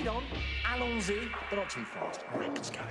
Lead on. Allons-y, but not too fast. Rapid's going.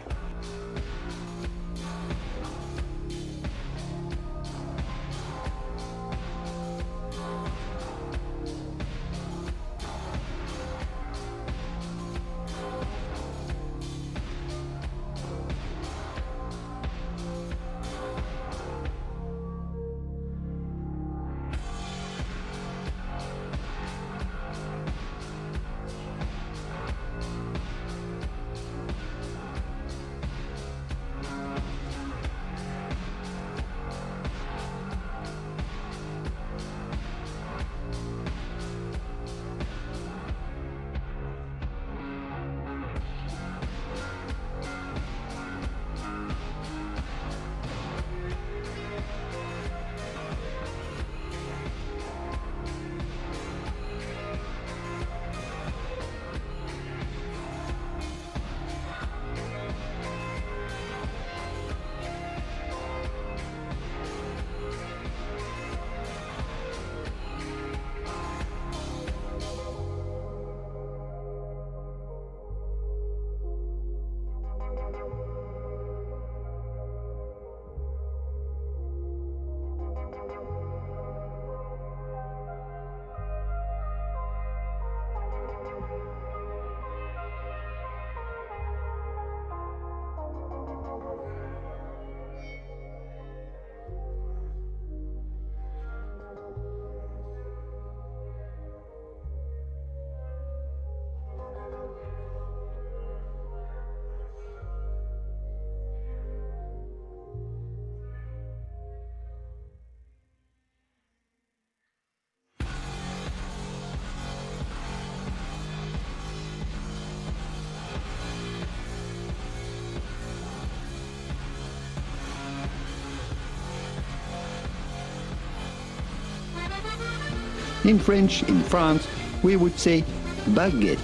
In French, in France, we would say baguette.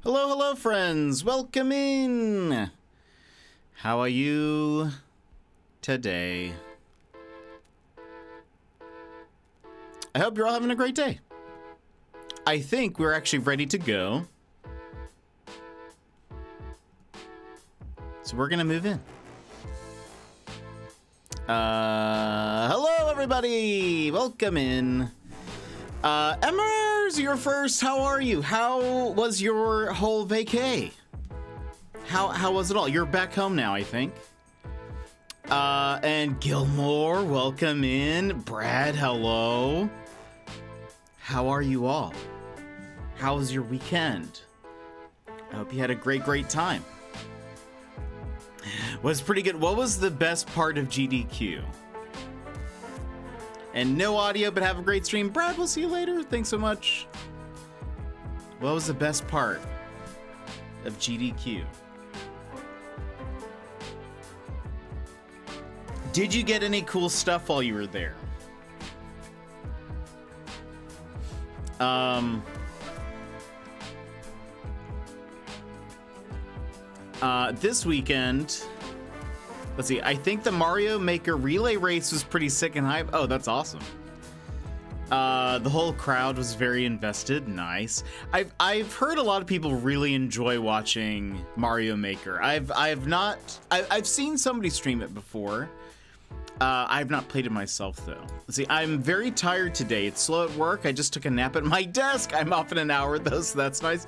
Hello, hello, friends. Welcome in. How are you today? I hope you're all having a great day. I think we're actually ready to go. So we're going to move in. Hello, everybody. Welcome in. Emmers, you're first. How are you? How was your whole vacay? How was it all? You're back home now, I think. And Gilmore, welcome in. Brad, hello. How are you all? How was your weekend? I hope you had a great time. Was pretty good. What was the best part of GDQ? And no audio, but have a great stream. Brad, we'll see you later. Thanks so much. What was the best part of GDQ? Did you get any cool stuff while you were there? This weekend, let's see, I think the Mario Maker relay race was pretty sick and hype. Oh, that's awesome. The whole crowd was very invested. Nice. I've heard a lot of people really enjoy watching Mario Maker. I've seen somebody stream it before. I've not played it myself though. Let's see, I'm very tired today. It's slow at work. I just took a nap at my desk. I'm off in an hour though, so that's nice.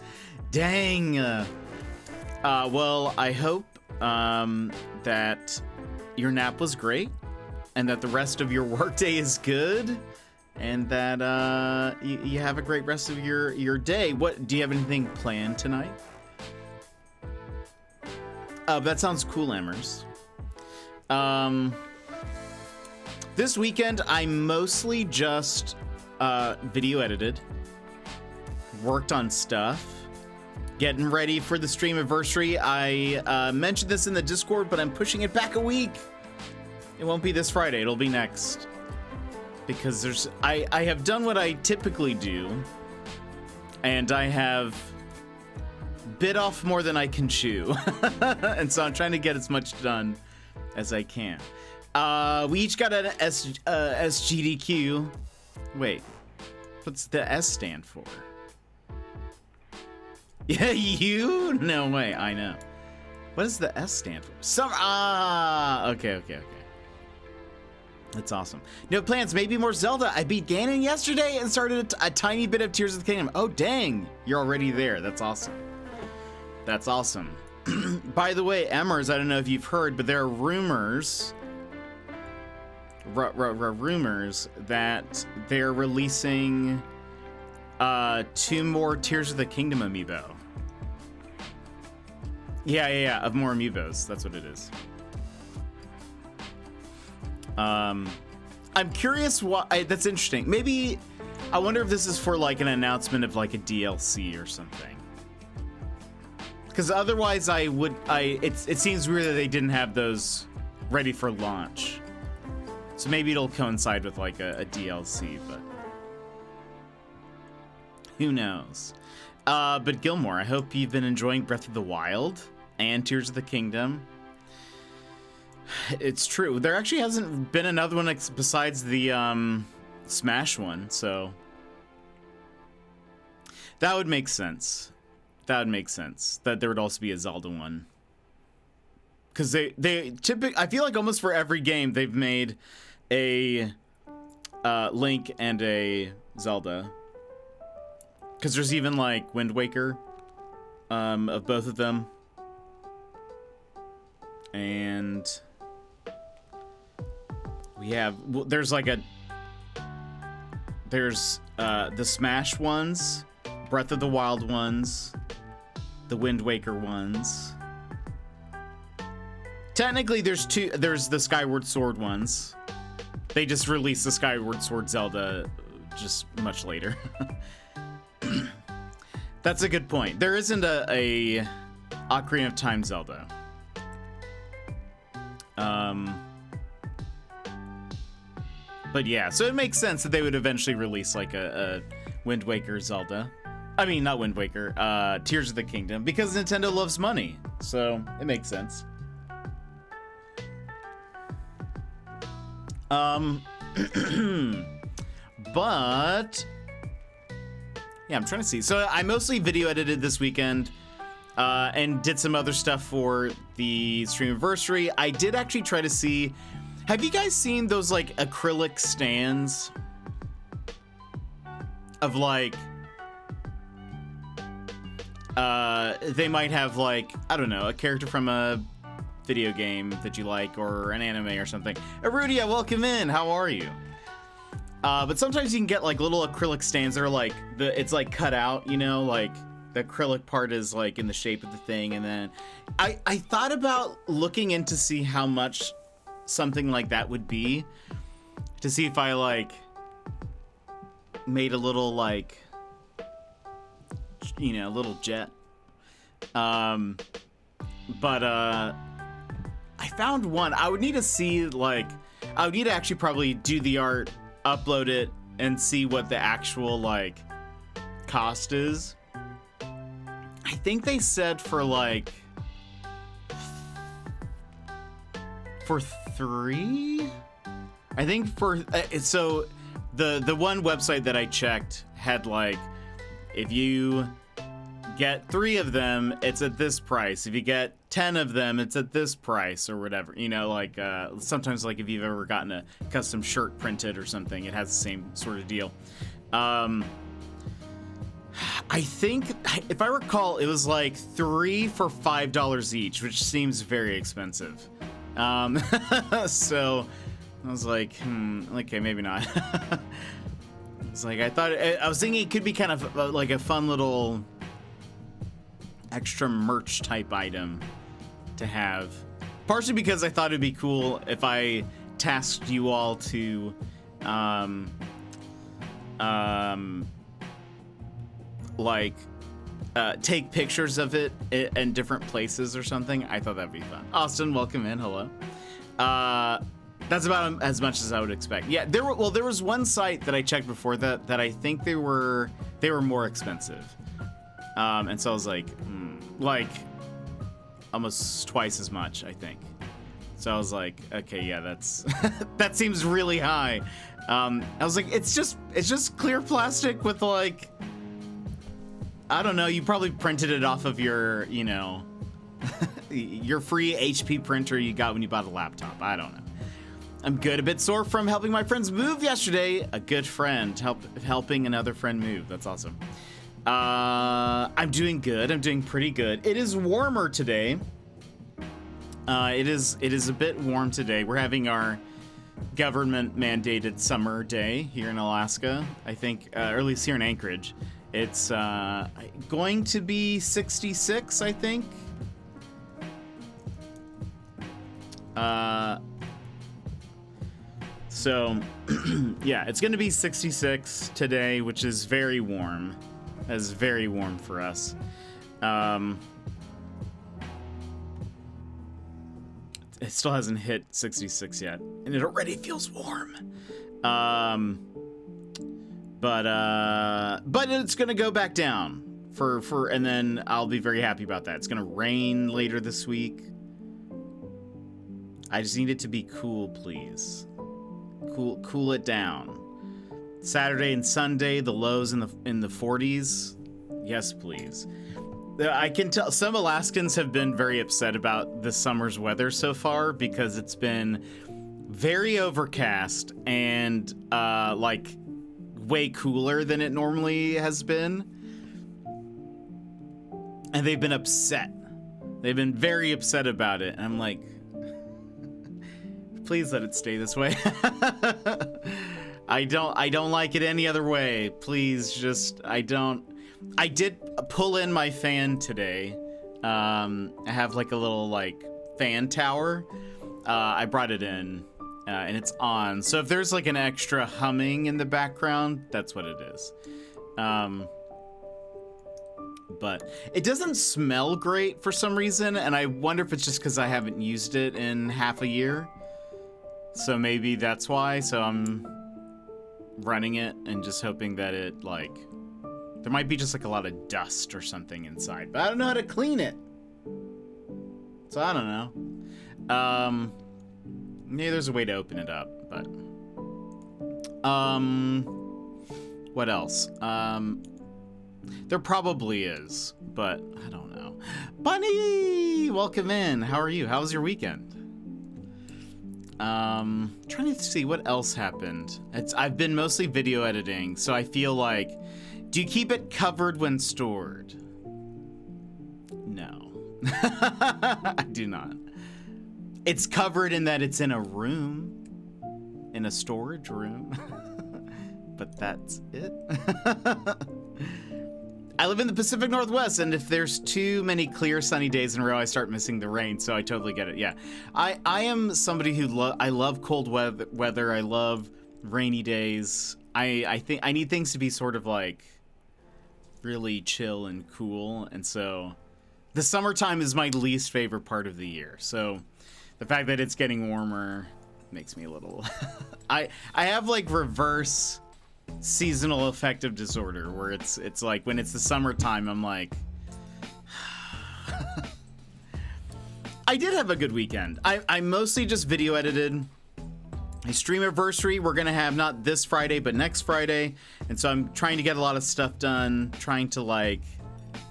Dang. Well, I hope that your nap was great and that the rest of your workday is good. and that you have a great rest of your day. What do you have anything planned tonight? That sounds cool, Amers. This weekend I mostly just video edited, worked on stuff, getting ready for the stream anniversary. I mentioned this in the Discord, but I'm pushing it back a week. It won't be this Friday, it'll be next. Because I have done what I typically do, and I have bit off more than I can chew. And so I'm trying to get as much done as I can. We each got an SGDQ. Wait, what's the S stand for? Yeah, you? No way, I know. What does the S stand for? Okay. That's awesome. No plans, maybe more Zelda. I beat Ganon yesterday and started a tiny bit of Tears of the Kingdom. Oh, dang, you're already there. That's awesome. That's awesome. By the way, Emmers, I don't know if you've heard, but there are rumors that they're releasing 2 more Tears of the Kingdom amiibo. Yeah, of more amiibos. That's what it is. I'm curious why. That's interesting. Maybe I wonder if this is for like an announcement of like a DLC or something. Because otherwise, it seems weird that they didn't have those ready for launch. So maybe it'll coincide with like a DLC, but who knows? But Gilmore, I hope you've been enjoying Breath of the Wild and Tears of the Kingdom. It's true. There actually hasn't been another one besides the Smash one, so that would make sense. That there would also be a Zelda one. Because they typically, I feel like almost for every game they've made a Link and a Zelda. Because there's even like Wind Waker of both of them. And we have, there's the Smash ones, Breath of the Wild ones, the Wind Waker ones. Technically there's the Skyward Sword ones. They just released the Skyward Sword Zelda just much later. That's a good point. There isn't a Ocarina of Time Zelda. But yeah, so it makes sense that they would eventually release like a Wind Waker Zelda. I mean, not Wind Waker, Tears of the Kingdom, because Nintendo loves money. So it makes sense. But yeah, I'm trying to see. So I mostly video edited this weekend and did some other stuff for the stream anniversary. I did actually try to see, have you guys seen those like acrylic stands of like they might have like, I don't know, a character from a video game that you like or an anime or something. Arudia, welcome in. How are you? But sometimes you can get like little acrylic stands that are like it's like cut out, you know, like the acrylic part is like in the shape of the thing. And then I thought about looking in to see how much something like that would be, to see if I like made a little like, you know, little jet. But I found one. I would need to see like, I would need to actually probably do the art, upload it, and see what the actual like cost is. I think they said for like for 3. I think for so the one website that I checked had like, if you get 3 of them, it's at this price. If you get 10 of them, it's at this price or whatever. You know, like sometimes like if you've ever gotten a custom shirt printed or something, it has the same sort of deal. I think, if I recall, it was like 3 for $5 each, which seems very expensive. So I was like, okay, maybe not. It's like I was thinking it could be kind of like a fun little extra merch type item to have. Partially because I thought it'd be cool if I tasked you all to take pictures of it in different places or something. I thought that'd be fun. Austin, welcome in. Hello. That's about as much as I would expect. Yeah, there was one site that I checked before that I think they were more expensive. And so I was like almost twice as much, I think. So I was like, okay, yeah, that's that seems really high. I was like, it's just clear plastic with like, I don't know, you probably printed it off of your, you know, your free HP printer you got when you bought a laptop. I don't know. I'm good. A bit sore from helping my friends move yesterday. A good friend helping another friend move. That's awesome. I'm doing good. I'm doing pretty good. It is warmer today. It is a bit warm today. We're having our government mandated summer day here in Alaska. I think, or at least here in Anchorage. It's going to be 66, I think. So, yeah, it's going to be 66 today, which is very warm. That's very warm for us. It still hasn't hit 66 yet, and it already feels warm. But it's going to go back down and then I'll be very happy about that. It's going to rain later this week. I just need it to be cool, please. Cool it down. Saturday and Sunday, the lows in the 40s. Yes, please. I can tell some Alaskans have been very upset about this summer's weather so far because it's been very overcast and like way cooler than it normally has been. And they've been upset. They've been very upset about it. And I'm like, please let it stay this way. I don't like it any other way. Please I did pull in my fan today. I have like a little like fan tower. I brought it in and it's on. So if there's like an extra humming in the background, that's what it is. But it doesn't smell great for some reason. And I wonder if it's just because I haven't used it in half a year. So maybe that's why. So I'm running it and just hoping that it like, there might be just like a lot of dust or something inside, but I don't know how to clean it. So I don't know. Maybe there's a way to open it up, but what else? There probably is, but I don't know. Bunny, welcome in. How are you? How was your weekend? Trying to see what else happened. I've been mostly video editing, so I feel like, do you keep it covered when stored? No. I do not. It's covered in that it's in a room, in a storage room, but that's it. I live in the Pacific Northwest, and if there's too many clear sunny days in a row, I start missing the rain, so I totally get it. Yeah, I am somebody who I love cold weather. I love rainy days. I think I need things to be sort of like really chill and cool, and so the summertime is my least favorite part of the year. So the fact that it's getting warmer makes me a little I have like reverse seasonal affective disorder where it's like when it's the summertime I'm like I did have a good weekend. I mostly just video edited. A stream anniversary we're gonna have not this Friday but next Friday, and so I'm trying to get a lot of stuff done, trying to like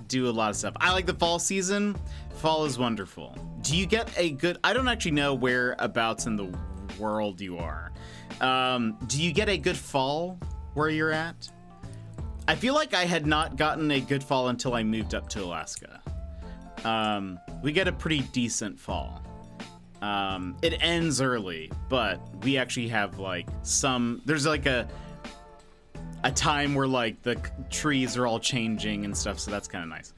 do a lot of stuff. I like the fall season. Fall is wonderful. Do you get a good, I don't actually know whereabouts in the world you are. Do you get a good fall where you're at? I feel like I had not gotten a good fall until I moved up to Alaska. We get a pretty decent fall. It ends early, but we actually have like there's like a time where like the trees are all changing and stuff, so that's kind of nice.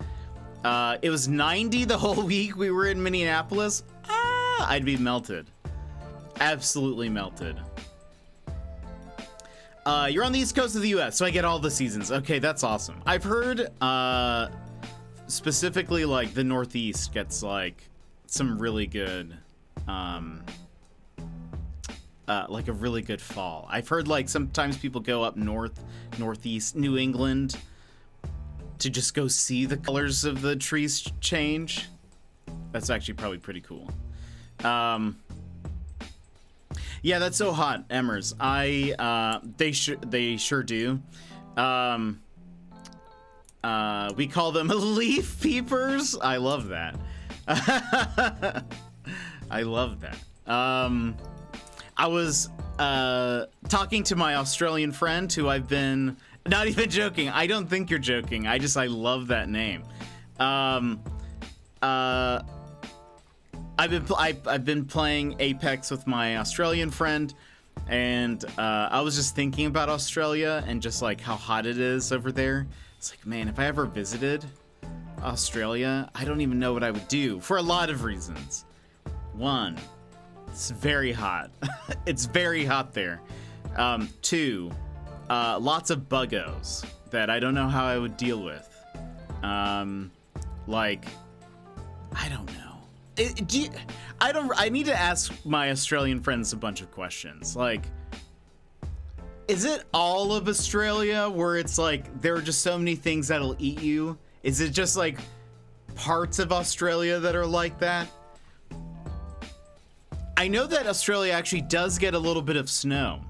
It was 90 the whole week we were in Minneapolis. I'd be melted. Absolutely melted. You're on the East Coast of the US, so I get all the seasons. Okay, that's awesome. I've heard specifically like the Northeast gets like some really good like a really good fall. I've heard like sometimes people go up northeast New England to just go see the colors of the trees change. That's actually probably pretty cool. Yeah, that's so hot, Emmers. They sure do. We call them leaf peepers. I love that. I love that. I was talking to my Australian friend who I've been not even joking. I don't think you're joking. I love that name. I've been playing Apex with my Australian friend, and I was just thinking about Australia and just like how hot it is over there. It's like, man, if I ever visited Australia, I don't even know what I would do for a lot of reasons. One, it's very hot. It's very hot there. Two, lots of buggos that I don't know how I would deal with. Like, I don't know. I need to ask my Australian friends a bunch of questions. Like, is it all of Australia where it's like there are just so many things that'll eat you? Is it just like parts of Australia that are like that? I know that Australia actually does get a little bit of snow,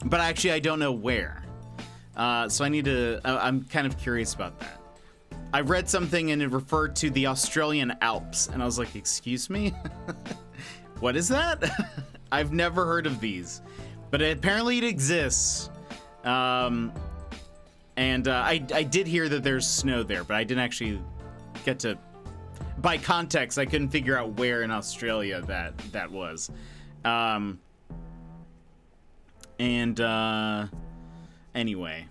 but actually I don't know where. So I'm kind of curious about that. I read something and it referred to the Australian Alps, and I was like, excuse me? What is that? I've never heard of these, but apparently it exists. And I did hear that there's snow there, but I didn't actually get to, by context, I couldn't figure out where in Australia that was. Anyway,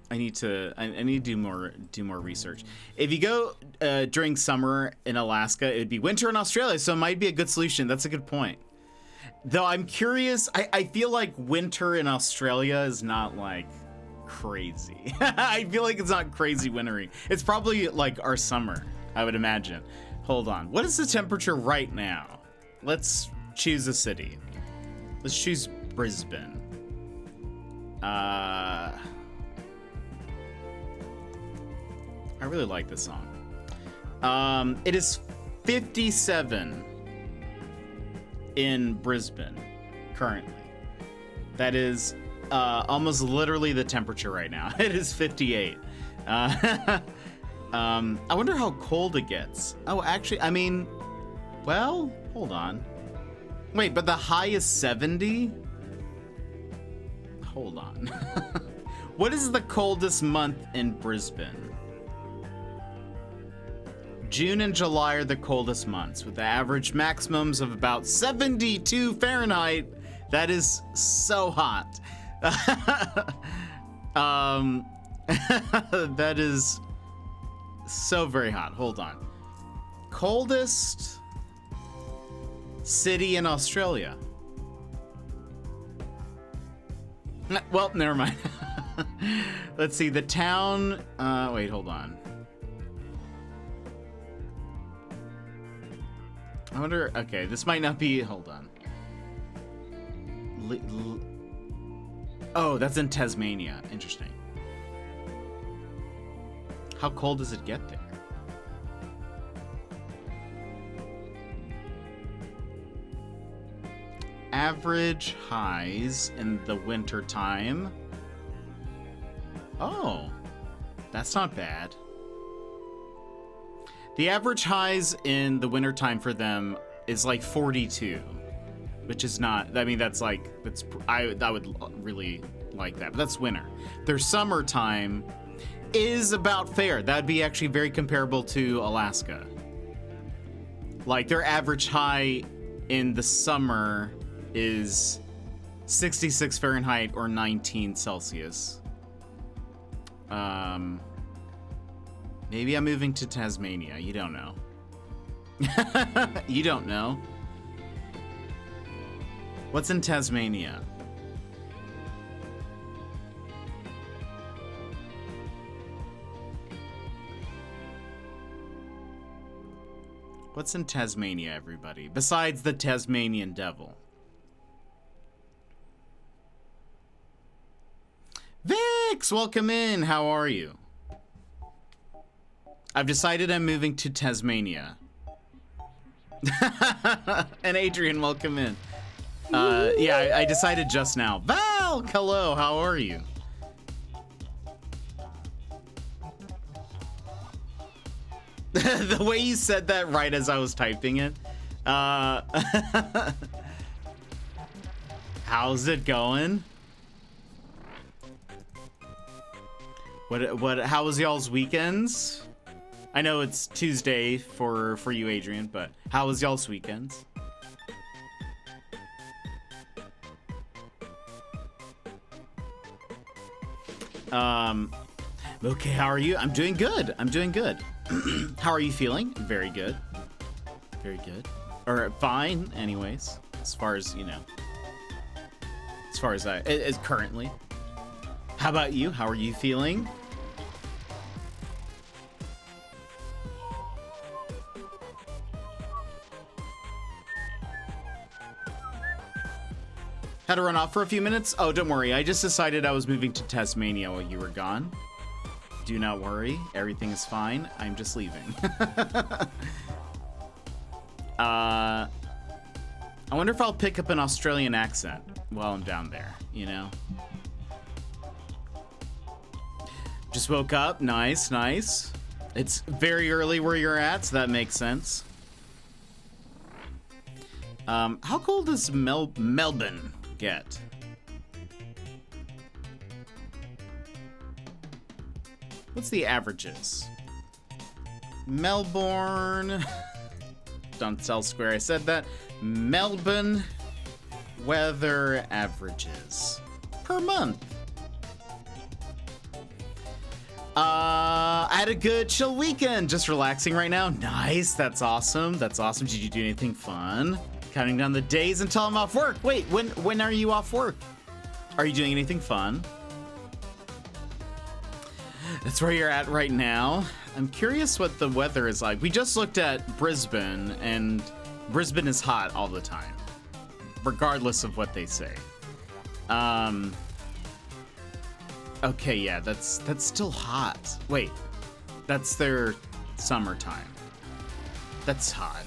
I need to do more research. If you go during summer in Alaska, it would be winter in Australia, so it might be a good solution. That's a good point. Though I'm curious, I feel like winter in Australia is not like crazy. I feel like it's not crazy wintry. It's probably like our summer, I would imagine. Hold on. What is the temperature right now? Let's choose a city. Let's choose Brisbane. I really like this song. It is 57 in Brisbane currently. That is almost literally the temperature right now. It is 58. I wonder how cold it gets. Oh, actually, I mean, well, hold on. Wait, but the high is 70? Hold on. What is the coldest month in Brisbane? June and July are the coldest months, with the average maximums of about 72 Fahrenheit. That is so hot. That is so very hot. Hold on. Coldest city in Australia. Well, never mind. Let's see. The town. Wait, hold on. I wonder. Okay, this might not be. Hold on. Oh, that's in Tasmania. Interesting. How cold does it get there? Average highs in the winter time. Oh, that's not bad. The average highs in the wintertime for them is like 42, which is not, I mean, that's like, I would really like that, but that's winter. Their summertime is about fair. That'd be actually very comparable to Alaska. Like their average high in the summer is 66 Fahrenheit or 19 Celsius. Maybe I'm moving to Tasmania. You don't know. You don't know. What's in Tasmania? What's in Tasmania, everybody? Besides the Tasmanian devil. Vix, welcome in. How are you? I've decided I'm moving to Tasmania. And Adrian, welcome in. Yeah, I decided just now. Val, hello, how are you? The way you said that right as I was typing it. How's it going? How was y'all's weekends? I know it's Tuesday for you, Adrian, but how was y'all's weekends? Okay, how are you? I'm doing good. I'm doing good. How are you feeling? Very good. Very good. Or fine, anyways. As far as, you know. As far as as currently. How about you? How are you feeling? Had to run off for a few minutes? Oh, don't worry. I just decided I was moving to Tasmania while you were gone. Do not worry. Everything is fine. I'm just leaving. I wonder if I'll pick up an Australian accent while I'm down there, you know? Just woke up. Nice, nice. It's very early where you're at, so that makes sense. How cold does Melbourne get? What's the averages? Melbourne. Don't tell Square I said that. Melbourne weather averages per month. I had a good chill weekend. Just relaxing right now. Nice. That's awesome. That's awesome. Did you do anything fun? Counting down the days until I'm off work. Wait, when are you off work? Are you doing anything fun? That's where you're at right now. I'm curious what the weather is like. We just looked at Brisbane, and Brisbane is hot all the time, regardless of what they say. Okay, yeah, that's still hot. Wait, that's their summertime. That's hot.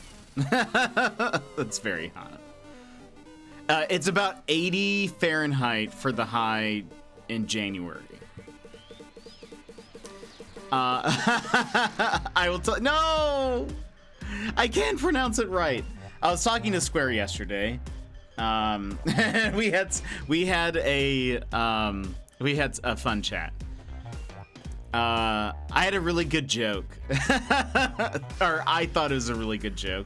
That's very hot. It's about 80 Fahrenheit for the high in January. I will tell. No, I can't pronounce it right. I was talking to Square yesterday. We had a fun chat. I had a really good joke, or I thought it was a really good joke.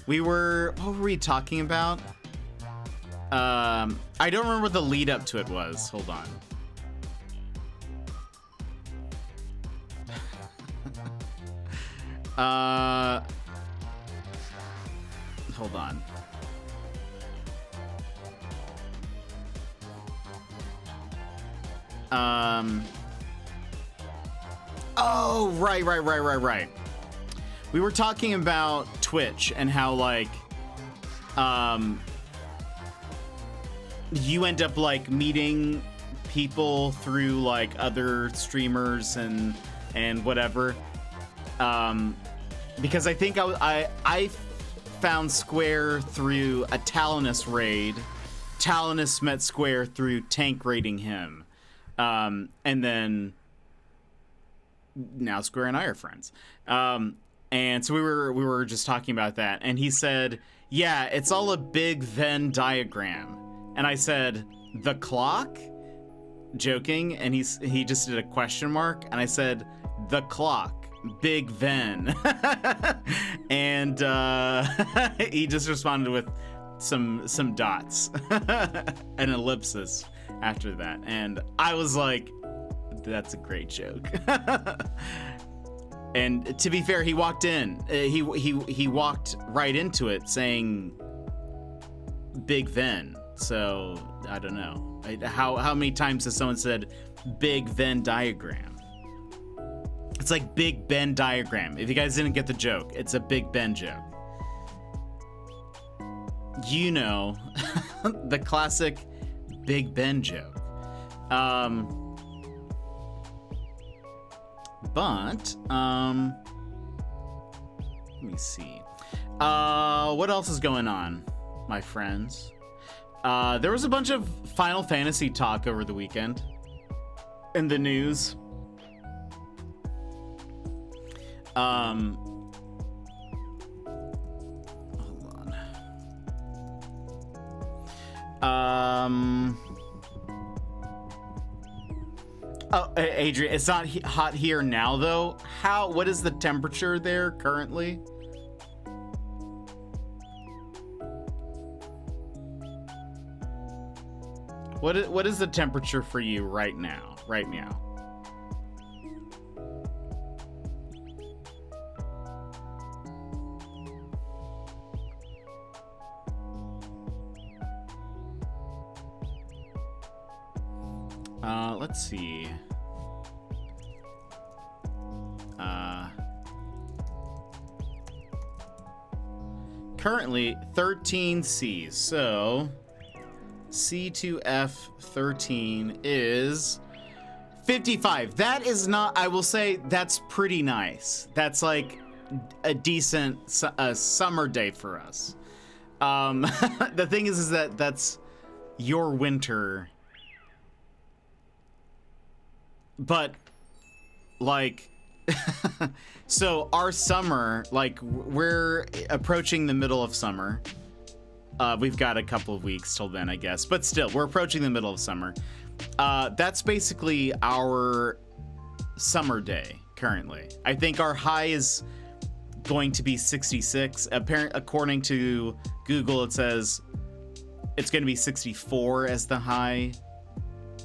What were we talking about? I don't remember what the lead up to it was. Hold on. Hold on. Oh, right. We were talking about Twitch and how, like, you end up, like, meeting people through, like, other streamers and whatever. Because I think I found Square through a Talonus raid. Talonus met Square through tank raiding him. And then now Square and I are friends. And so we were just talking about that, and he said, yeah, it's all a big Venn diagram. And I said, the clock? Joking, and he just did a question mark, and I said, the clock. Big Venn. And he just responded with, some dots, an ellipsis after that, and I was like, that's a great joke. And to be fair, he walked in. He walked right into it saying Big Venn. So I don't know. How many times has someone said Big Venn diagram? It's like Big Ben diagram. If you guys didn't get the joke, it's a Big Ben joke. You know, the classic Big Ben joke. But let me see. What else is going on, my friends? There was a bunch of Final Fantasy talk over the weekend in the news. Hold on. Oh, Adrian, it's not hot here now, though. What is the temperature there currently? What is the temperature for you right now? Right now. Let's see. Currently 13 C's, so C to F13 is 55. That is not, I will say, that's pretty nice. That's like a decent summer day for us. The thing is that that's your winter. But like so our summer, like we're approaching the middle of summer. We've got a couple of weeks till then, I guess, but still we're approaching the middle of summer. That's basically our summer day currently. I think our high is going to be 66. According to Google, it says it's going to be 64 as the high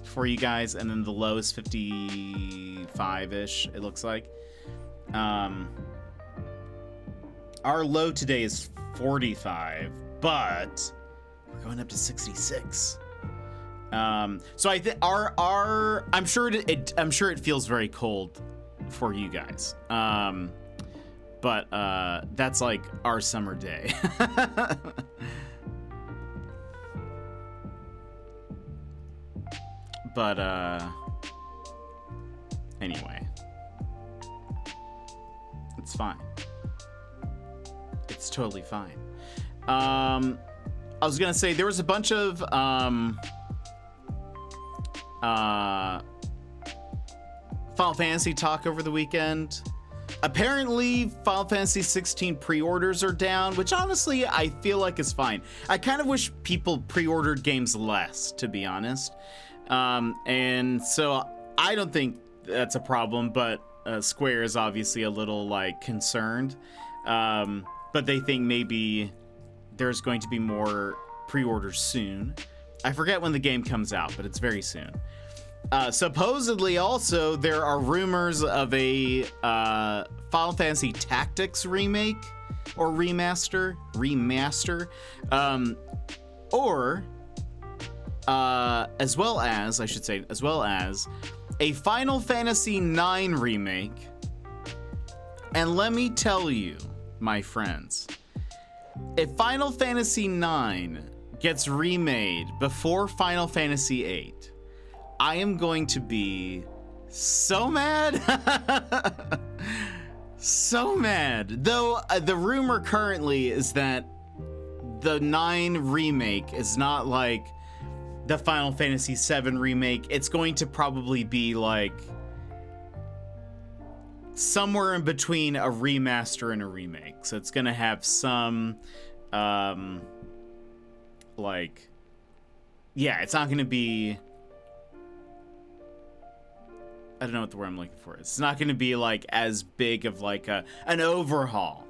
for you guys, and then the low is 55-ish, it looks like. Our low today is 45, but we're going up to 66. So I think I'm sure it feels very cold for you guys. But that's like our summer day. But anyway, it's fine. It's totally fine. I was gonna say there was a bunch of Final Fantasy talk over the weekend. Apparently, Final Fantasy 16 pre-orders are down, which honestly I feel like is fine. I kind of wish people pre-ordered games less, to be honest. And so I don't think that's a problem, but Square is obviously a little like concerned. But they think maybe there's going to be more pre-orders soon. I forget when the game comes out, but it's very soon. Supposedly also there are rumors of a Final Fantasy Tactics remake or remaster, or as well as a Final Fantasy IX remake. And let me tell you, my friends, if Final Fantasy IX gets remade before Final Fantasy VIII, I am going to be so mad. So mad. Though the rumor currently is that the 9 remake is not like the Final Fantasy VII remake. It's going to probably be like somewhere in between a remaster and a remake. So it's going to have some like, yeah, it's not going to be, I don't know what the word I'm looking for is. It's not going to be like as big of like an overhaul.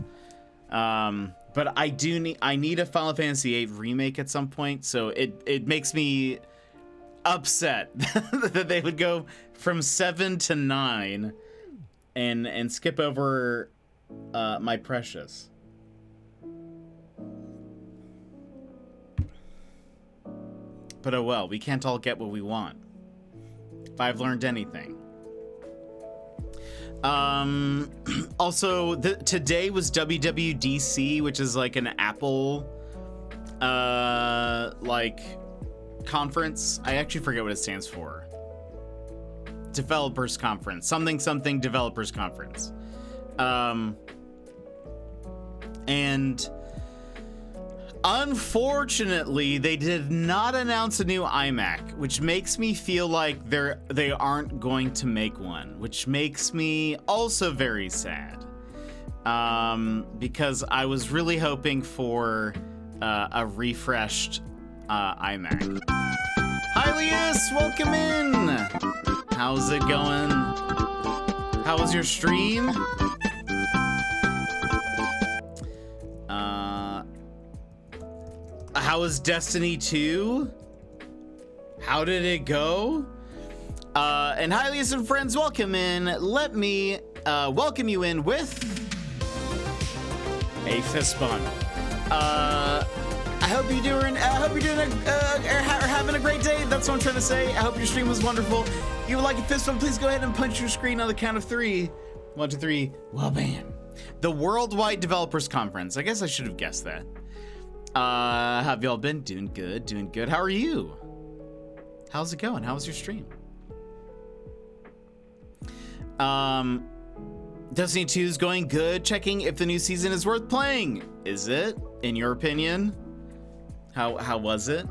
But but I need a Final Fantasy VIII remake at some point, so it makes me upset that they would go from 7 to 9 and skip over my precious. But oh well, we can't all get what we want. If I've learned anything. Also, today was WWDC, which is like an Apple like conference. I actually forget what it stands for. Developers Conference. Something Developers Conference. And unfortunately, they did not announce a new iMac, which makes me feel like they aren't going to make one, which makes me also very sad. Because I was really hoping for a refreshed iMac. Hi, Leus, welcome in. How's it going? How was your stream? How was Destiny 2? How did it go? And hi, Leus and friends, welcome in. Let me welcome you in with a fist bump. I hope you're doing having a great day. That's what I'm trying to say. I hope your stream was wonderful. If you would like a fist bump, please go ahead and punch your screen on the count of 3. 1, 2, 3. Well, bam. The Worldwide Developers Conference. I guess I should have guessed that. Have y'all been? Doing good. How are you? How's it going? How was your stream? Destiny 2 is going good. Checking if the new season is worth playing. Is it, in your opinion? How was it?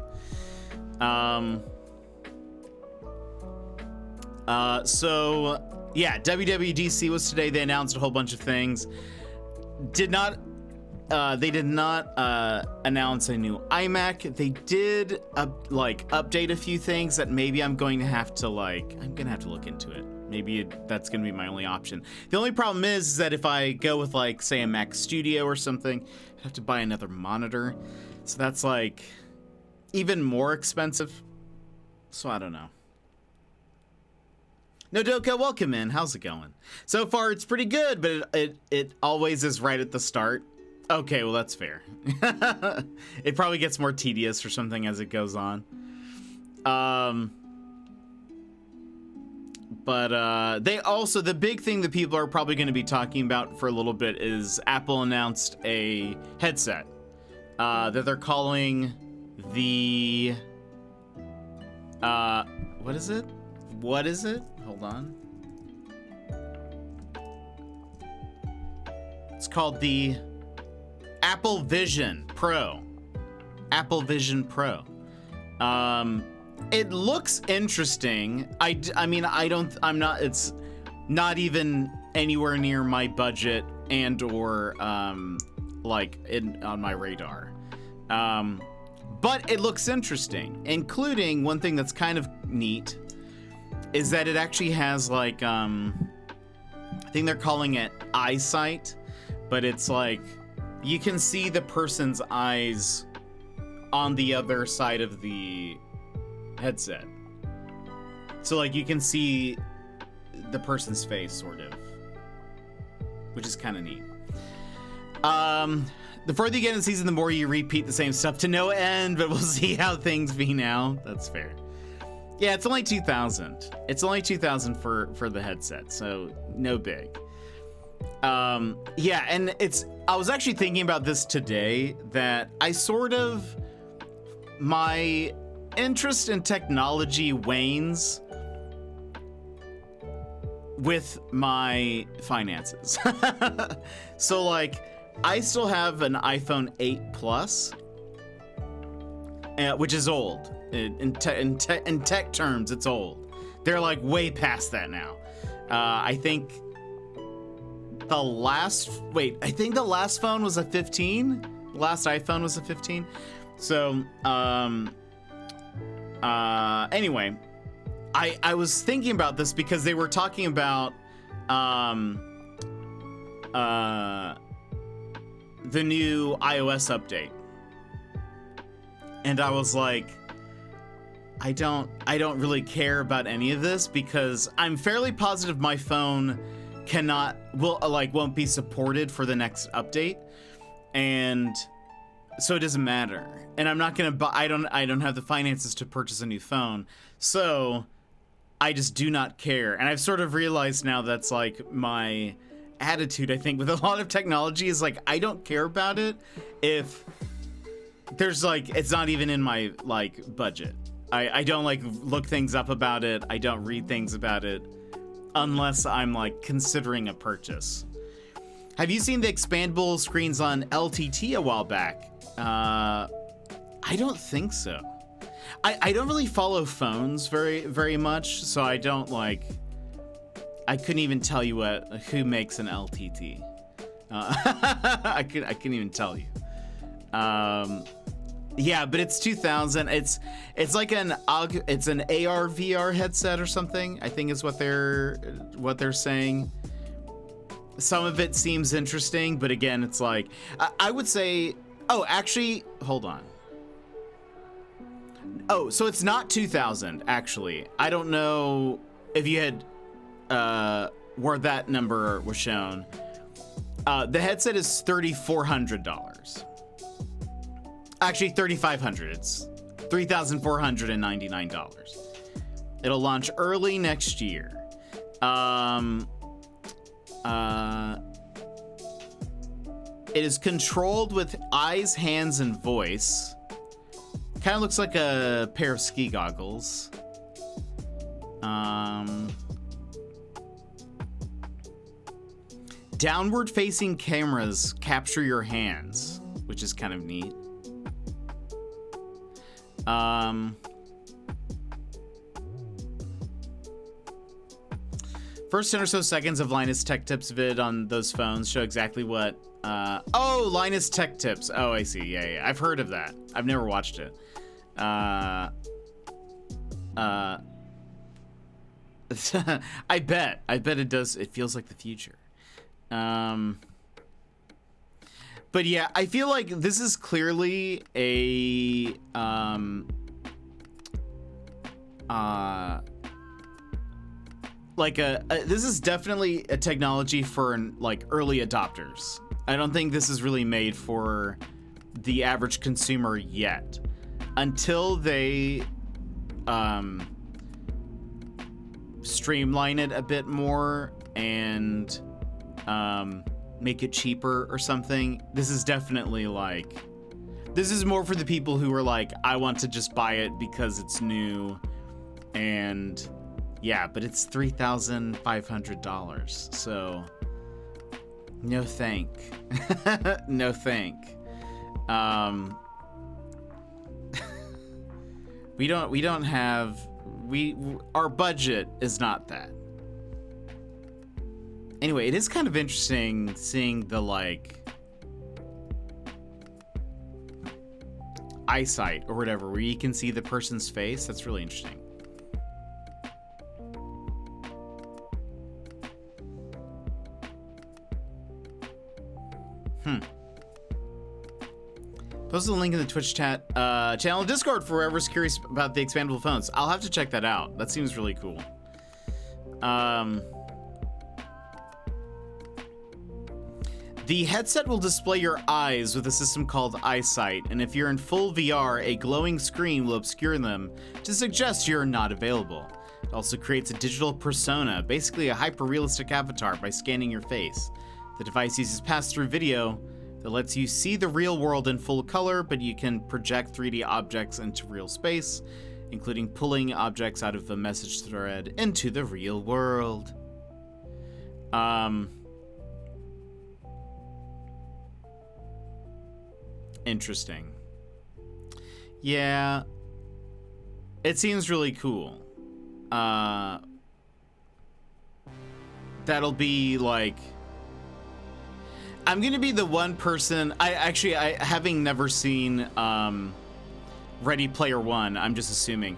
So yeah, WWDC was today. They announced a whole bunch of things. They did not announce a new iMac. They did update a few things that maybe I'm gonna have to look into it. Maybe that's gonna be my only option. The only problem is that if I go with say a Mac Studio or something, I have to buy another monitor. So that's even more expensive. So I don't know. Nodoka, welcome in. How's it going? So far it's pretty good, but it always is right at the start. Okay, well that's fair. It probably gets more tedious or something as it goes on. But they also, the big thing that people are probably going to be talking about for a little bit is Apple announced a headset that they're calling the what is it? Hold on. It's called the Apple Vision Pro. Apple Vision Pro. It looks interesting. It's not even anywhere near my budget and or on my radar. But it looks interesting, including one thing that's kind of neat is that it actually has I think they're calling it eyesight, but it's you can see the person's eyes on the other side of the headset. So you can see the person's face sort of, which is kind of neat. The further you get in the season, the more you repeat the same stuff to no end, but we'll see how things be now. That's fair. Yeah, it's only 2,000. It's only 2,000 for the headset, so no big. Yeah, and I was actually thinking about this today, that my interest in technology wanes with my finances. So I still have an iPhone 8 Plus, which is old. In tech terms, it's old. They're way past that now. I think the last phone was a 15. The last iPhone was a 15. So, anyway, I was thinking about this because they were talking the new iOS update. And I was like, I don't really care about any of this because I'm fairly positive my phone won't be supported for the next update. And so it doesn't matter. And I'm not going to buy, I don't have the finances to purchase a new phone. So I just do not care. And I've sort of realized now that's like my attitude, I think, with a lot of technology is like, I don't care about it if there's like, it's not even in my like budget. I don't like look things up about it. I don't read things about it unless I'm like considering a purchase. Have you seen the expandable screens on LTT a while back? I don't think so. I don't really follow phones very much, so I don't like. I couldn't even tell you who makes an LTT. I couldn't even tell you. Yeah, but it's 2000. It's like an AR VR headset or something, I think is what they're saying. Some of it seems interesting, but again, it's like I would say, oh, actually, hold on. Oh, so it's not 2000 actually. I don't know if you had where that number was shown. The headset is $3,400. Actually, $3,500. It's $3,499. It'll launch early next year. It is controlled with eyes, hands, and voice. Kind of looks like a pair of ski goggles. Downward-facing cameras capture your hands, which is kind of neat. First 10 or so seconds of Linus Tech Tips vid on those phones show exactly what. Oh, Linus Tech Tips. Oh, I see. Yeah. I've heard of that. I've never watched it. I bet it does. It feels like the future. But yeah, I feel like this is clearly a this is definitely a technology for like early adopters. I don't think this is really made for the average consumer yet, until they streamline it a bit more and make it cheaper or something. This is definitely like, this is more for the people who are like, I want to just buy it because it's new. And yeah, but it's $3,500. So no thank. No thank. Our budget is not that. Anyway, it is kind of interesting seeing the like eyesight or whatever, where you can see the person's face. That's really interesting. Post the link in the Twitch chat channel and Discord for whoever's curious about the expandable phones. I'll have to check that out. That seems really cool. The headset will display your eyes with a system called Eyesight, and if you're in full VR, a glowing screen will obscure them to suggest you're not available. It also creates a digital persona, basically a hyper-realistic avatar, by scanning your face. The device uses pass-through video that lets you see the real world in full color, but you can project 3D objects into real space, including pulling objects out of a message thread into the real world. Interesting. Yeah. It seems really cool. That'll be like, having never seen Ready Player One. I'm just assuming.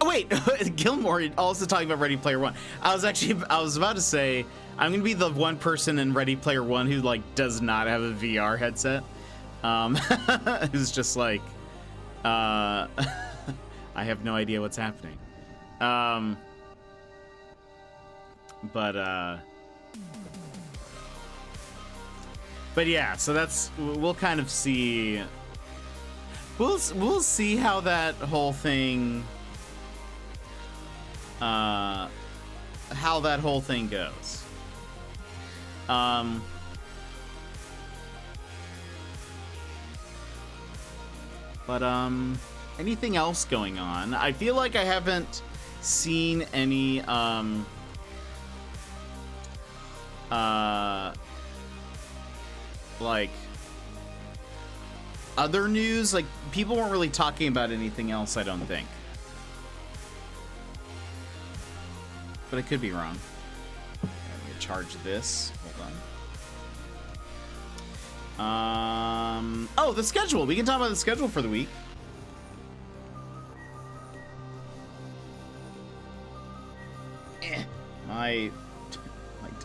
Wait, Gilmore also talking about Ready Player One. I was about to say I'm gonna be the one person in Ready Player One who like does not have a VR headset. Who's just like, I have no idea what's happening. But yeah, so we'll kind of see. We'll see how that whole thing goes. But anything else going on? I feel like I haven't seen any like other news. Like, people weren't really talking about anything else, I don't think. But I could be wrong. Let me charge this. Hold on. Oh, the schedule. We can talk about the schedule for the week. My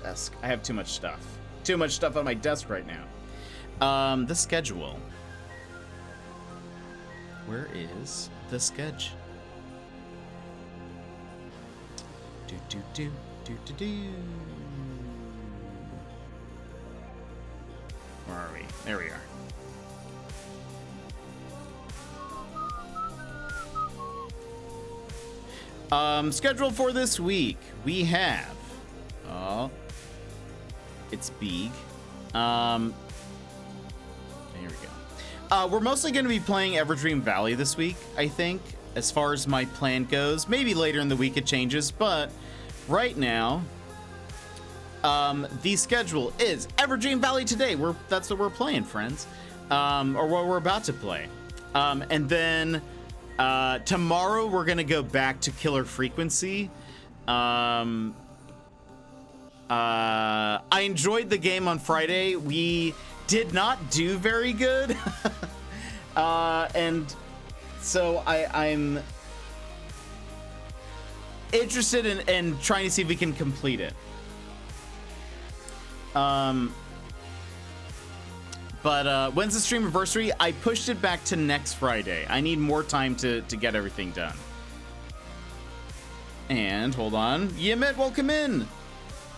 desk. I have too much stuff. Too much stuff on my desk right now. The schedule. Where is the sketch? Do. Where are we? There we are. Schedule for this week. We have. Oh, it's big. Here we go. We're mostly going to be playing Everdream Valley this week, I think, as far as my plan goes. Maybe later in the week it changes, but right now, the schedule is Everdream Valley today. That's what we're playing, friends, or what we're about to play. And then tomorrow we're going to go back to Killer Frequency. I enjoyed the game on Friday. We did not do very good. And so I'm interested in trying to see if we can complete it. But when's the stream anniversary? I pushed it back to next Friday. I need more time to get everything done. And hold on. Yemit, welcome in.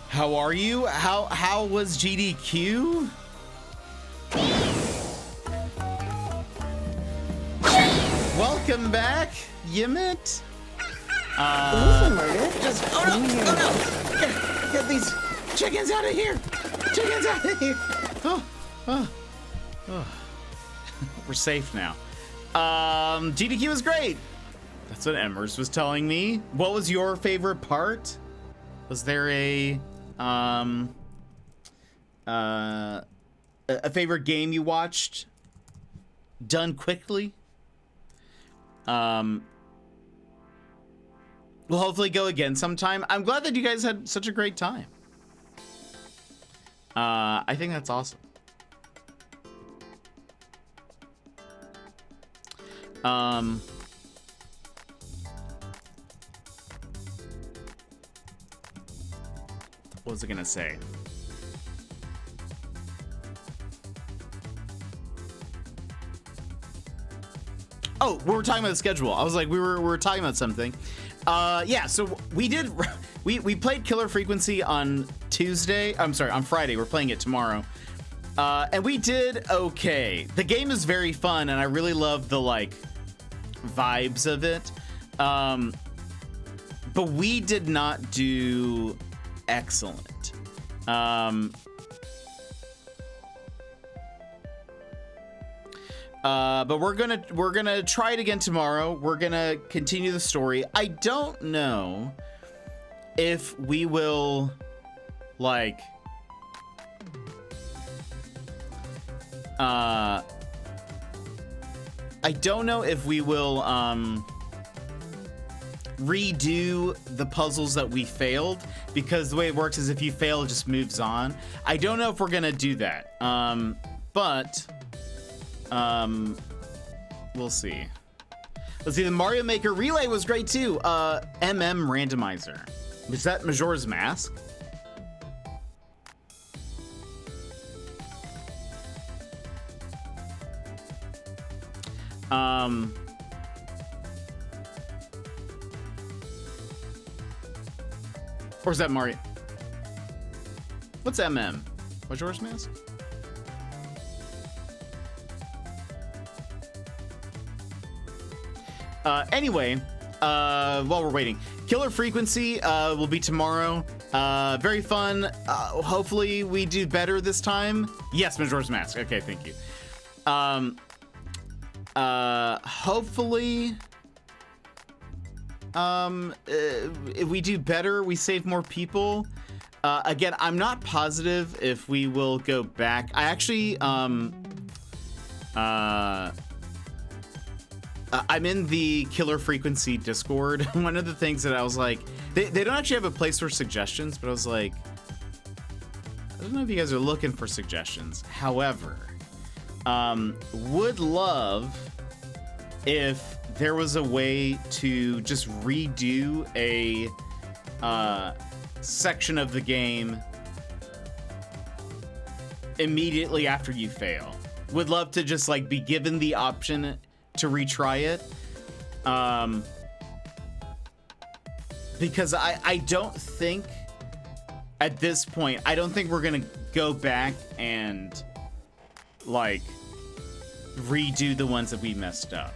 How are you? How was GDQ? Welcome back, Yemit. Oh no! Get these chickens out of here! Chickens out of here! Oh. We're safe now. GDQ was great. That's what Emmers was telling me. What was your favorite part? Was there a favorite game you watched done quickly? We'll hopefully go again sometime. I'm glad that you guys had such a great time. I think that's awesome. What was I gonna say? Oh, we were talking about the schedule. I was like, we were talking about something. Yeah, so we played Killer Frequency on Tuesday. I'm sorry, on Friday. We're playing it tomorrow. And we did okay. The game is very fun, and I really love the like vibes of it. But we did not do excellent. But we're gonna try it again tomorrow. We're gonna continue the story. I don't know if we will like I don't know if we will redo the puzzles that we failed, because the way it works is if you fail, it just moves on. I don't know if we're gonna do that, but we'll see. Let's see, the Mario Maker Relay was great too. MM Randomizer. Was that Majora's Mask? Or is that Mario? What's MM? Majora's Mask? Anyway, while we're waiting, Killer Frequency will be tomorrow. Very fun. Hopefully we do better this time. Yes, Majora's Mask. Okay, thank you. Hopefully, if we do better, we save more people. Again, I'm not positive if we will go back. I actually, I'm in the Killer Frequency Discord. One of the things that I was like, they don't actually have a place for suggestions, but I was like, I don't know if you guys are looking for suggestions. However, would love if there was a way to just redo a section of the game immediately after you fail. Would love to just like be given the option to retry it, because I don't think at this point, I don't think we're gonna go back and like redo the ones that we messed up.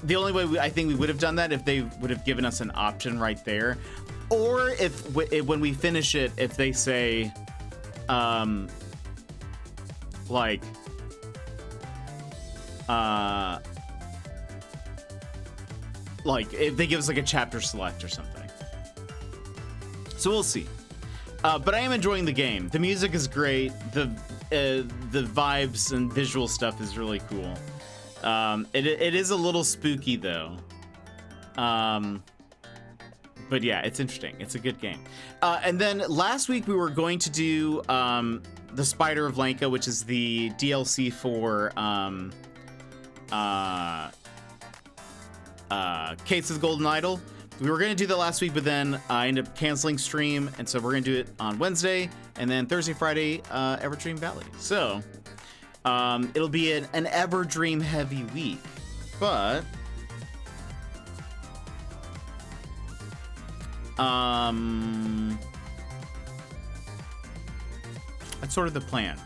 The only way I think we would have done that if they would have given us an option right there, or if when we finish it, if they say like if they give us like a chapter select or something. So we'll see. But I am enjoying the game. The music is great. The vibes and visual stuff is really cool. It is a little spooky though. But yeah, it's interesting. It's a good game. And then last week we were going to do the Spider of Lanka, which is the DLC for Case of the Golden Idol. We were going to do that last week, but then I ended up canceling stream, and so we're going to do it on Wednesday, and then Thursday, Friday, Everdream Valley. So it'll be an Everdream heavy week, but that's sort of the plan.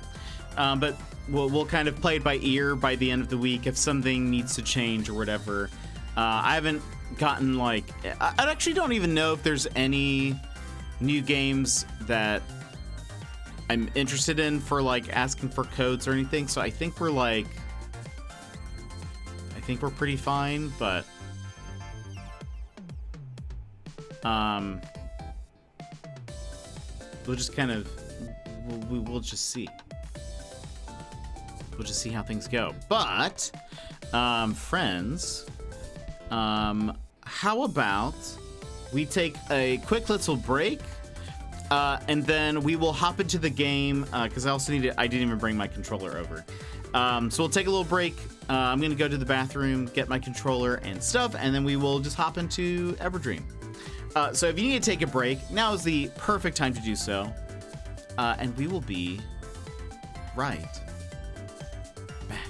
But we'll kind of play it by ear by the end of the week if something needs to change or whatever. I haven't gotten like, I actually don't even know if there's any new games that I'm interested in for like asking for codes or anything. So I think we're pretty fine, but we'll just kind of, we'll just see. We'll just see how things go. But, friends, how about we take a quick little break, and then we will hop into the game, because I didn't even bring my controller over. So we'll take a little break. I'm going to go to the bathroom, get my controller and stuff, and then we will just hop into Everdream. So if you need to take a break, now is the perfect time to do so. And we will be right back.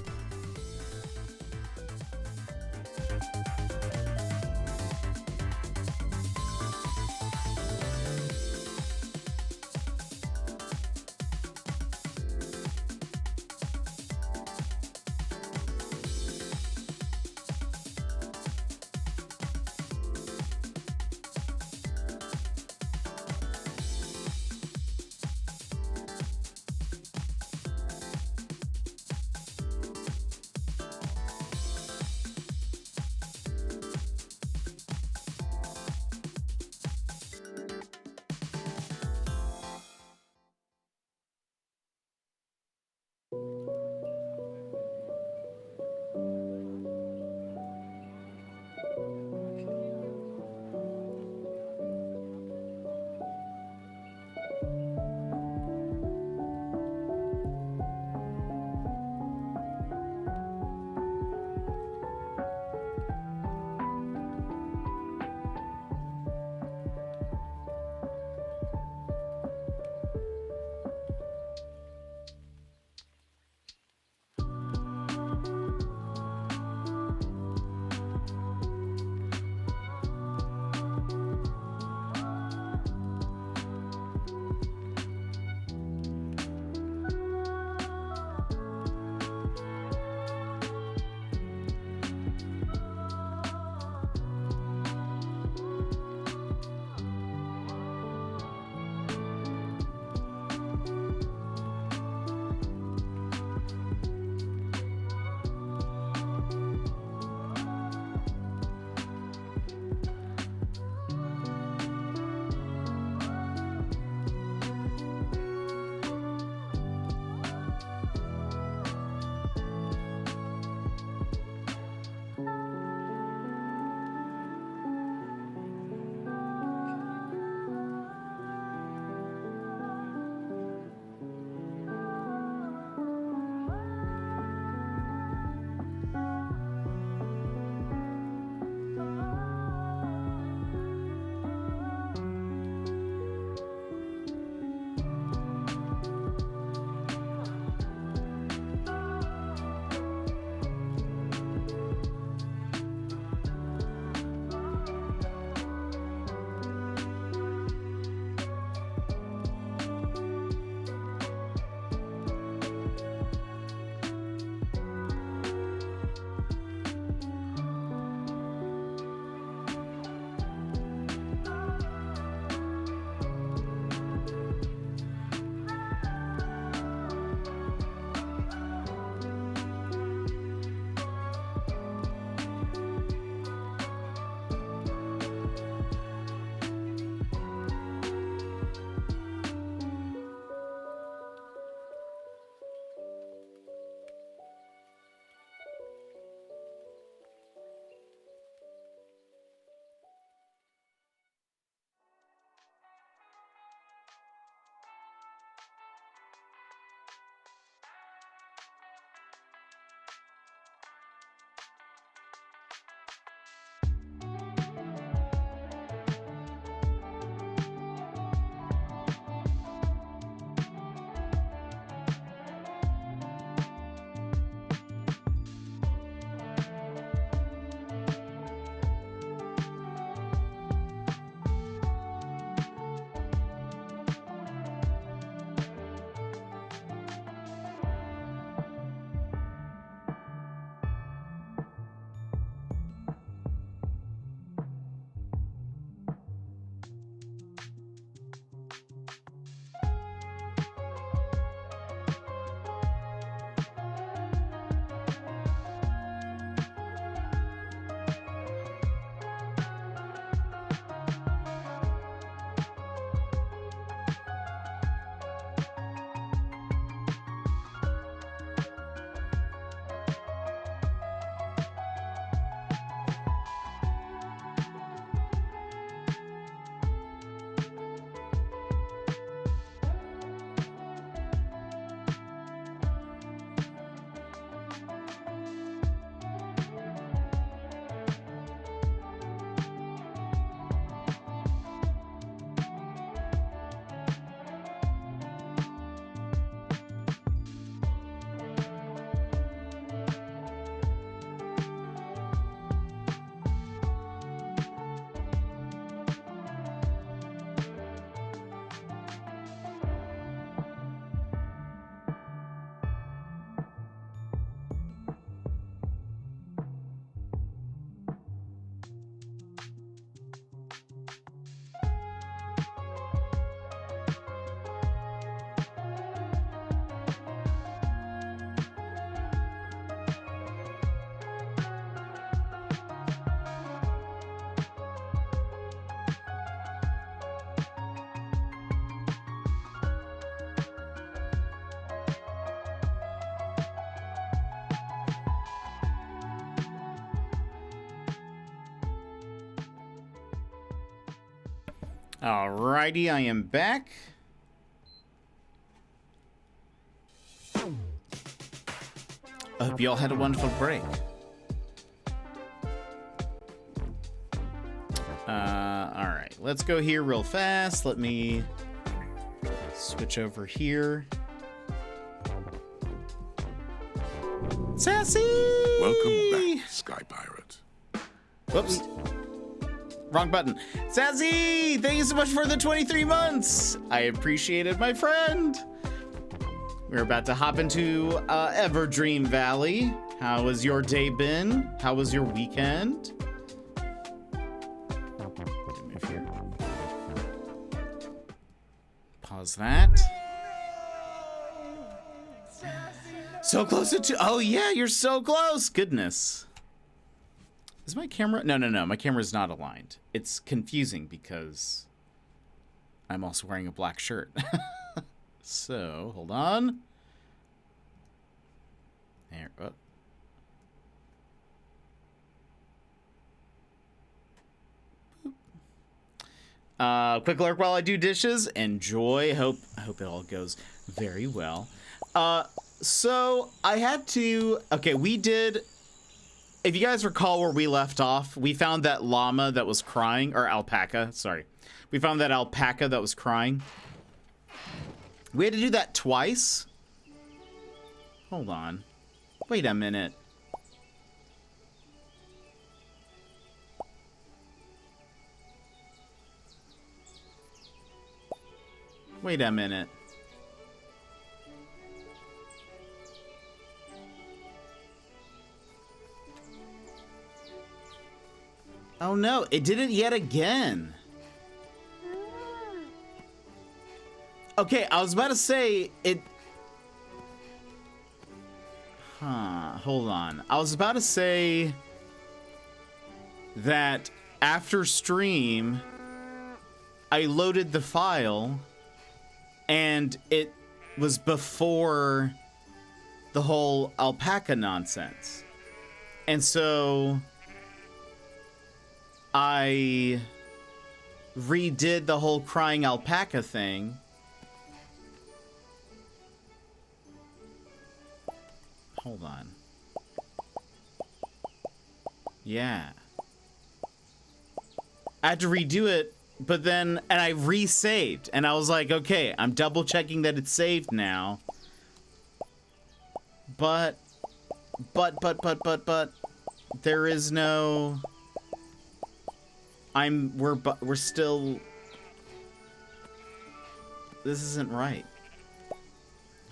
Alrighty, I am back. I hope you all had a wonderful break. Alright, let's go here real fast. Let me switch over here. Sassy! Welcome back, Sky Pirate. Whoops. Wrong button. Sassy! Thank you so much for the 23 months! I appreciate it, my friend! We're about to hop into Everdream Valley. How has your day been? How was your weekend? Move here. Pause that. So close to two. Oh yeah, you're so close. Goodness. Is my camera? No. My camera's not aligned. It's confusing because I'm also wearing a black shirt. So, hold on. There. Oh. Quick alert while I do dishes. Enjoy. Hope it all goes very well. So I had to. Okay, we did. If you guys recall where we left off, we found that llama that was crying, or alpaca. Sorry, we found that alpaca that was crying. We had to do that twice. Hold on. Wait a minute. Wait a minute. Oh no, it did it yet again. Okay, I was about to say it. Hold on. I was about to say that after stream, I loaded the file and it was before the whole alpaca nonsense. And so I redid the whole crying alpaca thing. Hold on. Yeah. I had to redo it, but then, and I resaved, and I was like, okay, I'm double checking that it's saved now. But, there is no, we're still, this isn't right.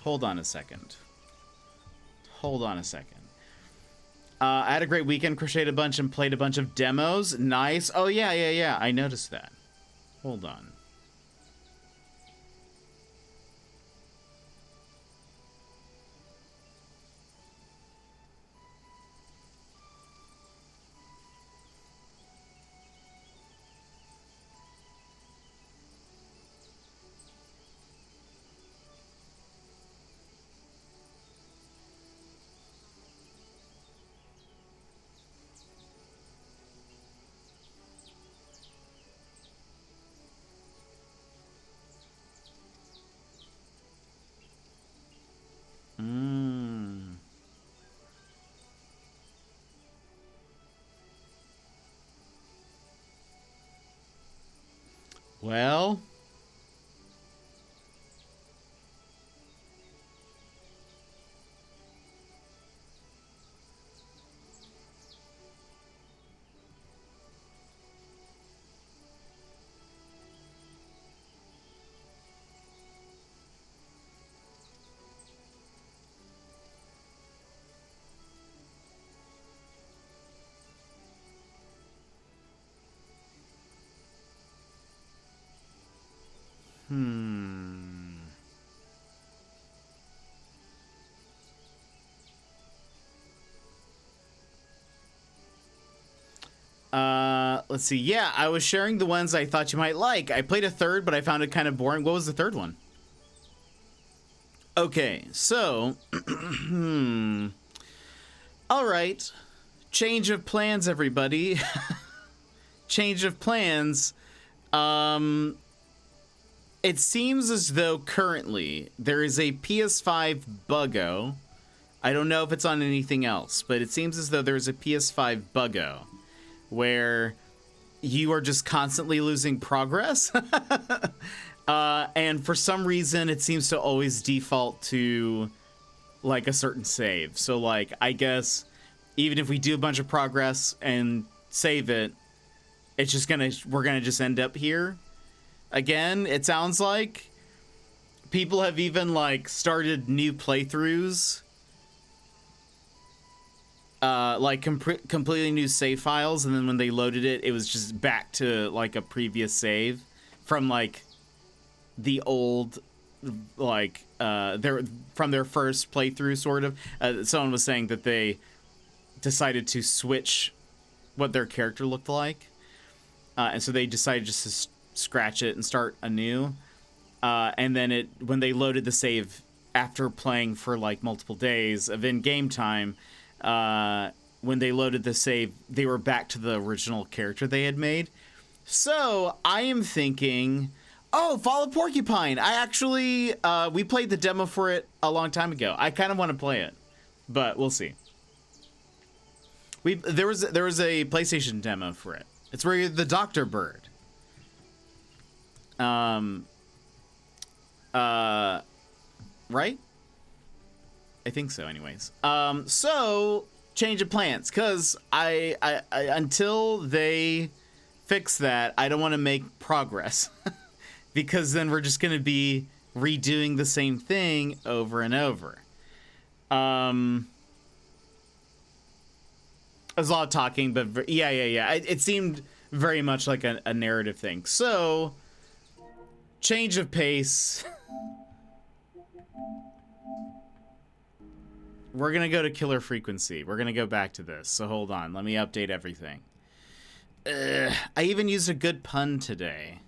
Hold on a second. I had a great weekend, crocheted a bunch, and played a bunch of demos. Nice. Oh, yeah. I noticed that. Hold on. Well, let's see. Yeah, I was sharing the ones I thought you might like. I played a third, but I found it kind of boring. What was the third one? Okay, so, all right. Change of plans, everybody. Change of plans. It seems as though currently there is a PS5 buggo. I don't know if it's on anything else, but it seems as though there's a PS5 buggo where you are just constantly losing progress. And for some reason, it seems to always default to like a certain save. So like, I guess even if we do a bunch of progress and save it, it's just we're gonna just end up here again. It sounds like people have even like started new playthroughs, like completely new save files, and then when they loaded it, it was just back to like a previous save from like the old, like from their first playthrough, sort of. Someone was saying that they decided to switch what their character looked like, and so they decided just to scratch it and start anew. And then when they loaded the save after playing for like multiple days of in-game time, when they loaded the save, they were back to the original character they had made. So I am thinking, oh, Fall of Porcupine. I actually, we played the demo for it a long time ago. I kind of want to play it, but we'll see. There was a PlayStation demo for it. It's where you're the Dr. Bird. Right? I think so, anyways. So change of plans, because I until they fix that, I don't want to make progress. Because then we're just going to be redoing the same thing over and over. There's a lot of talking, but yeah. It seemed very much like a narrative thing. So, change of pace. We're going to go to killer frequency. We're going to go back to this. So hold on. Let me update everything. I even used a good pun today.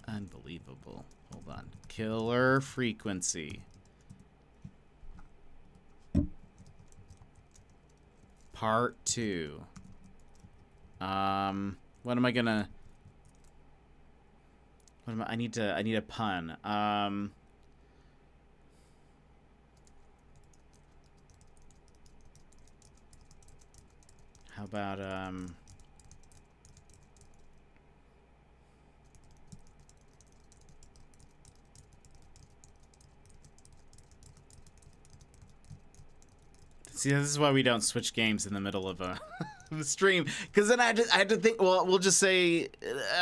Unbelievable. Hold on. Killer frequency. Part 2. What am I gonna... I need a pun. How about, see, this is why we don't switch games in the middle of a the stream, because then I had to think. Well, we'll just say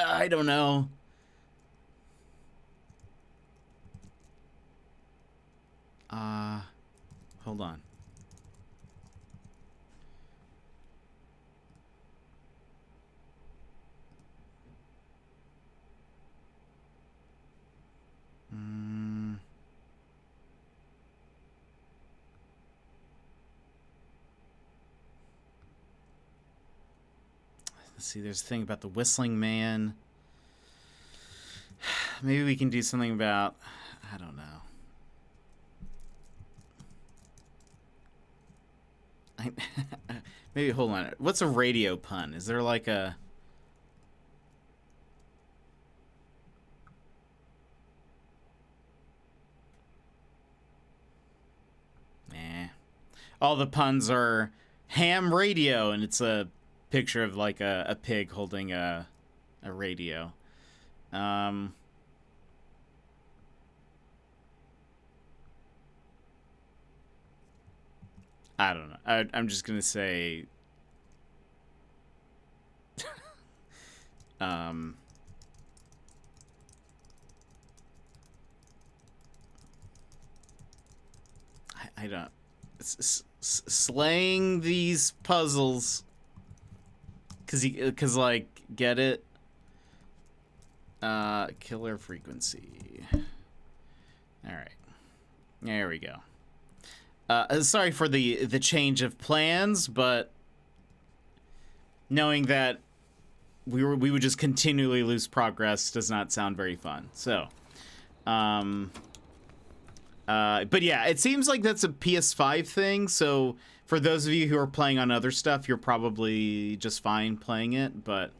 I don't know. Hold on. Let's see, there's a thing about the Whistling Man. Maybe we can do something about, I don't know. Maybe, hold on. What's a radio pun? Is there like a... Nah. All the puns are ham radio, and it's a picture of like a pig holding a radio. I don't know. I'm just gonna say I don't slaying these puzzles, cause like, get it? Killer frequency. All right, there we go. Sorry for the change of plans, but knowing that we would just continually lose progress does not sound very fun. So, but yeah, it seems like that's a PS5 thing. So for those of you who are playing on other stuff, you're probably just fine playing it. But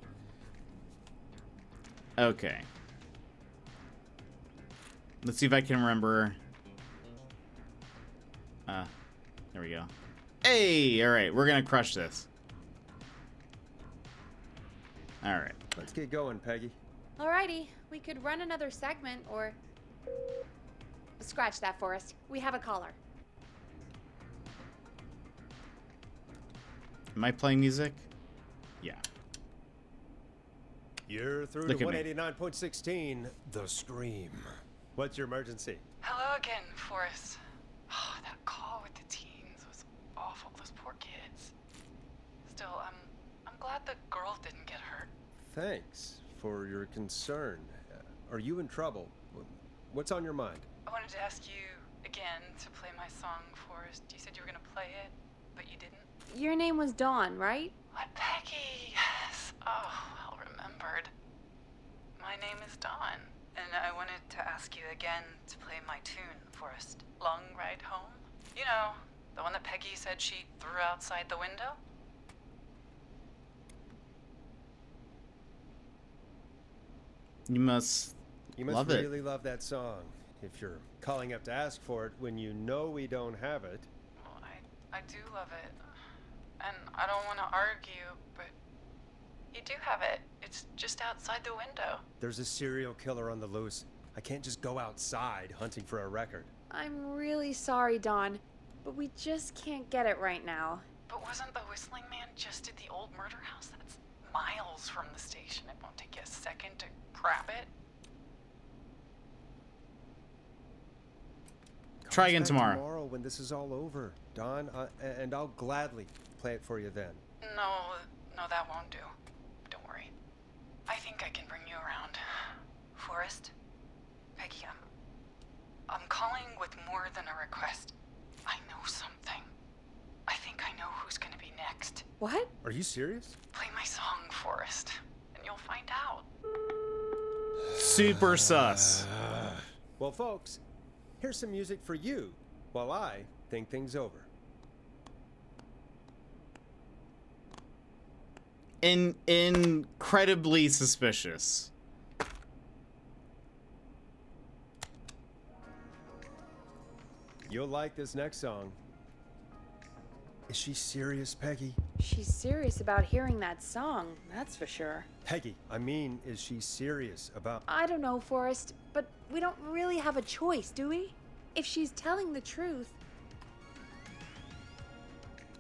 Okay. Let's see if I can remember. There we go. Hey, all right, we're gonna crush this. All right. Let's get going, Peggy. Alrighty, we could run another segment or... Scratch that, Forrest. We have a caller. Am I playing music? Yeah. You're through Look to at me. 189.16, The Scream. What's your emergency? Hello again, Forrest. Oh, that call with the teens was awful. Those poor kids. Still, I'm glad the girl didn't get hurt. Thanks for your concern. Are you in trouble? What's on your mind? I wanted to ask you again to play my song, Forrest. You said you were gonna play it, but you didn't. Your name was Dawn, right? What, Peggy? Yes. Oh, well remembered. My name is Dawn, and I wanted to ask you again to play my tune, Forrest. Long Ride Home? You know, the one that Peggy said she threw outside the window? You must love it. Really love that song. If you're calling up to ask for it when you know we don't have it. Well, I do love it. And I don't want to argue, but you do have it. It's just outside the window. There's a serial killer on the loose. I can't just go outside hunting for a record. I'm really sorry, Dawn, but we just can't get it right now. But wasn't the Whistling Man just at the old murder house? That's miles from the station. It won't take you a second to grab it. Try again Back tomorrow. Tomorrow when this is all over, Don, and I'll gladly play it for you then. No, that won't do. Don't worry. I think I can bring you around. Forrest? Peggy, I'm calling with more than a request. I know something. I think I know who's gonna be next. What? Are you serious? Play my song, Forrest, and you'll find out. Super sus. Well, folks, here's some music for you while I think things over. Incredibly suspicious. You'll like this next song. Is she serious, Peggy? She's serious about hearing that song, that's for sure. Peggy, I mean, is she serious about... I don't know, Forrest, but we don't really have a choice, do we? If she's telling the truth...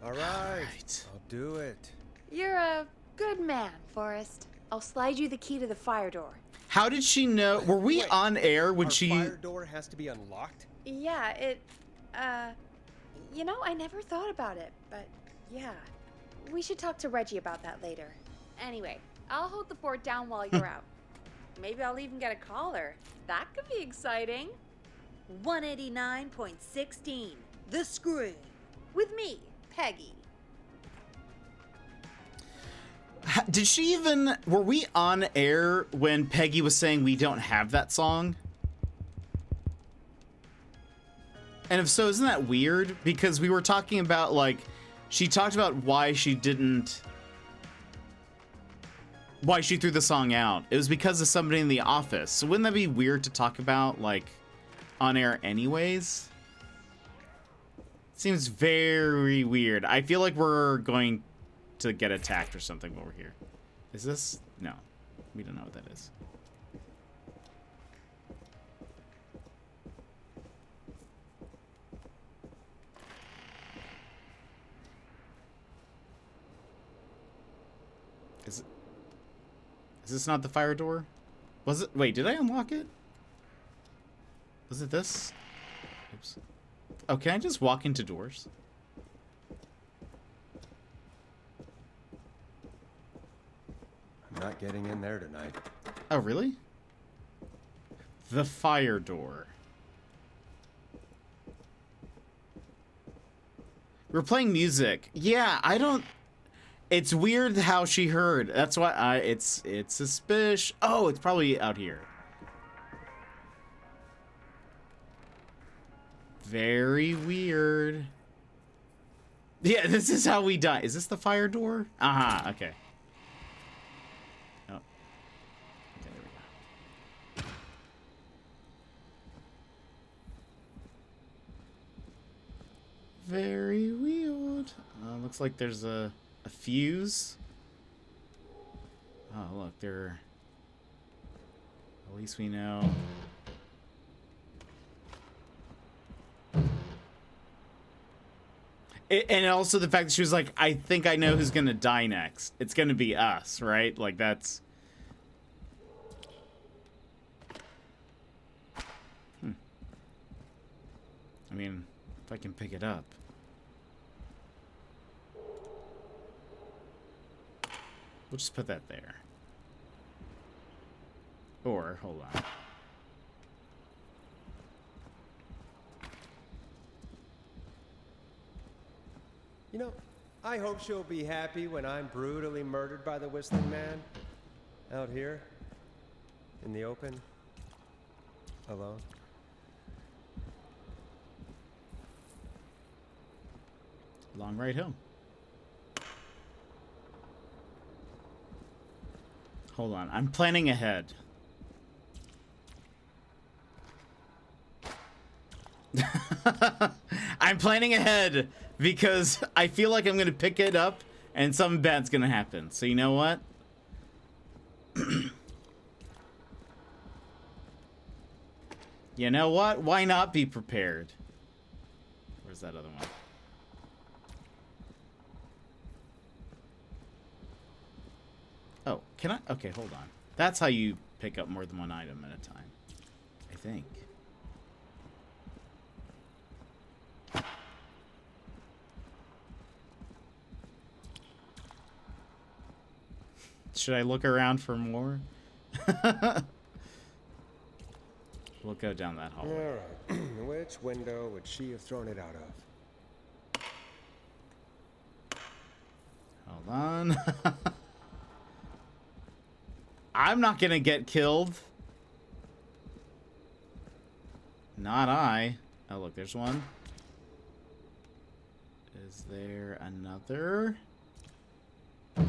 All right, I'll do it. You're a good man, Forrest. I'll slide you the key to the fire door. How did she know? Were we Wait, on air when Our she... fire door has to be unlocked? Yeah, you know, I never thought about it, but yeah. We should talk to Reggie about that later. Anyway, I'll hold the fort down while you're out. Maybe I'll even get a caller. That could be exciting. 189.16, The Scream. With me, Peggy. Did she even... Were we on air when Peggy was saying we don't have that song? And if so, isn't that weird? Because we were talking about, like... She talked about why she didn't... Why she threw the song out. It was because of somebody in the office. So wouldn't that be weird to talk about, like, on air anyways? Seems very weird. I feel like we're going to get attacked or something while we're here. Is this? No. We don't know what that is. Is this not the fire door? Was it? Wait, did I unlock it? Was it this? Oops. Oh, can I just walk into doors? I'm not getting in there tonight. Oh, really? The fire door. We're playing music. Yeah, I don't... It's weird how she heard. That's why it's suspicious. Oh, it's probably out here. Very weird. Yeah, this is how we die. Is this the fire door? Uh-huh, okay. Oh. Okay, there we go. very weird. Looks like there's a fuse. Oh, look, there. At least we know. And also the fact that she was like, I think I know who's gonna die next. It's gonna be us, right? Like, that's... I mean, if I can pick it up. We'll just put that there. Or, hold on. You know, I hope she'll be happy when I'm brutally murdered by the Whistling Man. Out here. In the open. Alone. Long ride home. Hold on, I'm planning ahead. I'm planning ahead because I feel like I'm gonna pick it up and something bad's gonna happen. So you know what? You know what? Why not be prepared? Where's that other one? Oh, can I? Okay, hold on. That's how you pick up more than one item at a time, I think. Should I look around for more? We'll go down that hallway. All right. Which window would she have thrown it out of? Hold on. I'm not gonna get killed. Not I. Oh, look, there's one. Is there another? Okay.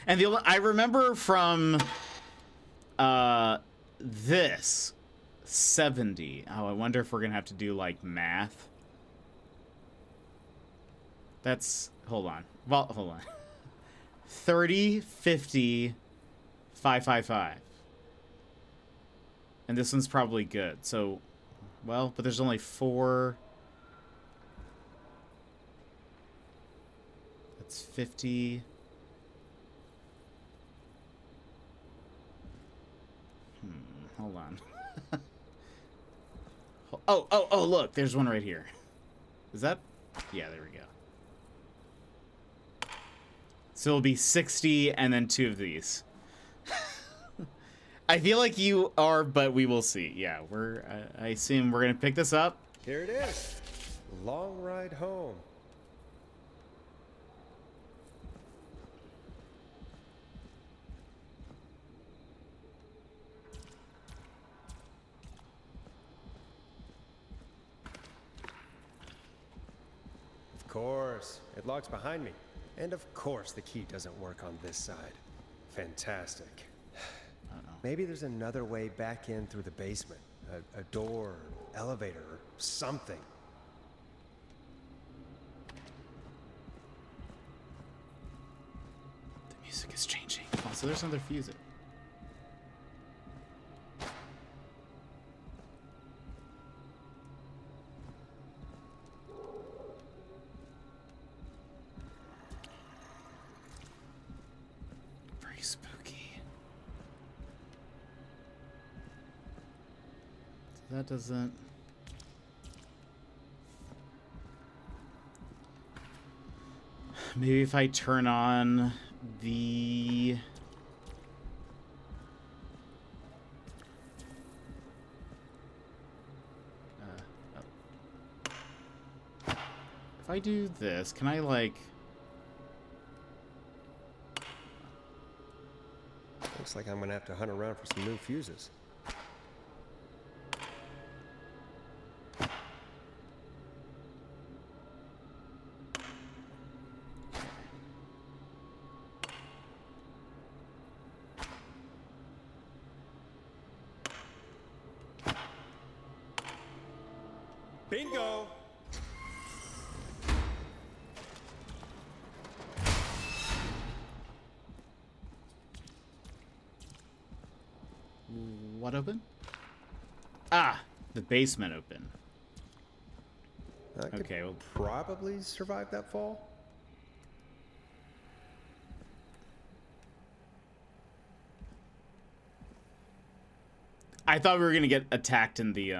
And I remember from this 70. Oh, I wonder if we're gonna have to do like math. That's hold on. Well, hold on. 30, 50, 555. And this one's probably good. So, well, but there's only 4. That's 50. Hold on. Oh, look, there's one right here. Is that? Yeah, there we go. So it'll be 60 and then 2 of these. I feel like you are, but we will see. Yeah, I assume we're going to pick this up. Here it is. Long ride home. Of course, it locks behind me. And of course the key doesn't work on this side. Fantastic. Maybe there's another way back in through the basement. A door, elevator, or something. The music is changing. Oh, so there's another fuse. Very spooky. So that doesn't... Maybe if I turn on the... If I do this, can I, like... Looks like I'm gonna have to hunt around for some new fuses. Bingo! What open? Ah, the basement open. I could Okay, well, probably survive that fall. I thought we were gonna get attacked in the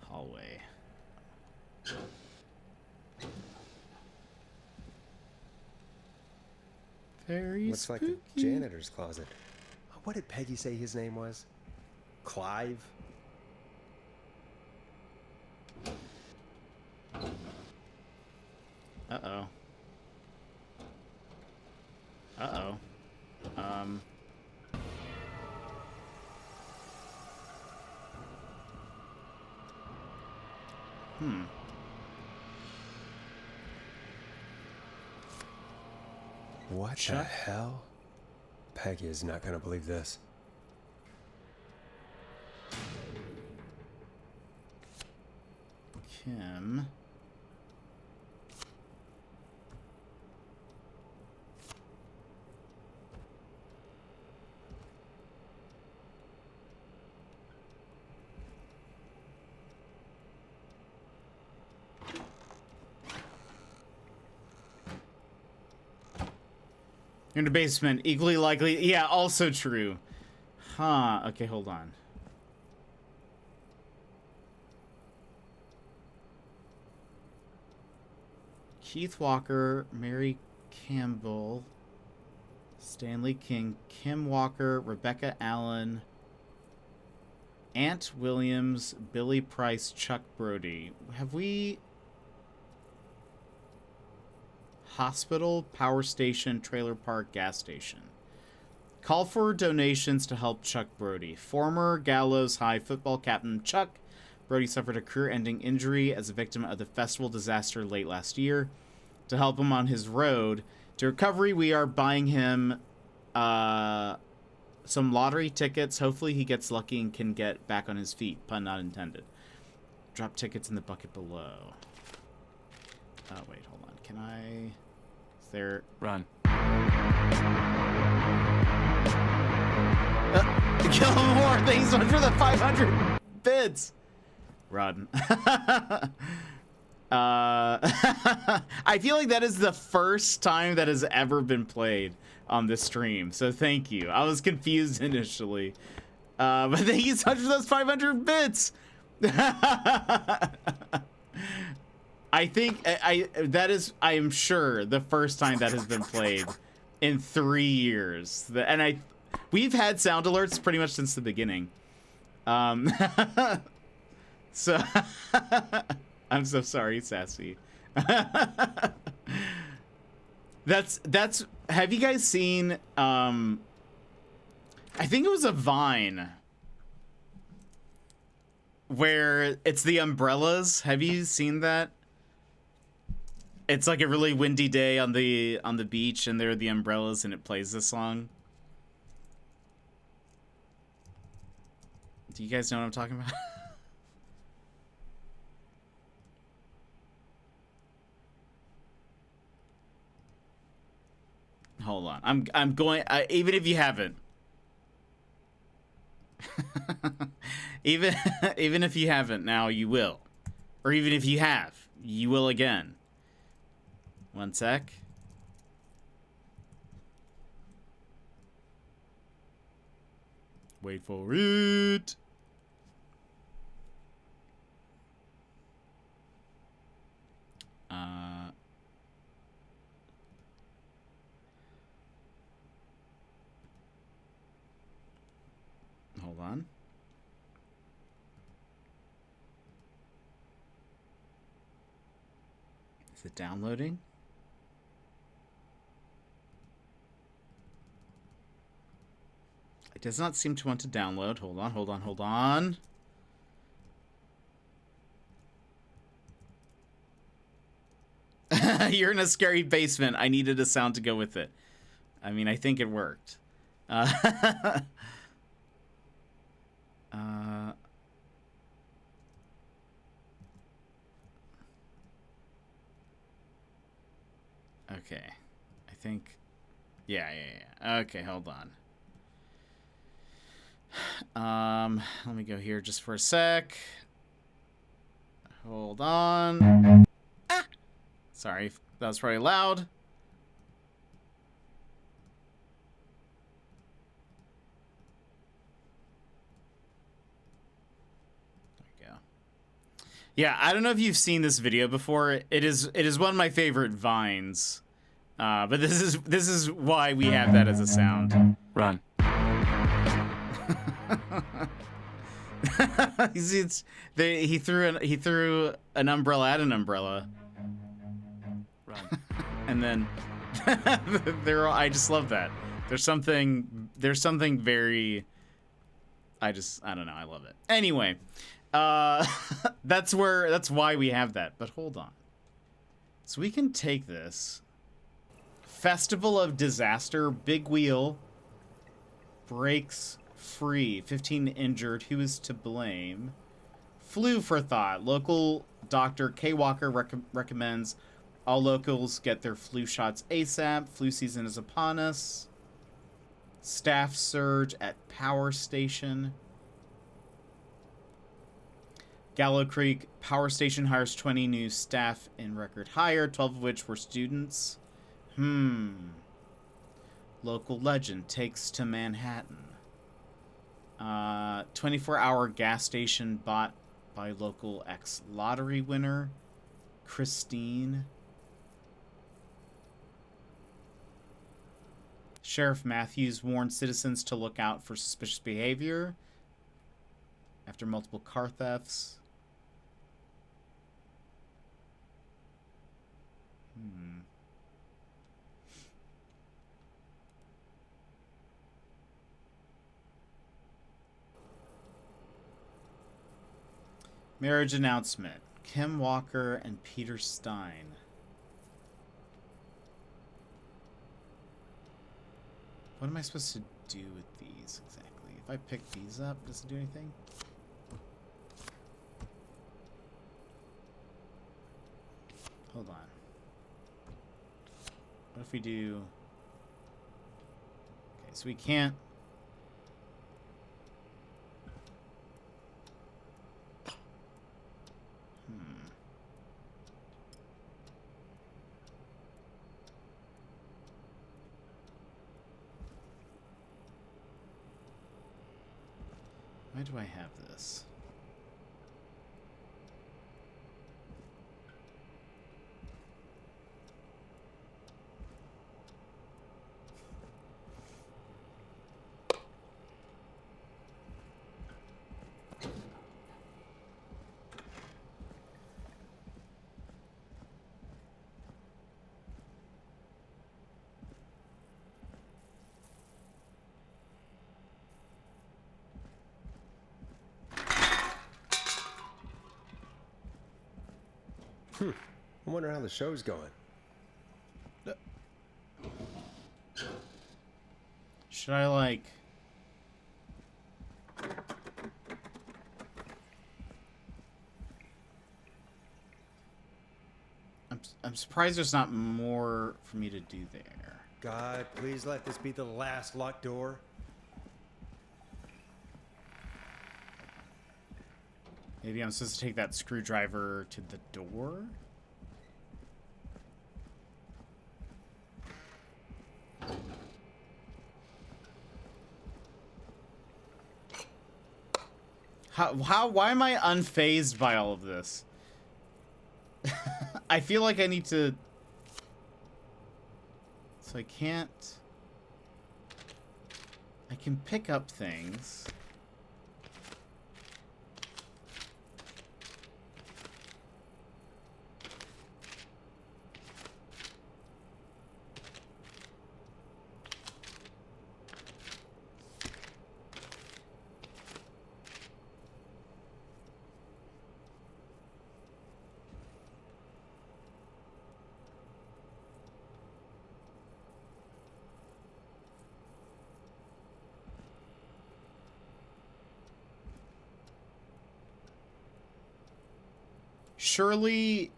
hallway. Very Looks like spooky. the janitor's closet. What did Peggy say his name was? Clive? Uh-oh. Uh-oh. What the Chuck? hell? Peggy is not gonna believe this. Kim. In the basement, equally likely. Yeah, also true. Huh. Okay, hold on. Keith Walker, Mary Campbell, Stanley King, Kim Walker, Rebecca Allen, Ant Williams, Billy Price, Chuck Brody. Have we... Hospital, power station, trailer park, gas station. Call for donations to help Chuck Brody. Former Gallows High football captain Chuck Brody suffered a career-ending injury as a victim of the festival disaster late last year. To help him on his road to recovery, we are buying him some lottery tickets. Hopefully he gets lucky and can get back on his feet. Pun not intended. Drop tickets in the bucket below. Oh, wait, hold on. Can I... Is there... Run. Gilmore, thanks so much for the 500 bits. Run. I feel like that is the first time that has ever been played on this stream, so thank you. I was confused initially, but thank you so much for those 500 bits. I think that is, I am sure, the first time that has been played in 3 years. And we've had sound alerts pretty much since the beginning. So I'm so sorry, Sassy. That's have you guys seen I think it was a Vine where it's the umbrellas. Have you seen that? It's like a really windy day on the beach and there are the umbrellas and it plays this song. Do you guys know what I'm talking about? Hold on. I'm going even if you haven't. even if you haven't now you will. Or even if you have, you will again. One sec. Wait for it. Hold on. Is it downloading? It does not seem to want to download. Hold on, hold on, hold on. You're in a scary basement. I needed a sound to go with it. I mean, I think it worked. Okay. I think... Yeah. Okay, hold on. Let me go here just for a sec. Hold on. Ah! Sorry, that was probably loud. Yeah, I don't know if you've seen this video before. It is one of my favorite vines, but this is why we have that as a sound. Run. He threw an umbrella at an umbrella, Run. and then I just love that. There's something very. I don't know. I love it. Anyway. That's why we have that. But hold on. So we can take this. Festival of Disaster, Big Wheel breaks free. 15 injured. Who is to blame? Flu for thought. Local doctor K. Walker recommends all locals get their flu shots ASAP. Flu season is upon us. Staff surge at power station. Gallo Creek Power Station hires 20 new staff in record hire, 12 of which were students. Local legend takes to Manhattan. 24-hour gas station bought by local ex-lottery winner, Christine. Sheriff Matthews warned citizens to look out for suspicious behavior after multiple car thefts. Marriage announcement. Kim Walker and Peter Stein. What am I supposed to do with these exactly? If I pick these up, does it do anything? Hold on. What if we do... Okay, so we can't... Why do I have this? I wonder how the show's going. Should I, like... I'm surprised there's not more for me to do there. God, please let this be the last locked door. Maybe I'm supposed to take that screwdriver to the door? Why am I unfazed by all of this? I feel like I need to... So I can't... I can pick up things. Surely...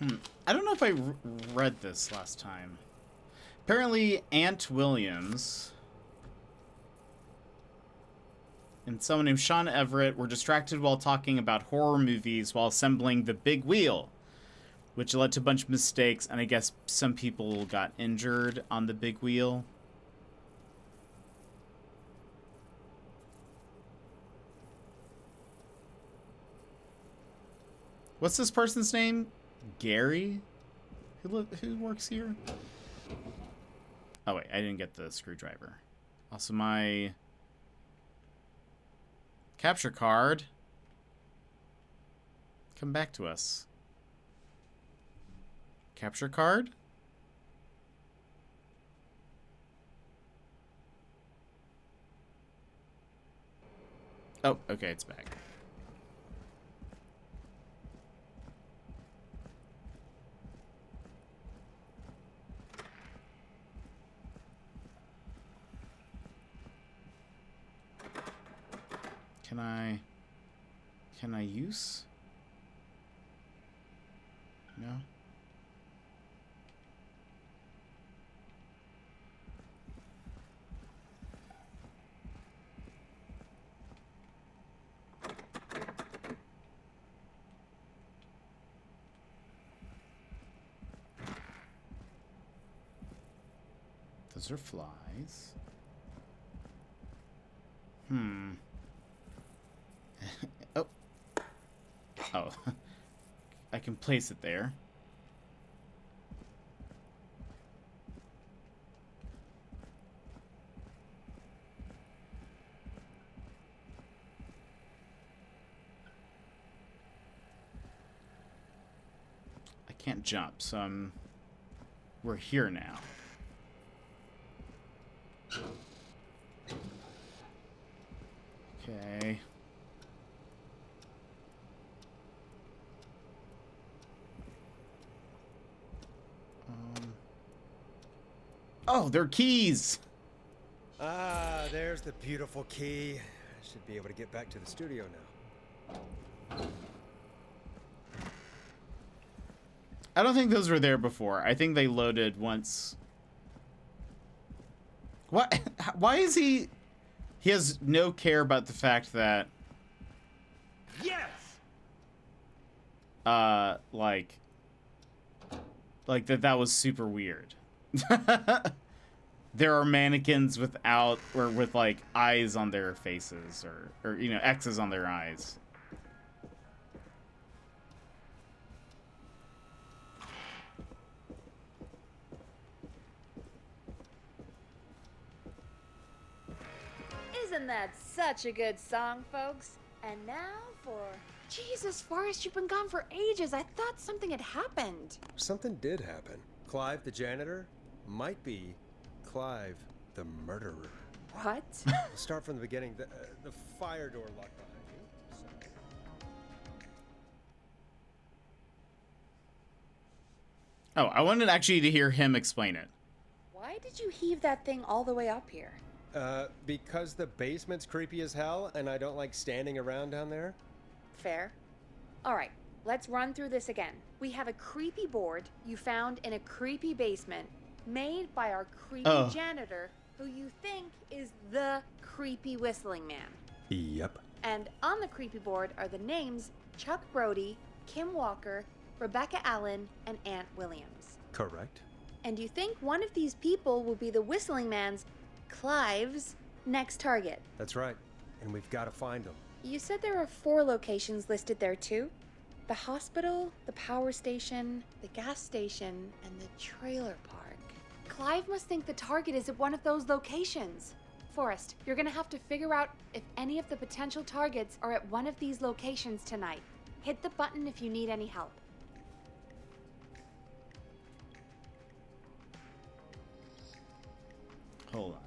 I don't know if I read this last time. Apparently, Aunt Williams and someone named Sean Everett were distracted while talking about horror movies while assembling the big wheel, which led to a bunch of mistakes, and I guess some people got injured on the big wheel. What's this person's name? Gary? Who works here? Oh, wait, I didn't get the screwdriver. Also, my capture card. Come back to us. Capture card? Oh, okay, it's back. Can I use? No. Those are flies. Oh. Oh. I can place it there. I can't jump, so we're here now. Okay. Oh, they're keys! Ah, there's the beautiful key. I should be able to get back to the studio now. I don't think those were there before. I think they loaded once. What? Why is he... He has no care about the fact that... Yes! Like that was super weird. There are mannequins without, or with, like, eyes on their faces, or you know, X's on their eyes. Isn't that such a good song, folks? And now for... Jesus, Forrest, you've been gone for ages. I thought something had happened. Something did happen. Clive, the janitor, might be Clive, the murderer. What? Start from the beginning. The fire door locked behind you. Sorry. Oh, I wanted actually to hear him explain it. Why did you heave that thing all the way up here? Because the basement's creepy as hell, and I don't like standing around down there. Fair. All right, let's run through this again. We have a creepy board you found in a creepy basement made by our creepy janitor, who you think is the creepy whistling man. Yep. And on the creepy board are the names Chuck Brody, Kim Walker, Rebecca Allen, and Aunt Williams. Correct. And you think one of these people will be the whistling man's, Clive's, next target. That's right. And we've got to find him. You said there are 4 locations listed there too? The hospital, the power station, the gas station, and the trailer park. Clive must think the target is at one of those locations. Forrest, you're gonna have to figure out if any of the potential targets are at one of these locations tonight. Hit the button if you need any help. Hold on.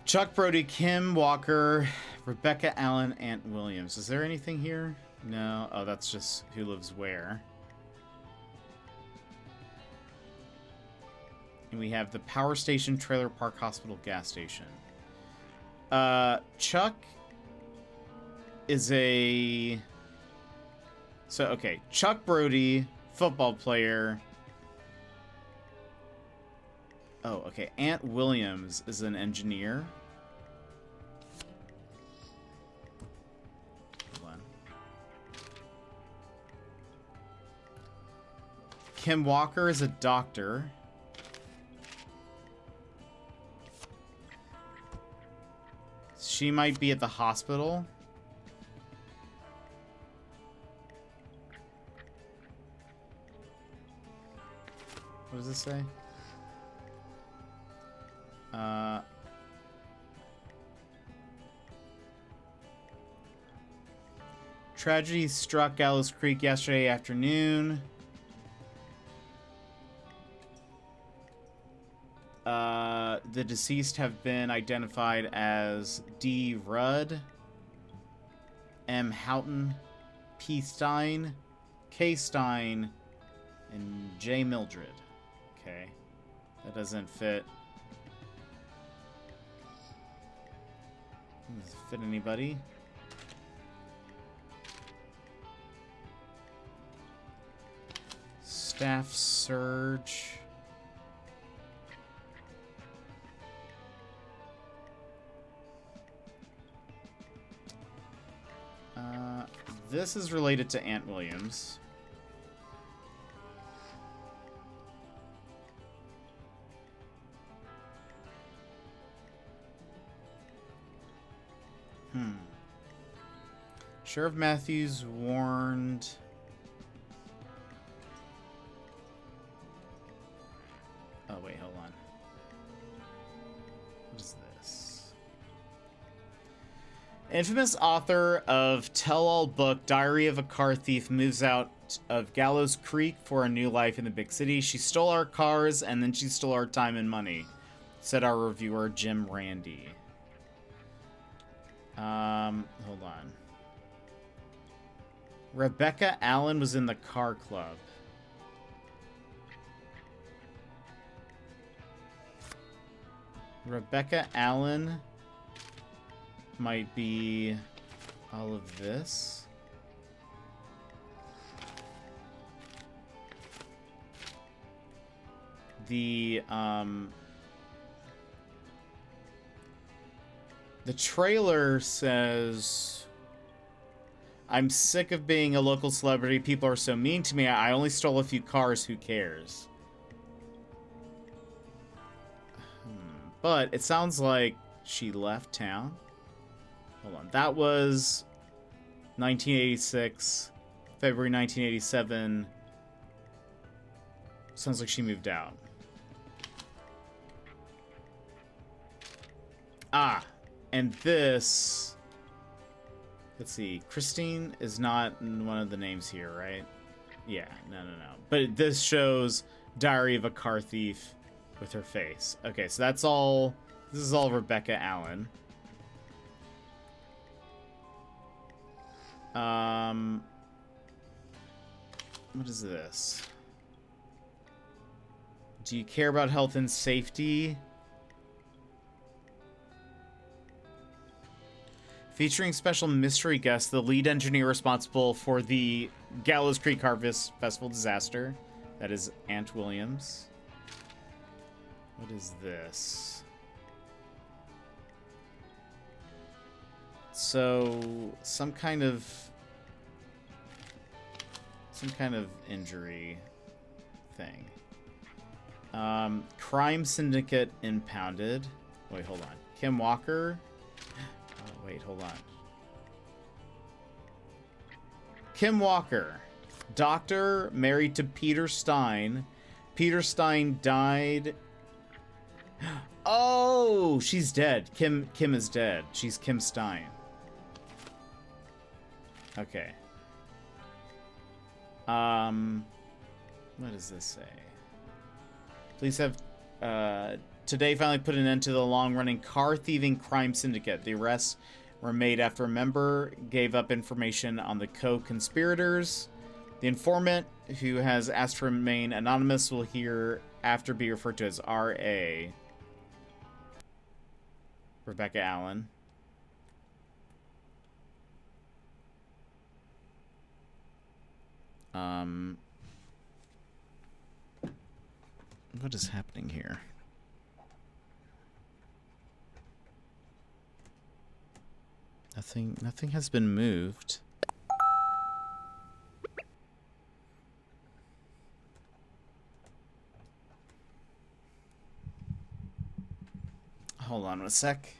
Chuck Brody, Kim Walker, Rebecca Allen, Ant Williams. Is there anything here? No. Oh, that's just who lives where. And we have the power station, trailer park, hospital, gas station. Chuck is a... So, okay. Chuck Brody, football player. Oh, okay. Ant Williams is an engineer. Hold on. Kim Walker is a doctor. She might be at the hospital. What does this say? Tragedy struck Gallows Creek yesterday afternoon. The deceased have been identified as D. Rudd, M. Houghton, P. Stein, K. Stein, and J. Mildred. Okay. That doesn't fit. Does it fit anybody? Staff surge. This is related to Ant Williams. Sheriff Matthews warned... Oh, wait, hold on. What is this? Infamous author of tell-all book Diary of a Car Thief moves out of Gallows Creek for a new life in the big city. She stole our cars, and then she stole our time and money, said our reviewer, Jim Randy. Hold on. Rebecca Allen was in the car club. Rebecca Allen might be all of this. The trailer says, I'm sick of being a local celebrity. People are so mean to me. I only stole a few cars. Who cares? But it sounds like she left town. Hold on. That was 1986. February 1987. Sounds like she moved out. Ah. And this... Let's see. Christine is not one of the names here, right? Yeah. No. But this shows Diary of a Car Thief with her face. Okay, so that's all... This is all Rebecca Allen. What is this? Do you care about health and safety? Featuring special mystery guest, the lead engineer responsible for the Gallows Creek Harvest Festival disaster. That is Ant Williams. What is this? So, some kind of injury thing. Crime syndicate impounded. Wait, hold on. Kim Walker. Wait, hold on. Kim Walker, doctor, married to Peter Stein. Peter Stein died. Oh, she's dead. Kim is dead. She's Kim Stein. Okay. What does this say? Please have today finally put an end to the long-running car thieving crime syndicate. The arrests were made after a member gave up information on the co-conspirators. The informant, who has asked to remain anonymous, will hereafter be referred to as R.A. Rebecca Allen. What is happening here? Nothing has been moved. Hold on a sec.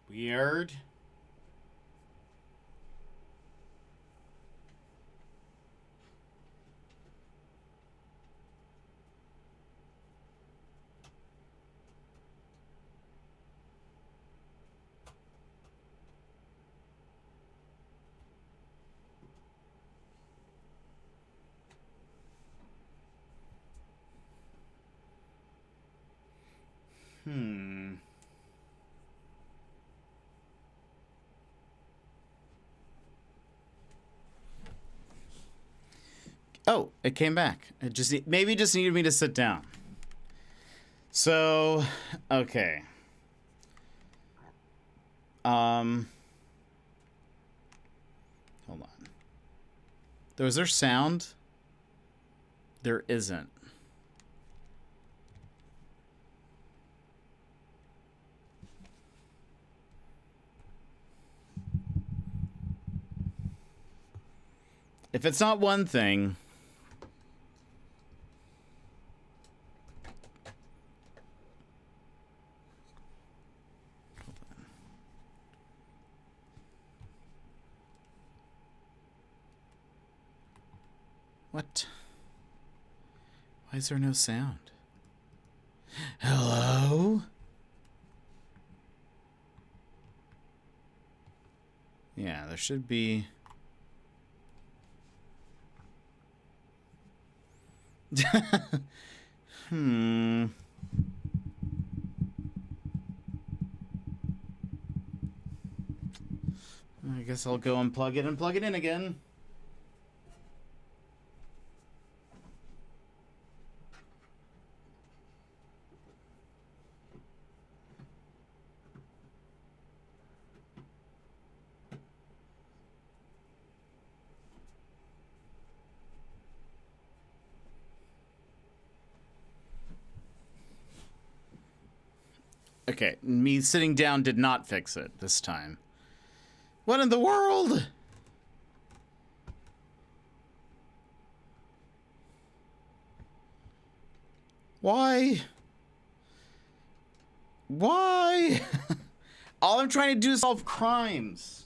Weird. Oh, it came back. It just maybe just needed me to sit down. So, okay. Hold on. Was there sound? There isn't. If it's not one thing, what? Why is there no sound? Hello? Yeah, there should be. I guess I'll go unplug it and plug it in again. Okay, me sitting down did not fix it this time. What in the world? Why? Why? All I'm trying to do is solve crimes.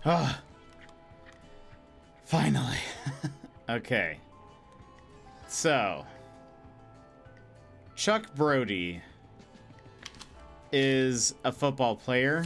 Ah. Finally. Okay. So, Chuck Brody is a football player.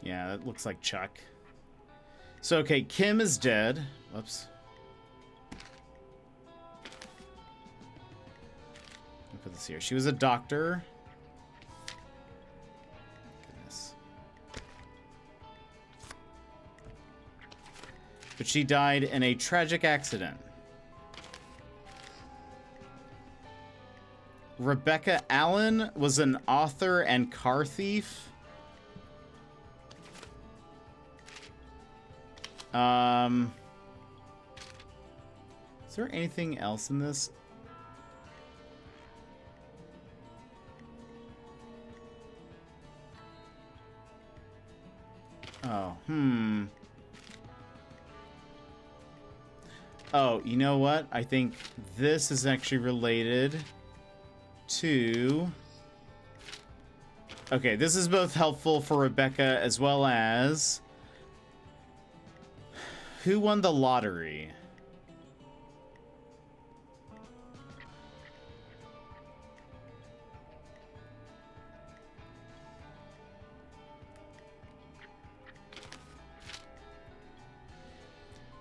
Yeah, that looks like Chuck. So, okay, Kim is dead. Whoops. Let me put this here. She was a doctor. Goodness. But she died in a tragic accident. Rebecca Allen was an author and car thief. Is there anything else in this? Oh, Oh, you know what? I think this is actually related to... Okay, this is both helpful for Rebecca as well as... Who won the lottery?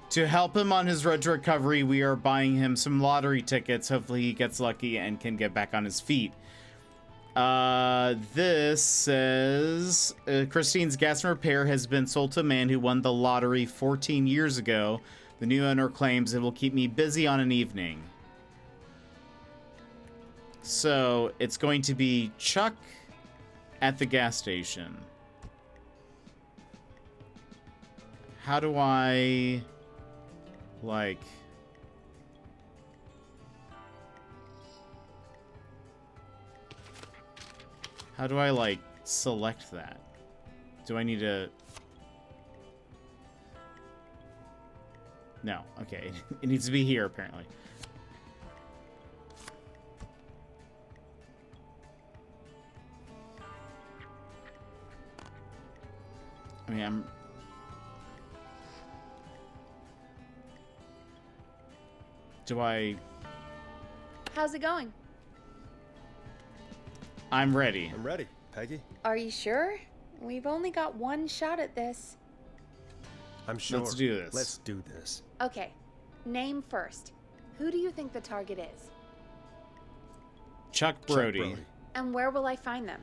To help him on his road to recovery, we are buying him some lottery tickets. Hopefully he gets lucky and can get back on his feet. This says Christine's gas and repair has been sold to a man who won the lottery 14 years ago. The new owner claims it will keep me busy on an evening. So it's going to be Chuck at the gas station. How do I, like... How do I, like, select that? Do I need to... No, okay. It needs to be here, apparently. I mean, Do I... How's it going? I'm ready. I'm ready, Peggy. Are you sure? We've only got one shot at this. I'm sure. Let's do this. Let's do this. Okay, name first. Who do you think the target is? Chuck Brody. Chuck Brody. And where will I find them?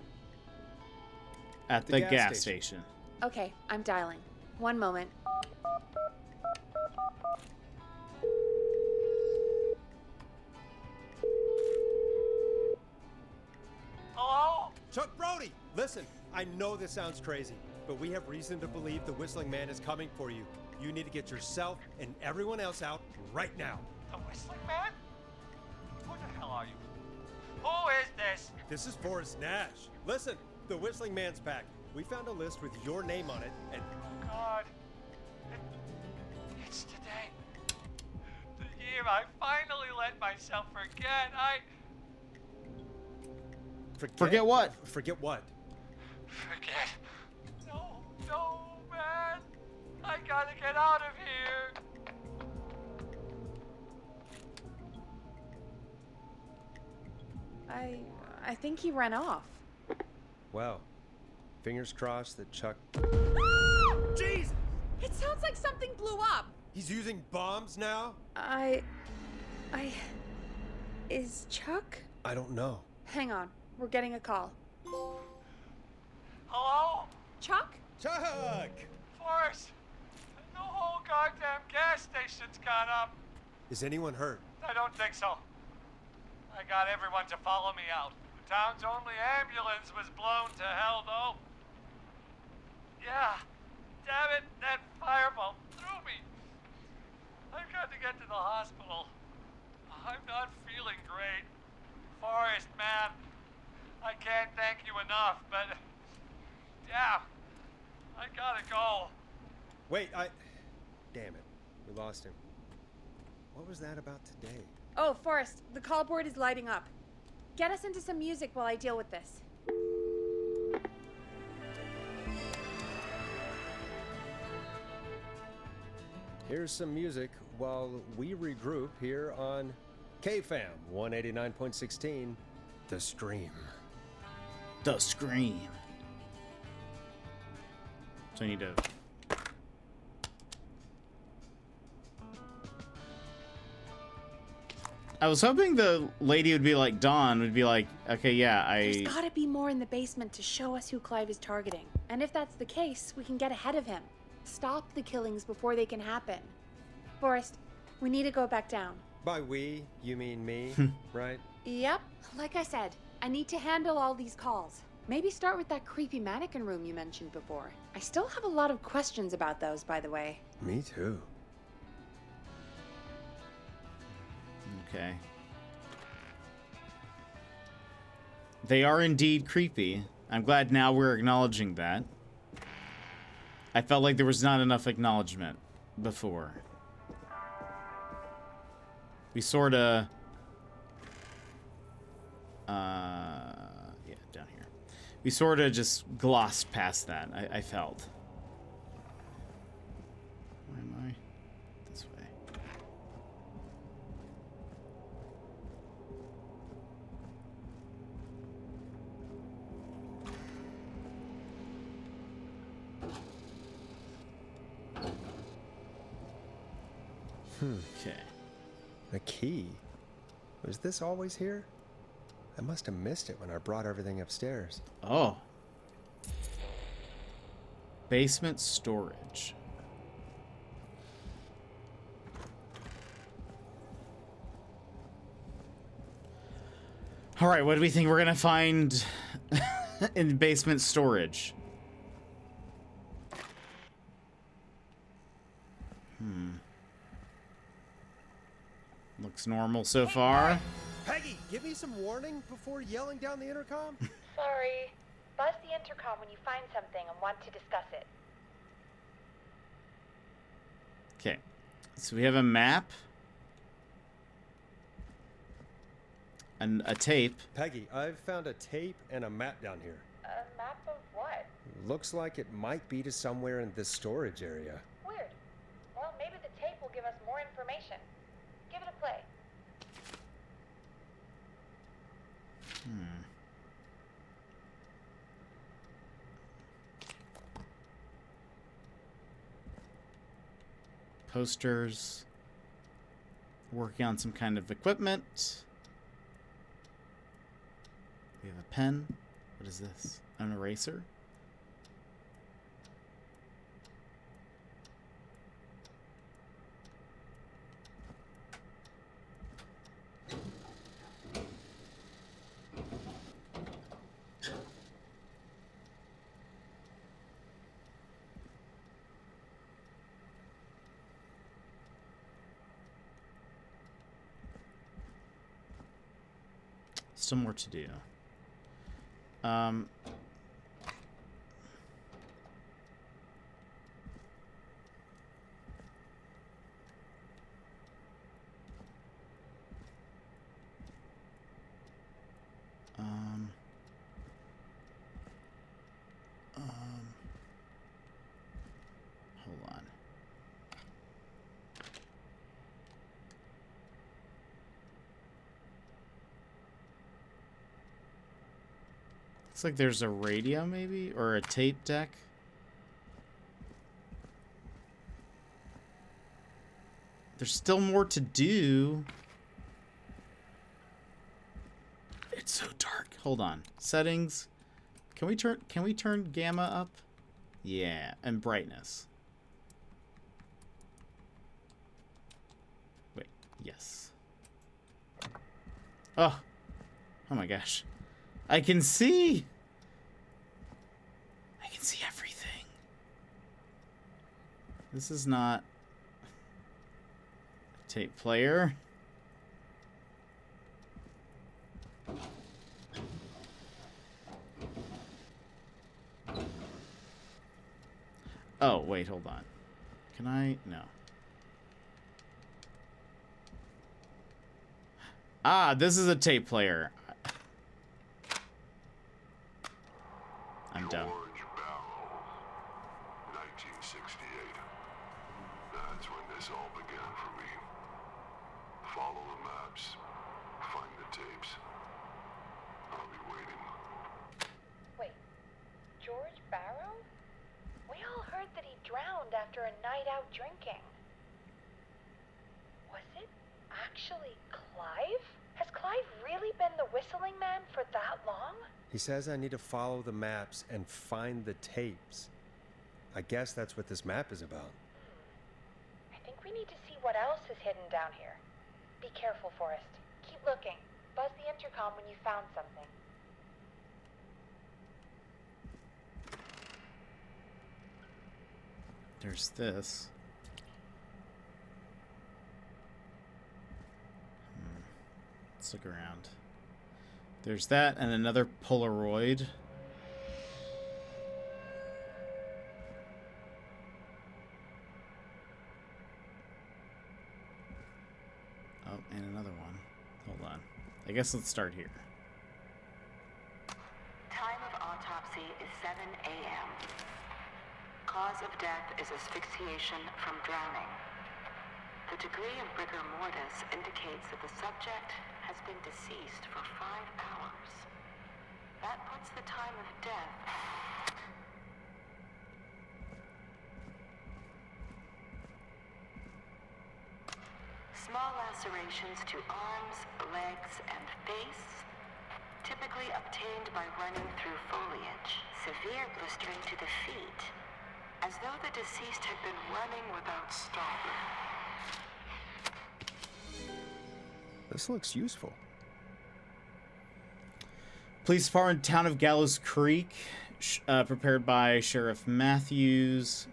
At the gas station. Okay, I'm dialing. One moment. Hello? Chuck Brody! Listen, I know this sounds crazy, but we have reason to believe the Whistling Man is coming for you. You need to get yourself and everyone else out right now. The Whistling Man? Who the hell are you? Who is this? This is Forrest Nash. Listen, the Whistling Man's back. We found a list with your name on it, and... God. It's today. The year I finally let myself forget. Forget what? Forget what? Forget. No, man. I gotta get out of here. I think he ran off. Well, fingers crossed that Chuck... Jeez! It sounds like something blew up. He's using bombs now? Is Chuck? I don't know. Hang on, we're getting a call. Hello? Chuck? Chuck! Forrest, the whole goddamn gas station's gone up. Is anyone hurt? I don't think so. I got everyone to follow me out. The town's only ambulance was blown to hell, though. Yeah. Damn it, that fireball threw me. I've got to get to the hospital. I'm not feeling great. Forrest, man, I can't thank you enough, but yeah, I gotta go. Wait, damn it. We lost him. What was that about today? Oh, Forrest, the call board is lighting up. Get us into some music while I deal with this. Here's some music while we regroup here on KFAM 189.16, The Stream. The Scream. So I need to... I was hoping the lady would be like, Dawn would be like, okay, yeah, There's gotta be more in the basement to show us who Clive is targeting. And if that's the case, we can get ahead of him. Stop the killings before they can happen. Forrest, we need to go back down. By we, you mean me, right? Yep. Like I said, I need to handle all these calls. Maybe start with that creepy mannequin room you mentioned before. I still have a lot of questions about those, by the way. Me too. Okay. They are indeed creepy. I'm glad now we're acknowledging that. I felt like there was not enough acknowledgement before. We sorta... yeah, down here. We sorta just glossed past that, I felt. Where am I? This way. Okay. A key? Was this always here? I must have missed it when I brought everything upstairs. Oh. Basement storage. All right, what do we think we're gonna find in basement storage? Looks normal so far. Peggy, give me some warning before yelling down the intercom. Sorry. Buzz the intercom when you find something and want to discuss it. Okay, so we have a map. And a tape. Peggy, I've found a tape and a map down here. A map of what? Looks like it might be to somewhere in this storage area. Weird. Well, maybe the tape will give us more information. Give it a play. Posters. Working on some kind of equipment. We have a pen. What is this? An eraser? Still more to do. Hold on. Looks like there's a radio, maybe? Or a tape deck? There's still more to do. It's so dark. Hold on. Settings. Can we turn gamma up? Yeah, and brightness. Wait, yes. Oh. Oh my gosh. I can see everything. This is not... Tape player. Oh, wait, hold on. Can I? No. Ah, this is a tape player. I'm dumb. George Barrow, 1968. That's when this all began for me. Follow the maps. Find the tapes. I'll be waiting. Wait, George Barrow? We all heard that he drowned after a night out drinking. Was it actually Clive? Has Clive really been the whistling man for that long? He says I need to follow the maps and find the tapes. I guess that's what this map is about. I think we need to see what else is hidden down here. Be careful, Forrest. Keep looking. Buzz the intercom when you found something. There's this. Let's look around. There's that and another Polaroid. Oh, and another one. Hold on. I guess let's start here. Time of autopsy is 7 a.m. Cause of death is asphyxiation from drowning. The degree of rigor mortis indicates that the subject has been deceased for 5 hours. That puts the time of death... Small lacerations to arms, legs, and face, typically obtained by running through foliage. Severe blistering to the feet, as though the deceased had been running without stopping. This looks useful. Police Department, Town of Gallows Creek, prepared by Sheriff Matthews.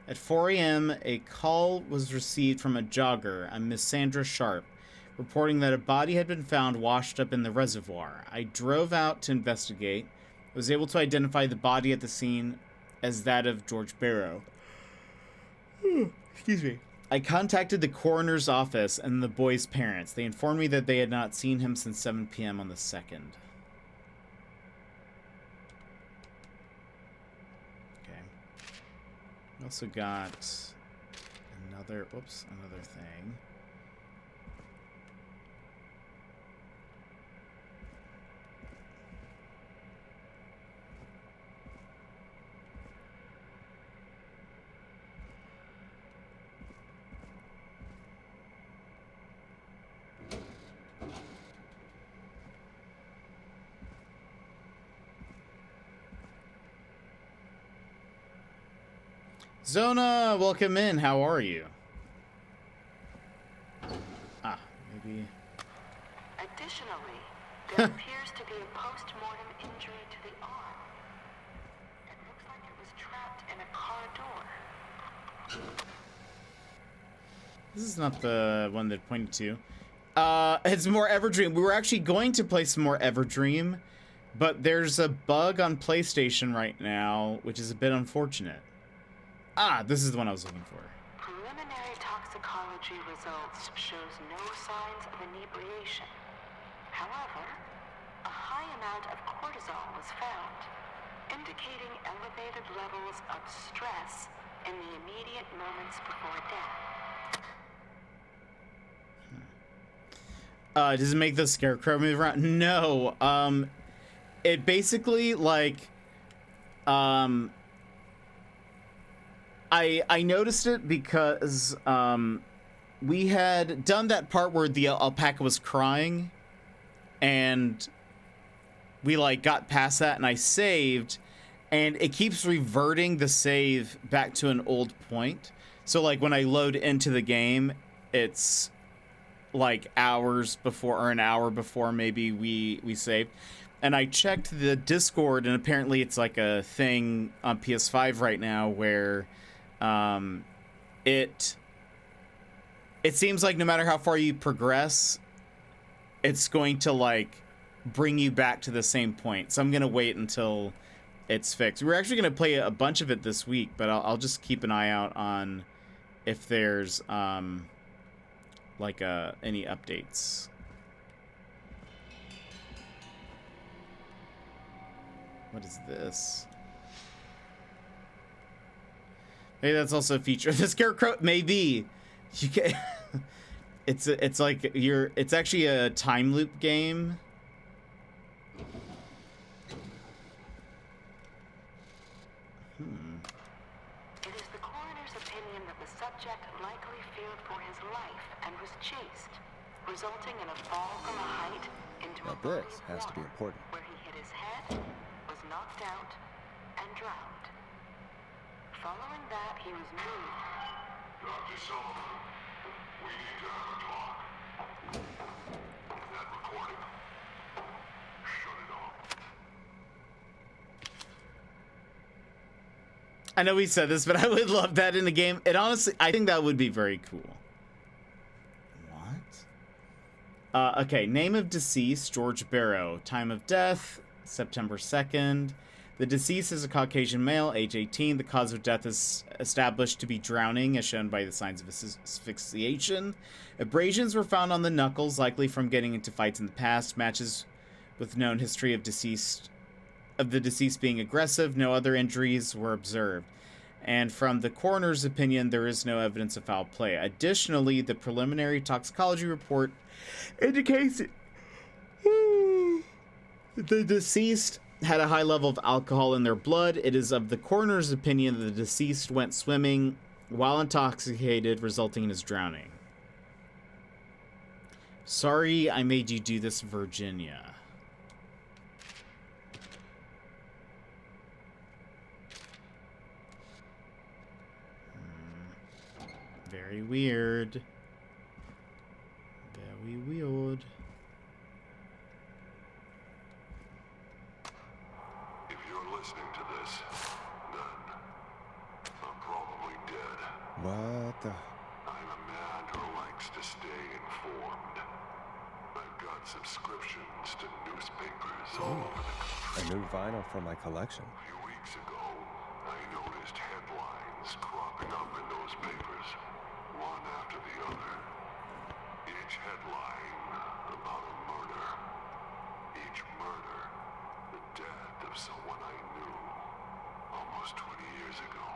At 4 a.m., a call was received from a jogger, a Miss Sandra Sharp, reporting that a body had been found washed up in the reservoir. I drove out to investigate. I was able to identify the body at the scene as that of George Barrow. Excuse me. I contacted the coroner's office and the boy's parents. They informed me that they had not seen him since 7 p.m. on the 2nd. Okay. We also got another thing. Zona, welcome in. How are you? Ah, maybe. Additionally, there appears to be a post-mortem injury to the arm. It looks like it was trapped in a car door. This is not the one that pointed to. It's more Everdream. We were actually going to play some more Everdream, but there's a bug on PlayStation right now, which is a bit unfortunate. Ah, this is the one I was looking for. Preliminary toxicology results shows no signs of inebriation. However, a high amount of cortisol was found, indicating elevated levels of stress in the immediate moments before death. Does it make the scarecrow move around? No. It basically, like, I noticed it because we had done that part where the alpaca was crying, and we like got past that, and I saved, and it keeps reverting the save back to an old point. So like when I load into the game, it's like hours before, or an hour before maybe we saved. And I checked the Discord, and apparently it's like a thing on PS5 right now where it it seems like no matter how far you progress, it's going to like bring you back to the same point. So I'm gonna wait until it's fixed. We're actually gonna play a bunch of it this week, but I'll just keep an eye out on if there's like any updates. What is this? Maybe that's also a feature. The Scarecrow, maybe. You can. It's like it's actually a time loop game. It is the coroner's opinion that the subject likely feared for his life and was chased, resulting in a fall from a height into a body This of has to be water, important. where he hit his head, was knocked out, and drowned. Following that, he was moved. Dr. Sullivan, we need to have a talk. That recording. Shut it off. I know we said this, but I would love that in a game. It honestly, I think that would be very cool. What? Okay, name of deceased, George Barrow. Time of death, September 2nd. The deceased is a Caucasian male, age 18. The cause of death is established to be drowning, as shown by the signs of asphyxiation. Abrasions were found on the knuckles, likely from getting into fights in the past. Matches with known history of the deceased being aggressive. No other injuries were observed. And from the coroner's opinion, there is no evidence of foul play. Additionally, the preliminary toxicology report indicates the deceased had a high level of alcohol in their blood. It is of the coroner's opinion that the deceased went swimming while intoxicated, resulting in his drowning. Sorry I made you do this, Virginia. Very weird. Very weird. If you're listening to this, then I'm probably dead. What the? I'm a man who likes to stay informed. I've got subscriptions to newspapers all over the country. A new vinyl for my collection. A few weeks ago, I noticed headlines cropping up in those papers, one after the other. Each headline about a murder. Each murder, the death of someone I knew almost 20 years ago.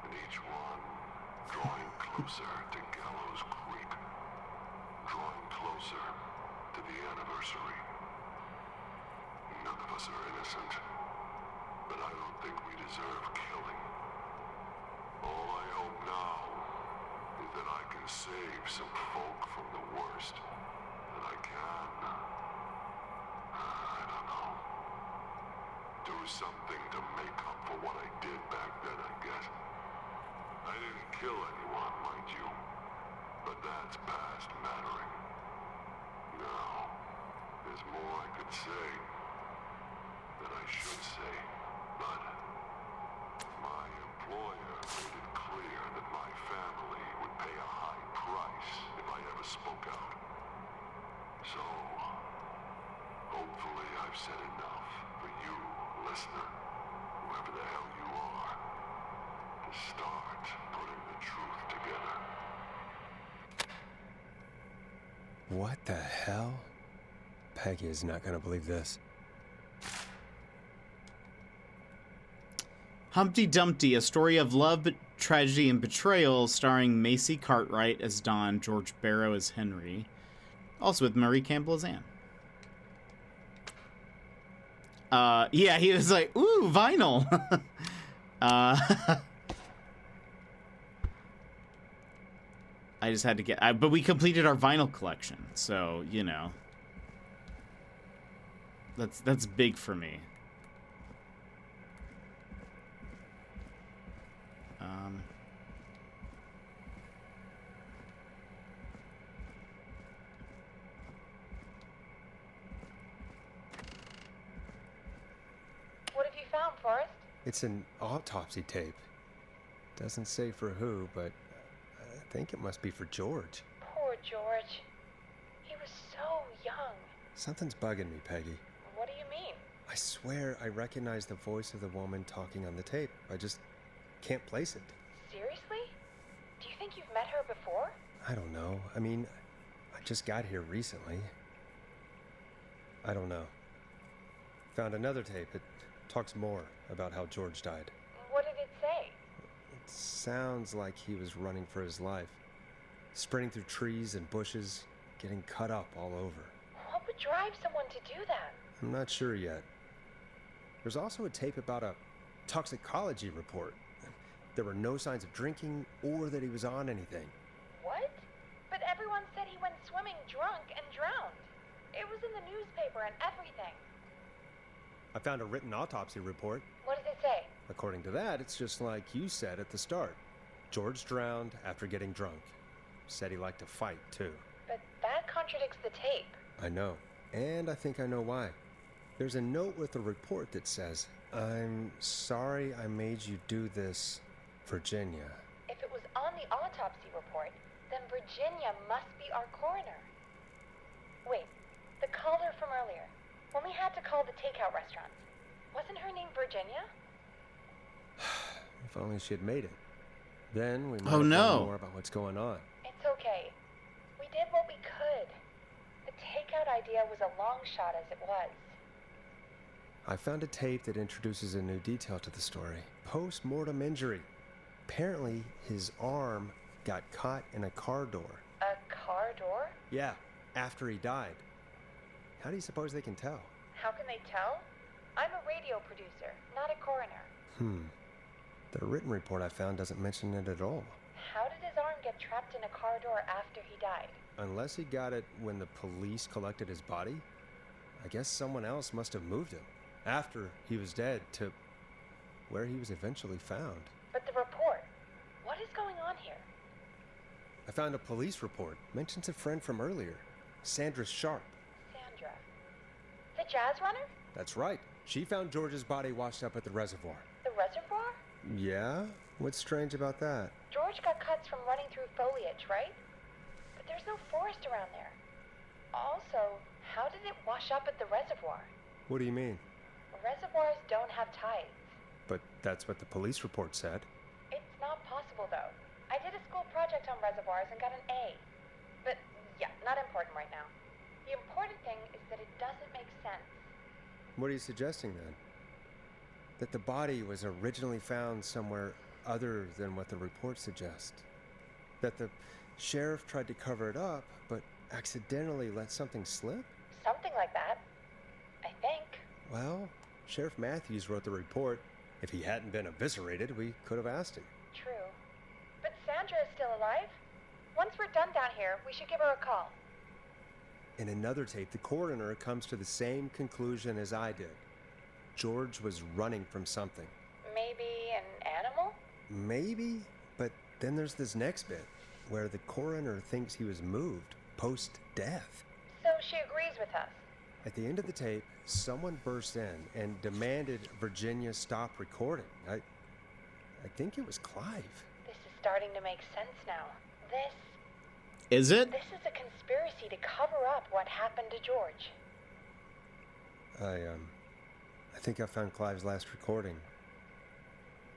And each one drawing closer to Gallows Creek. Drawing closer to the anniversary. None of us are innocent, but I don't think we deserve killing. All I hope now is that I can save some folk from the worst that I can. I don't know. Do something to make up for what I did back then, I guess. I didn't kill anyone, mind you, but that's past mattering. Now, there's more I could say. That I should say, but my employer made it clear that my family would pay a high price if I ever spoke out. So, hopefully I've said enough for you, listener, whoever the hell you are, to start putting the truth together. What the hell? Peggy is not gonna believe this. Humpty Dumpty, a story of love, tragedy, and betrayal, starring Macy Cartwright as Dawn, George Barrow as Henry, also with Marie Campbell as Anne. Yeah, he was like, ooh, vinyl. I just had to get, but we completed our vinyl collection, so, you know, that's big for me. What have you found, Forrest? It's an autopsy tape. Doesn't say for who, but think it must be for George. Poor George. He was so young. Something's bugging me, Peggy. What do you mean? I swear I recognize the voice of the woman talking on the tape. I just can't place it. Seriously? Do you think you've met her before? I don't know. I mean, I just got here recently. I don't know. Found another tape. It talks more about how George died. What did it say? It sounds like he was running for his life. Sprinting through trees and bushes, getting cut up all over. What would drive someone to do that? I'm not sure yet. There's also a tape about a toxicology report. There were no signs of drinking or that he was on anything. What? But everyone said he went swimming drunk and drowned. It was in the newspaper and everything. I found a written autopsy report. What does it say? According to that, it's just like you said at the start. George drowned after getting drunk. Said he liked to fight, too. But that contradicts the tape. I know. And I think I know why. There's a note with the report that says, "I'm sorry I made you do this, Virginia." If it was on the autopsy report, then Virginia must be our coroner. Wait, the caller from earlier, when we had to call the takeout restaurants, wasn't her name Virginia? If only she had made it. Then we might Oh, have no. known more about what's going on. It's okay. We did what we could. The takeout idea was a long shot as it was. I found a tape that introduces a new detail to the story. Post-mortem injury. Apparently, his arm got caught in a car door. A car door? Yeah, after he died. How do you suppose they can tell? How can they tell? I'm a radio producer, not a coroner. The written report I found doesn't mention it at all. How did his arm get trapped in a car door after he died? Unless he got it when the police collected his body, I guess someone else must have moved him after he was dead to where he was eventually found. But the report, what is going on here? I found a police report. Mentions a friend from earlier, Sandra Sharp. Sandra. The jazz runner? That's right. She found George's body washed up at the reservoir. The reservoir? Yeah? What's strange about that? George got cuts from running through foliage, right? But there's no forest around there. Also, how did it wash up at the reservoir? What do you mean? Reservoirs don't have tides. But that's what the police report said. It's not possible, though. I did a school project on reservoirs and got an A. But, yeah, not important right now. The important thing is that it doesn't make sense. What are you suggesting, then? That the body was originally found somewhere other than what the report suggests? That the sheriff tried to cover it up, but accidentally let something slip? Something like that. I think. Well, Sheriff Matthews wrote the report. If he hadn't been eviscerated, we could have asked him. True. But Sandra is still alive? Once we're done down here, we should give her a call. In another tape, the coroner comes to the same conclusion as I did. George was running from something. Maybe an animal? Maybe, but then there's this next bit, where the coroner thinks he was moved post-death. So she agrees with us. At the end of the tape, someone burst in and demanded Virginia stop recording. I think it was Clive. This is starting to make sense now. Is it? This is a conspiracy to cover up what happened to George. I think I found Clive's last recording.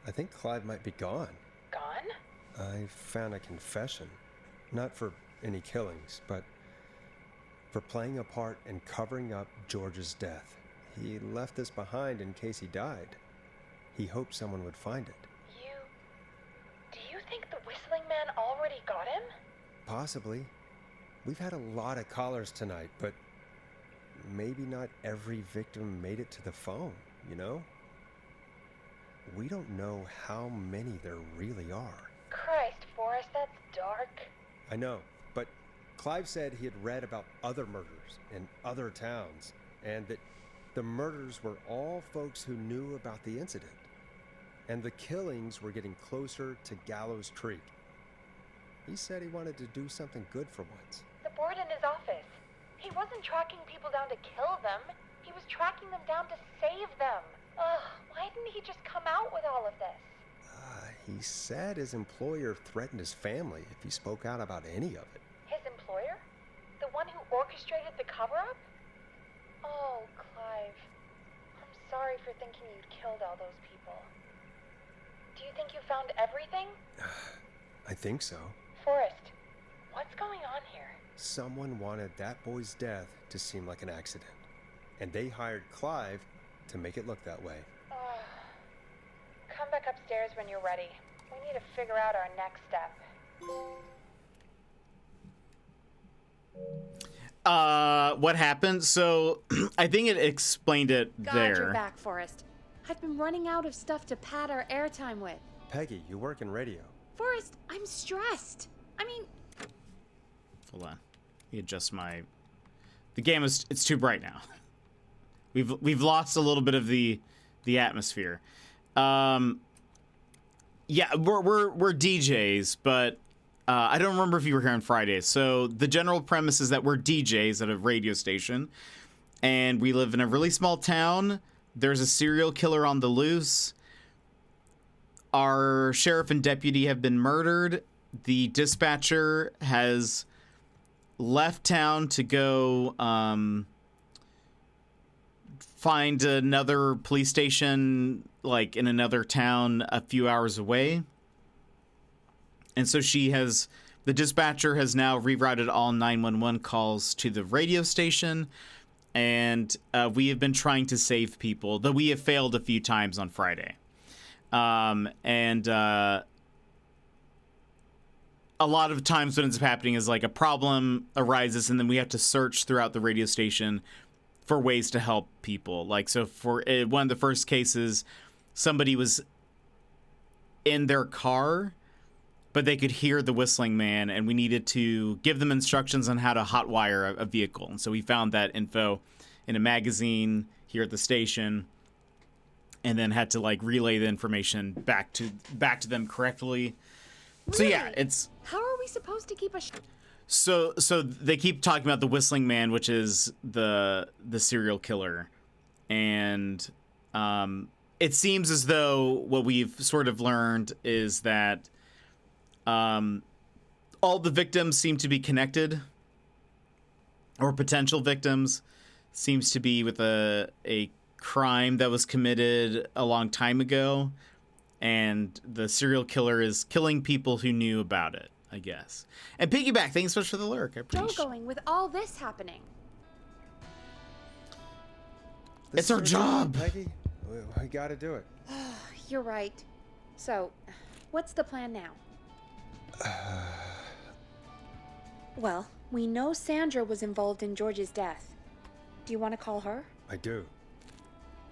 I think Clive might be gone. Gone? I found a confession. Not for any killings, but for playing a part in covering up George's death. He left this behind in case he died. He hoped someone would find it. Do you think the whistling man already got him? Possibly. We've had a lot of callers tonight, but maybe not every victim made it to the phone, you know? We don't know how many there really are. Christ, Forrest, that's dark. I know, but Clive said he had read about other murders in other towns, and that the murders were all folks who knew about the incident. And the killings were getting closer to Gallows Creek. He said he wanted to do something good for once. The board in his office. He wasn't tracking people down to kill them. He was tracking them down to save them. Ugh, why didn't he just come out with all of this? He said his employer threatened his family if he spoke out about any of it. His employer? The one who orchestrated the cover-up? Oh, Clive. I'm sorry for thinking you'd killed all those people. Do you think you found everything? I think so. Forrest, what's going on here? Someone wanted that boy's death to seem like an accident. And they hired Clive to make it look that way. Oh. Come back upstairs when you're ready. We need to figure out our next step. What happened? So, I think it explained it God, there. you're back, Forrest. I've been running out of stuff to pad our airtime with. Peggy, you work in radio. Forrest, I'm stressed. I mean... Hold on. Let me adjust my... The game is... It's too bright now. We've lost a little bit of the atmosphere. Yeah, we're DJs, but I don't remember if you were here on Fridays. So the general premise is that we're DJs at a radio station, and we live in a really small town. There's a serial killer on the loose. Our sheriff and deputy have been murdered. The dispatcher has left town to go find another police station, like in another town a few hours away. And so the dispatcher has now rerouted all 911 calls to the radio station. And we have been trying to save people, though we have failed a few times on Friday. A lot of times what ends up happening is like a problem arises and then we have to search throughout the radio station for ways to help people. Like, so for one of the first cases, somebody was in their car, but they could hear the whistling man, and we needed to give them instructions on how to hotwire a vehicle. And so we found that info in a magazine here at the station, and then had to like relay the information back to them correctly. Really? So yeah, it's... How are we supposed to keep a... So they keep talking about the whistling man, which is the serial killer. And it seems as though what we've sort of learned is that all the victims seem to be connected, or potential victims seems to be with a crime that was committed a long time ago. And the serial killer is killing people who knew about it, I guess. And Piggyback, thanks so much for the lurk. I appreciate it. going with all this happening? It's our job. Peggy, we gotta do it. You're right. So, what's the plan now? Well, we know Sandra was involved in George's death. Do you want to call her? I do.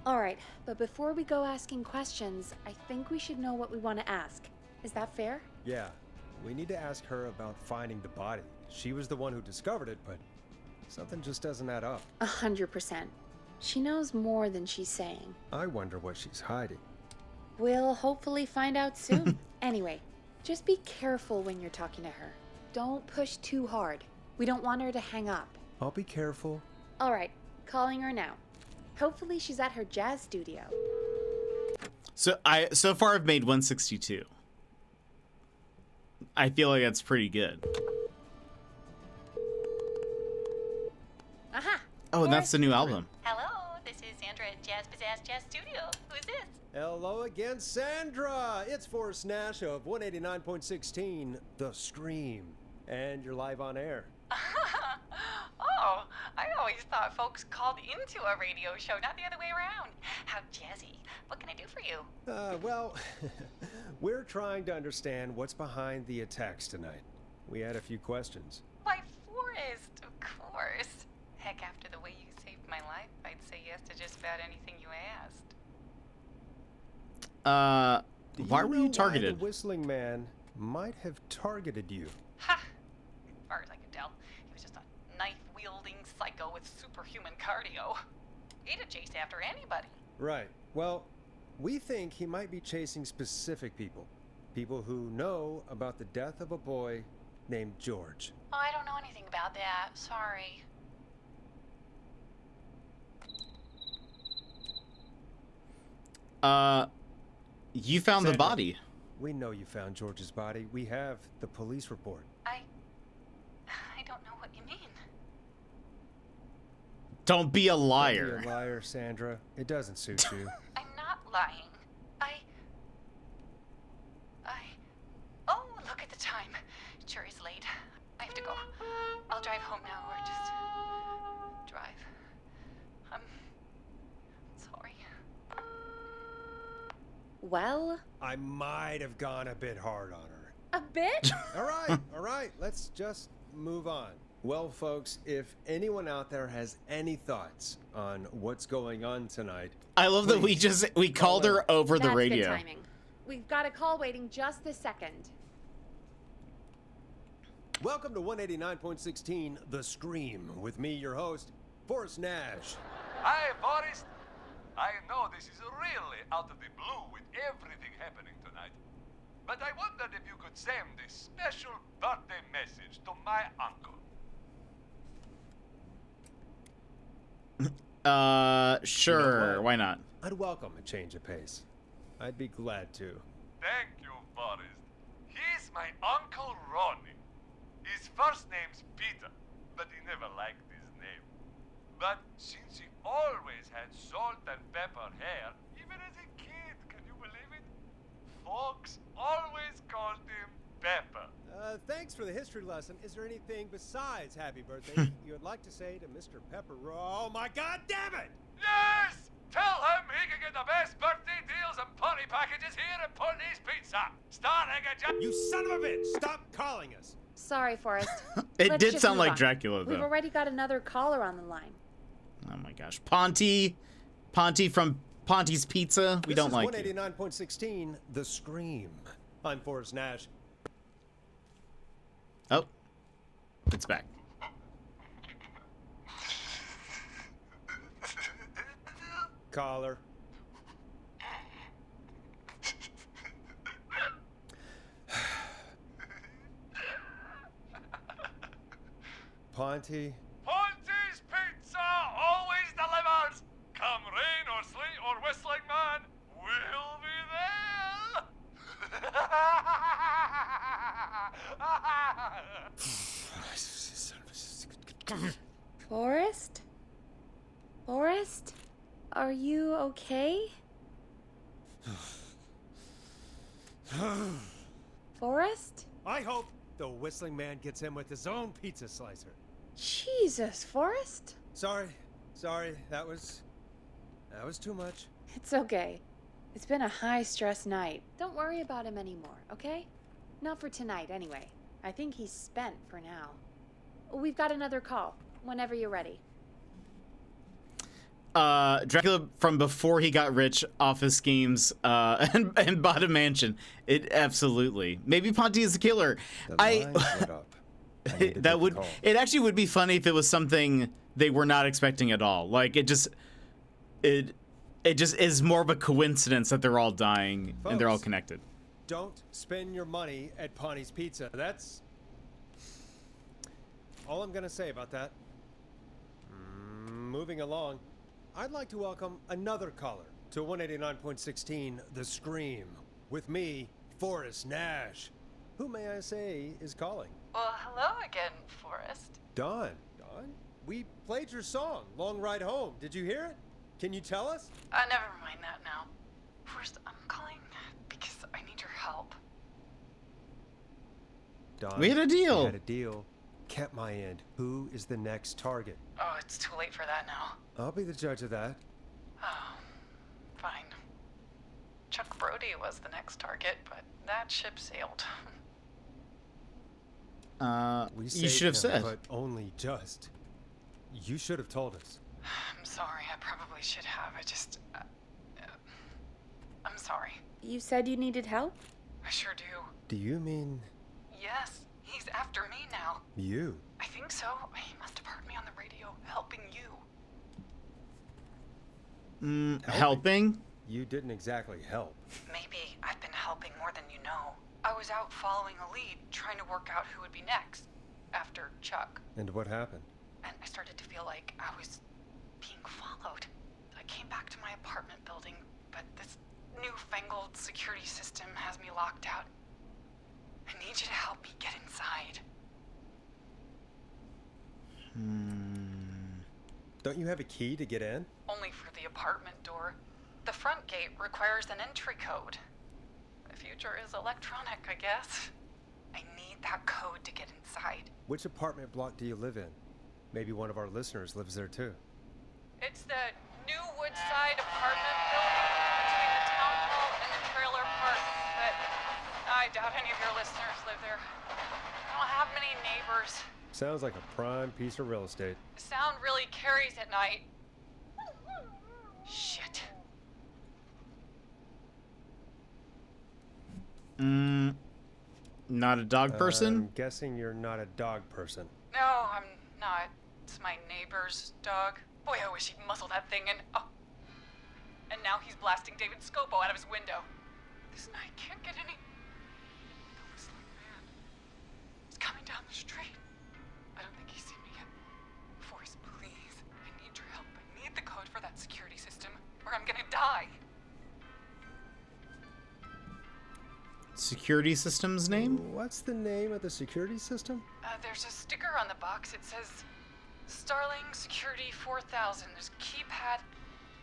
All right, but before we go asking questions, I think we should know what we want to ask. Is that fair? Yeah, we need to ask her about finding the body. She was the one who discovered it, but something just doesn't add up. 100%. She knows more than she's saying. I wonder what she's hiding. We'll hopefully find out soon. Anyway, just be careful when you're talking to her. Don't push too hard. We don't want her to hang up. I'll be careful. All right, calling her now. Hopefully she's at her jazz studio. So far I've made 162. I feel like that's pretty good. Aha! Oh, and that's the new album. Hello, this is Sandra at Jazz Pizzazz Jazz Studio. Who is this? Hello again, Sandra! It's Forrest Nash of 189.16, The Stream. And you're live on air. Oh, I always thought folks called into a radio show, not the other way around. How jazzy. What can I do for you? Well, we're trying to understand what's behind the attacks tonight. We had a few questions. Why, Forrest, of course. Heck, after the way you saved my life, I'd say yes to just about anything you asked. Why were you targeted? The whistling man might have targeted you. Ha! As far as I could tell, he was just a knife-wielding psycho with superhuman cardio. He'd chase after anybody. Right. Well, we think he might be chasing specific people. People who know about the death of a boy named George. Oh, I don't know anything about that. Sorry. You found Sandra, the body. We know you found George's body. We have the police report. I don't know what you mean. Don't be a liar. Don't be a liar, Sandra. It doesn't suit you. I'm not lying. Oh, look at the time. Jury's late. I have to go. I'll drive home now or just drive. I'm sorry. Well, I might have gone a bit hard on her. a bit? All right, let's just move on. Well, folks, if anyone out there has any thoughts on what's going on tonight, I love that we called her over the That's radio. good timing. We've got a call waiting just this second. welcome to 189.16 The Scream with me, your host, Forrest Nash. Hi, Forrest. I know this is really out of the blue with everything happening tonight. But I wondered if you could send a special birthday message to my uncle. Sure, You know what? why not? I'd welcome a change of pace. I'd be glad to. Thank you, Forrest. He's my Uncle Ronnie. His first name's Peter, but he never liked his name. But since he always had salt and pepper hair, even as a kid, can you believe it? Folks always called him Pepper. Thanks for the history lesson. Is there anything besides happy birthday you would like to say to Mr. Pepper? Oh my God damn it! Yes! Tell him he can get the best birthday deals and party packages here at Putney's Pizza. Starting at You son of a bitch! Stop calling us! Sorry, Forrest. It Let's did just sound move like on. Dracula, We've though. already got another caller on the line. Oh my gosh. Ponty from Ponty's Pizza. We don't like you. 189.16 The Scream. I'm Forrest Nash. Oh, it's back. Caller. Ponty. Ponty's Pizza always delivers. Come rain or sleet or whistling man, we'll be there. Forrest? Forrest? Are you okay? Forrest? I hope the whistling man gets him with his own pizza slicer. Jesus, Forrest? Sorry, that was too much. It's okay. It's been a high-stress night. Don't worry about him anymore, okay? Not for tonight, anyway. I think he's spent for now. We've got another call, whenever you're ready. Dracula from before he got rich off his schemes and bought a mansion. It absolutely. Maybe Ponty is the killer. The lines lit up. I need to That take would the call. it actually would be funny if it was something they were not expecting at all. Like it just is more of a coincidence that they're all dying and they're all Folks. connected. Don't spend your money at Ponty's Pizza. That's all I'm gonna say about that. Moving along, I'd like to welcome another caller to 189.16 The Scream with me, Forrest Nash. Who may I say is calling? Well, hello again, Forrest. Dawn. We played your song, Long Ride Home. Did you hear it? Can you tell us? Never mind that now. Forrest, I'm calling because I need your help. Dawn, We had a deal. We had a deal. Kept my end. Who is the next target? Oh, it's too late for that now. I'll be the judge of that. Oh, fine. Chuck Brody was the next target, but that ship sailed. We You saved should have him, said. but only just. You should have told us. I'm sorry, I probably should have. I'm sorry. You said you needed help? I sure do. Do you mean Yes, he's after me now. you? I think so. He must have heard me on the radio helping you. Helping? You didn't exactly help. Maybe I've been helping more than you know. I was out following a lead, trying to work out who would be next, after Chuck. And what happened? And I started to feel like I was being followed. I came back to my apartment building, but this newfangled security system has me locked out. I need you to help me get inside. Don't you have a key to get in? Only for the apartment door. The front gate requires an entry code. The future is electronic, I guess. I need that code to get inside. Which apartment block do you live in? Maybe one of our listeners lives there too. It's the new Woodside apartment building between the town hall and the trailer park, but I doubt any of your listeners live there. I don't have many neighbors. Sounds like a prime piece of real estate. The sound really carries at night. Shit. Not a dog person? I'm guessing you're not a dog person. No, I'm not. It's my neighbor's dog. Boy, I wish he'd muzzle that thing and... Oh. And now he's blasting David Scopo out of his window. This night can't get any... The whistling man. He's coming down the street. I don't think he's seen me yet. Forrest, please. I need your help. I need the code for that security system, or I'm gonna die. Security system's name? What's the name of the security system? There's a sticker on the box. It says Starling Security 4000. There's a keypad,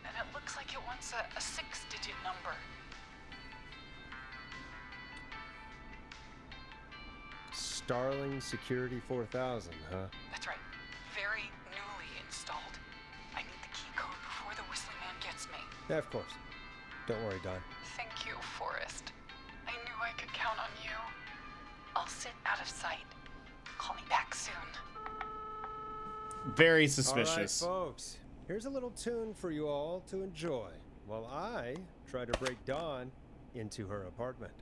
and it looks like it wants a 6-digit number. Starling Security 4000, huh? That's right. Very newly installed. I need the key code before the whistling man gets me. Yeah, of course. Don't worry, Don. Thank you, Forrest. I knew I could count on you. I'll sit out of sight. Call me back soon. Very suspicious. All right, folks. Here's a little tune for you all to enjoy while I try to break Dawn into her apartment.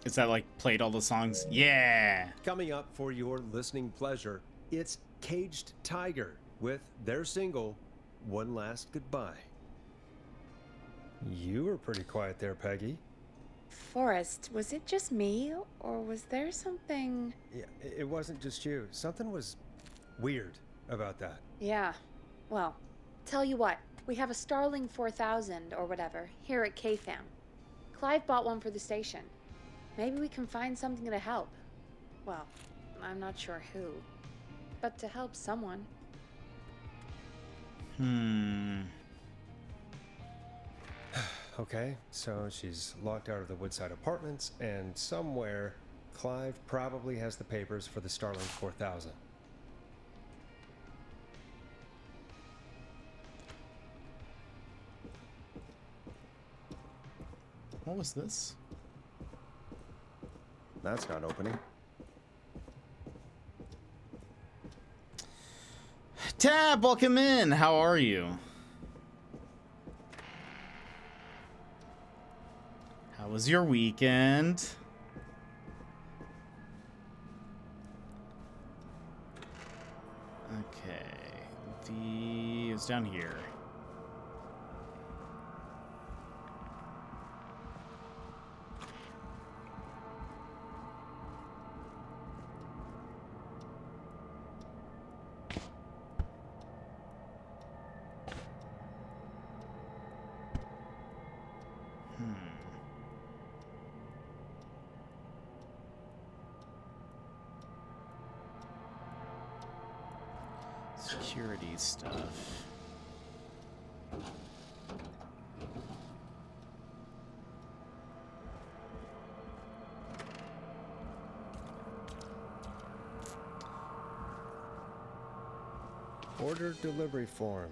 Is that like played all the songs? Yeah. Coming up for your listening pleasure, it's Caged Tiger with their single, One Last Goodbye. You were pretty quiet there, Peggy. Forrest, was it just me, or was there something... Yeah, it wasn't just you. Something was weird about that. Yeah, well, tell you what, we have a Starling 4000, or whatever, here at KFAM. Clive bought one for the station. Maybe we can find something to help. Well, I'm not sure who, but to help someone. Okay, so she's locked out of the Woodside Apartments, and somewhere, Clive probably has the papers for the Starling 4000. What was this? That's not opening. Tab, welcome in. How are you? How was your weekend? Okay. It's down here. Security stuff. Order delivery form.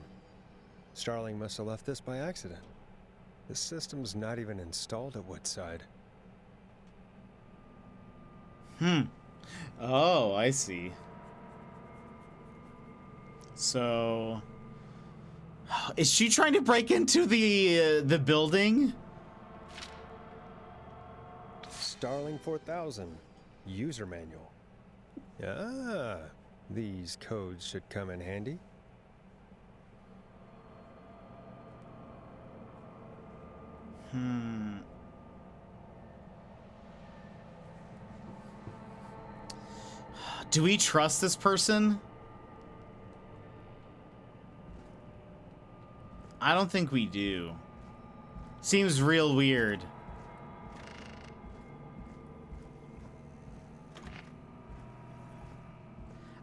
Starling must have left this by accident. The system's not even installed at Woodside. Oh, I see. So, is she trying to break into the building? Starling 4000 user manual. Ah, these codes should come in handy. Do we trust this person? I don't think we do. Seems real weird.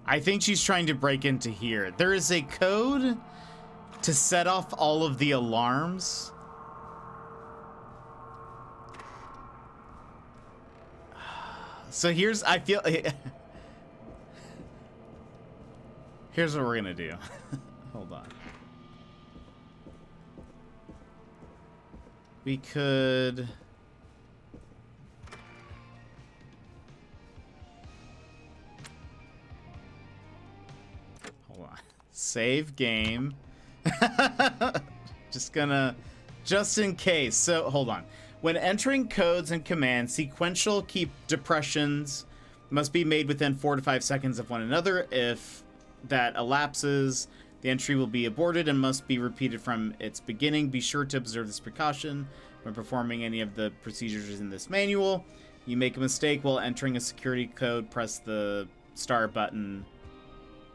I think she's trying to break into here. There is a code to set off all of the alarms. So here's, I feel, here's what we're gonna do. Hold on. We could... Hold on. Save game. Just in case. So, hold on. When entering codes and commands, sequential key depressions must be made within 4 to 5 seconds of one another. If that elapses, the entry will be aborted and must be repeated from its beginning. Be sure to observe this precaution when performing any of the procedures in this manual. You make a mistake while entering a security code, press the star button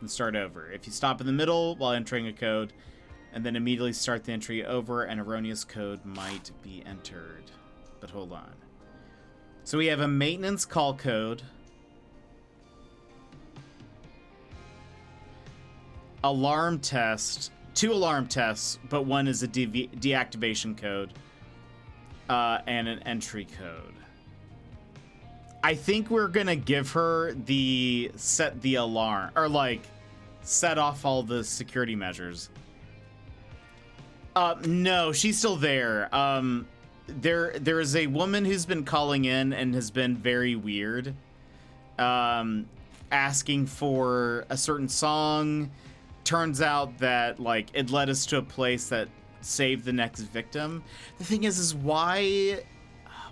and start over. If you stop in the middle while entering a code and then immediately start the entry over, an erroneous code might be entered. But hold on. So we have a maintenance call code, alarm test, 2 alarm tests, but one is a deactivation code, and an entry code. I think we're gonna give her the set the alarm, or like set off all the security measures. No, she's still there. There is a woman who's been calling in and has been very weird, asking for a certain song. Turns out that like it led us to a place that saved the next victim. The thing is why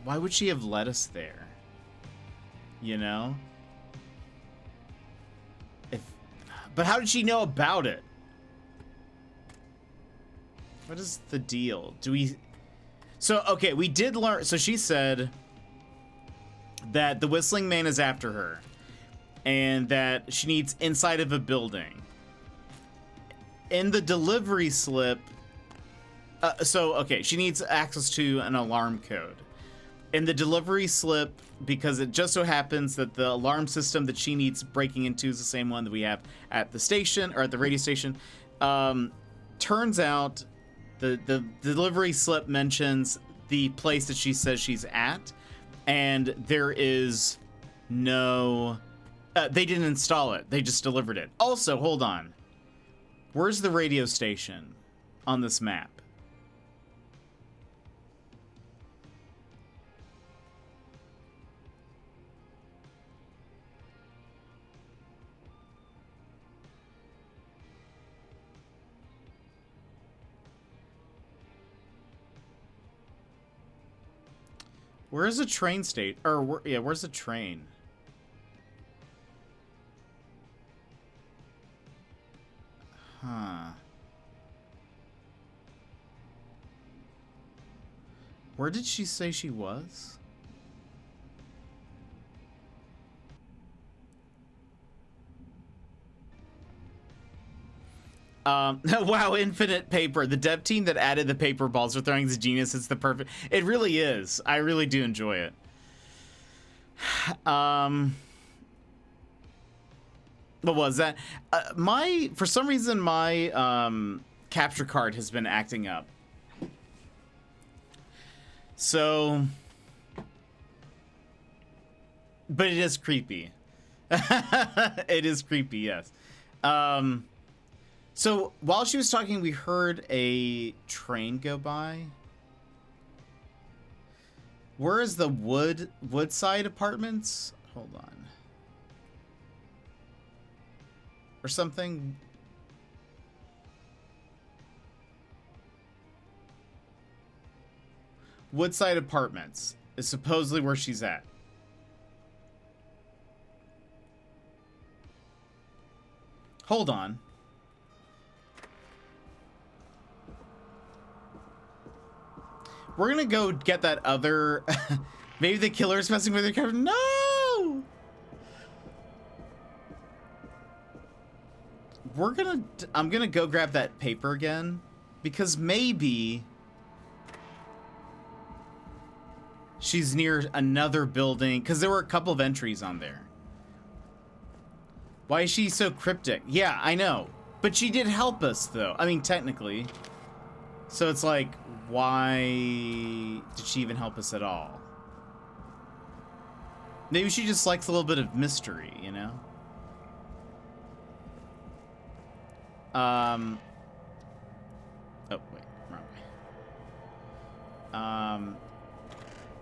would she have led us there? You know? But how did she know about it? What is the deal? So, okay, we did learn. So she said that the Whistling Man is after her and that she needs inside of a building. In the delivery slip, she needs access to an alarm code. In the delivery slip, because it just so happens that the alarm system that she needs breaking into is the same one that we have at the station, or at the radio station, turns out the delivery slip mentions the place that she says she's at, and there is no... they didn't install it. They just delivered it. Also, hold on. Where's the radio station on this map? Where's the train station? Or, yeah, where's the train? Huh. Where did she say she was? Wow, infinite paper. The dev team that added the paper balls are throwing the genius. It's the perfect... It really is. I really do enjoy it. What was that? For some reason, my capture card has been acting up. So... But it is creepy. It is creepy, yes. So while she was talking, we heard a train go by. Where is the Woodside Apartments? Hold on. Or something. Woodside Apartments is supposedly where she's at. Hold on. We're gonna go get that other... Maybe the killer's messing with her cover. No! I'm gonna go grab that paper again. Because maybe she's near another building, because there were a couple of entries on there. Why is she so cryptic? Yeah, I know. But she did help us, though. I mean, technically. So it's like, why did she even help us at all? Maybe she just likes a little bit of mystery, you know? Oh, wait, wrong way.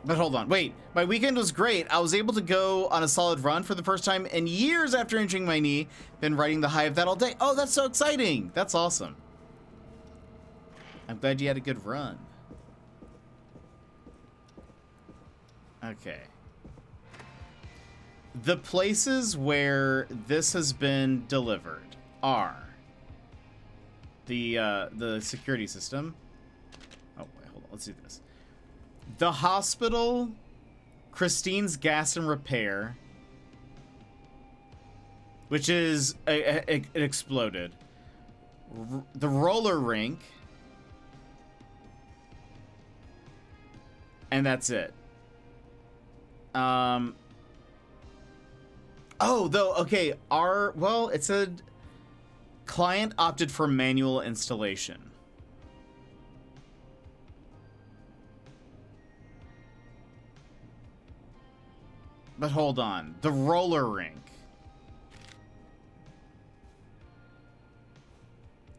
But hold on, wait. My weekend was great. I was able to go on a solid run for the first time in years after injuring my knee. Been riding the high of that all day. Oh, that's so exciting. That's awesome. I'm glad you had a good run. Okay. The places where this has been delivered are the security system. Oh, wait, hold on. Let's do this. The hospital, Christine's Gas and Repair, which is it exploded. The roller rink, and that's it. Oh, though, okay, it said client opted for manual installation. But hold on, the roller rink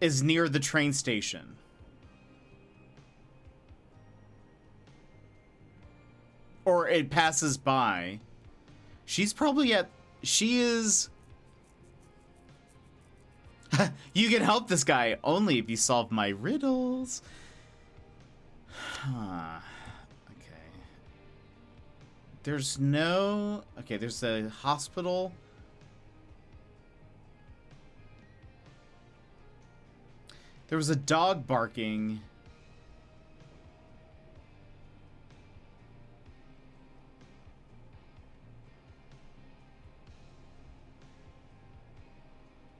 is near the train station. Or it passes by. She's probably she is... You can help this guy only if you solve my riddles. Huh. There's no... Okay, there's a hospital. There was a dog barking.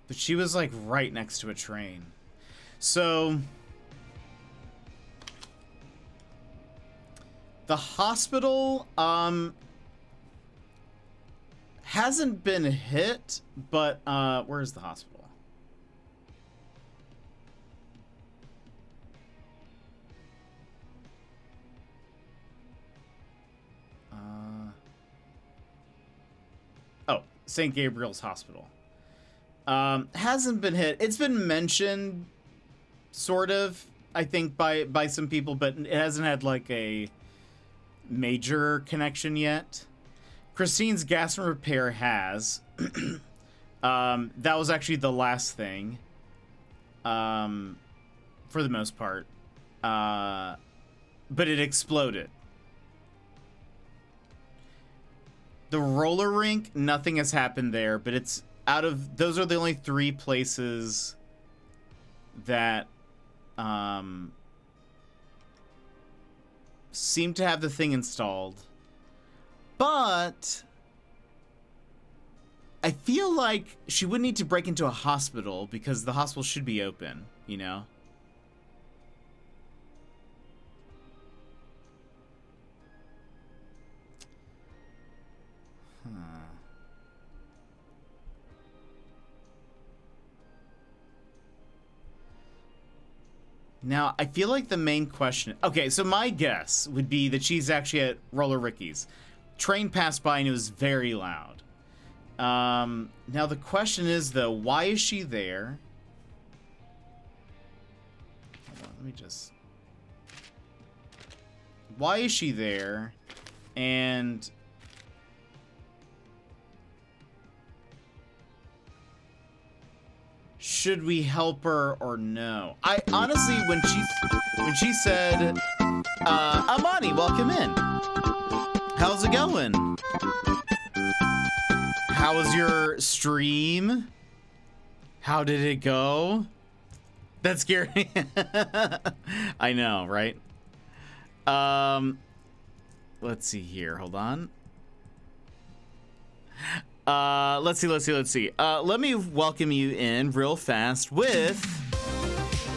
But she was like right next to a train. So... The hospital, hasn't been hit, but, where is the hospital? Oh, St. Gabriel's Hospital. Hasn't been hit. It's been mentioned, sort of, I think, by some people, but it hasn't had, like, a major connection yet. Christine's Gas and Repair has. That was actually the last thing, for the most part, but it exploded. The roller rink, nothing has happened there, but it's out of those are the only 3 places that seem to have the thing installed. But I feel like she wouldn't need to break into a hospital because the hospital should be open, you know? Now, I feel like the main question... Okay, so my guess would be that she's actually at Roller Ricky's. Train passed by and it was very loud. Now, the question is, though, why is she there? Hold on, let me just... Why is she there? And... should we help her or no? I honestly, when she said, Amani, welcome in. How's it going? How was your stream? How did it go? That's scary. I know, right? Let's see here. Hold on. Let's see. Let me welcome you in real fast with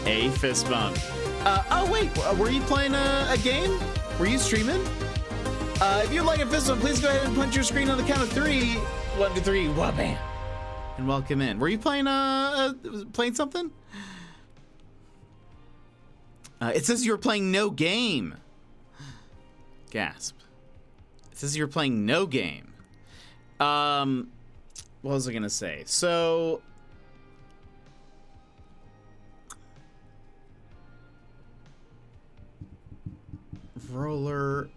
A fist bump. Oh wait, were you playing a game? Were you streaming? If you'd like a fist bump, please go ahead and punch your screen on the count of 3. 1, 2, 3, wha-bam. And welcome in. Were you playing playing something? It says you were playing no game. Gasp. It says you were playing no game. What was I gonna say? So roller.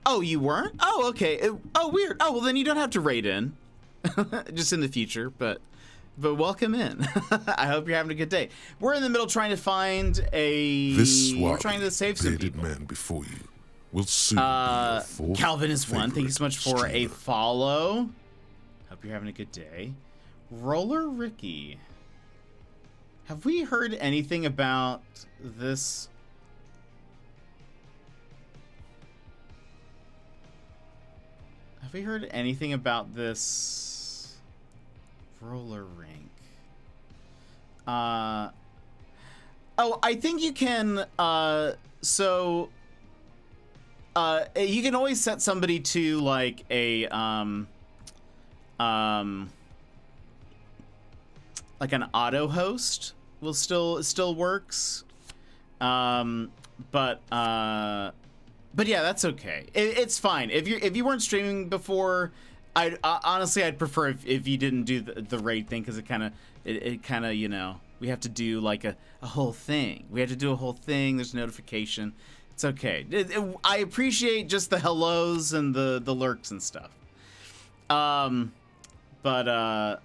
Oh, you weren't? Oh, okay. Oh, weird. Oh, well then you don't have to raid in. Just in the future, but welcome in. I hope you're having a good day. We're in the middle trying to find we're trying to save some people. Man before you will soon be your fourth Calvin is one. Thank you so much for a follow. Hope you're having a good day. Roller Ricky. Have we heard anything about this? Have we heard anything about this roller rink? Oh, I think you can, you can always set somebody to like a, like an auto host will still works. But yeah, that's okay. It's fine. If you weren't streaming before, honestly I'd prefer if you didn't do the raid thing, because it kind of you know, we have to do like a whole thing. We have to do a whole thing. There's notification. It's okay. I appreciate just the hellos and the lurks and stuff. But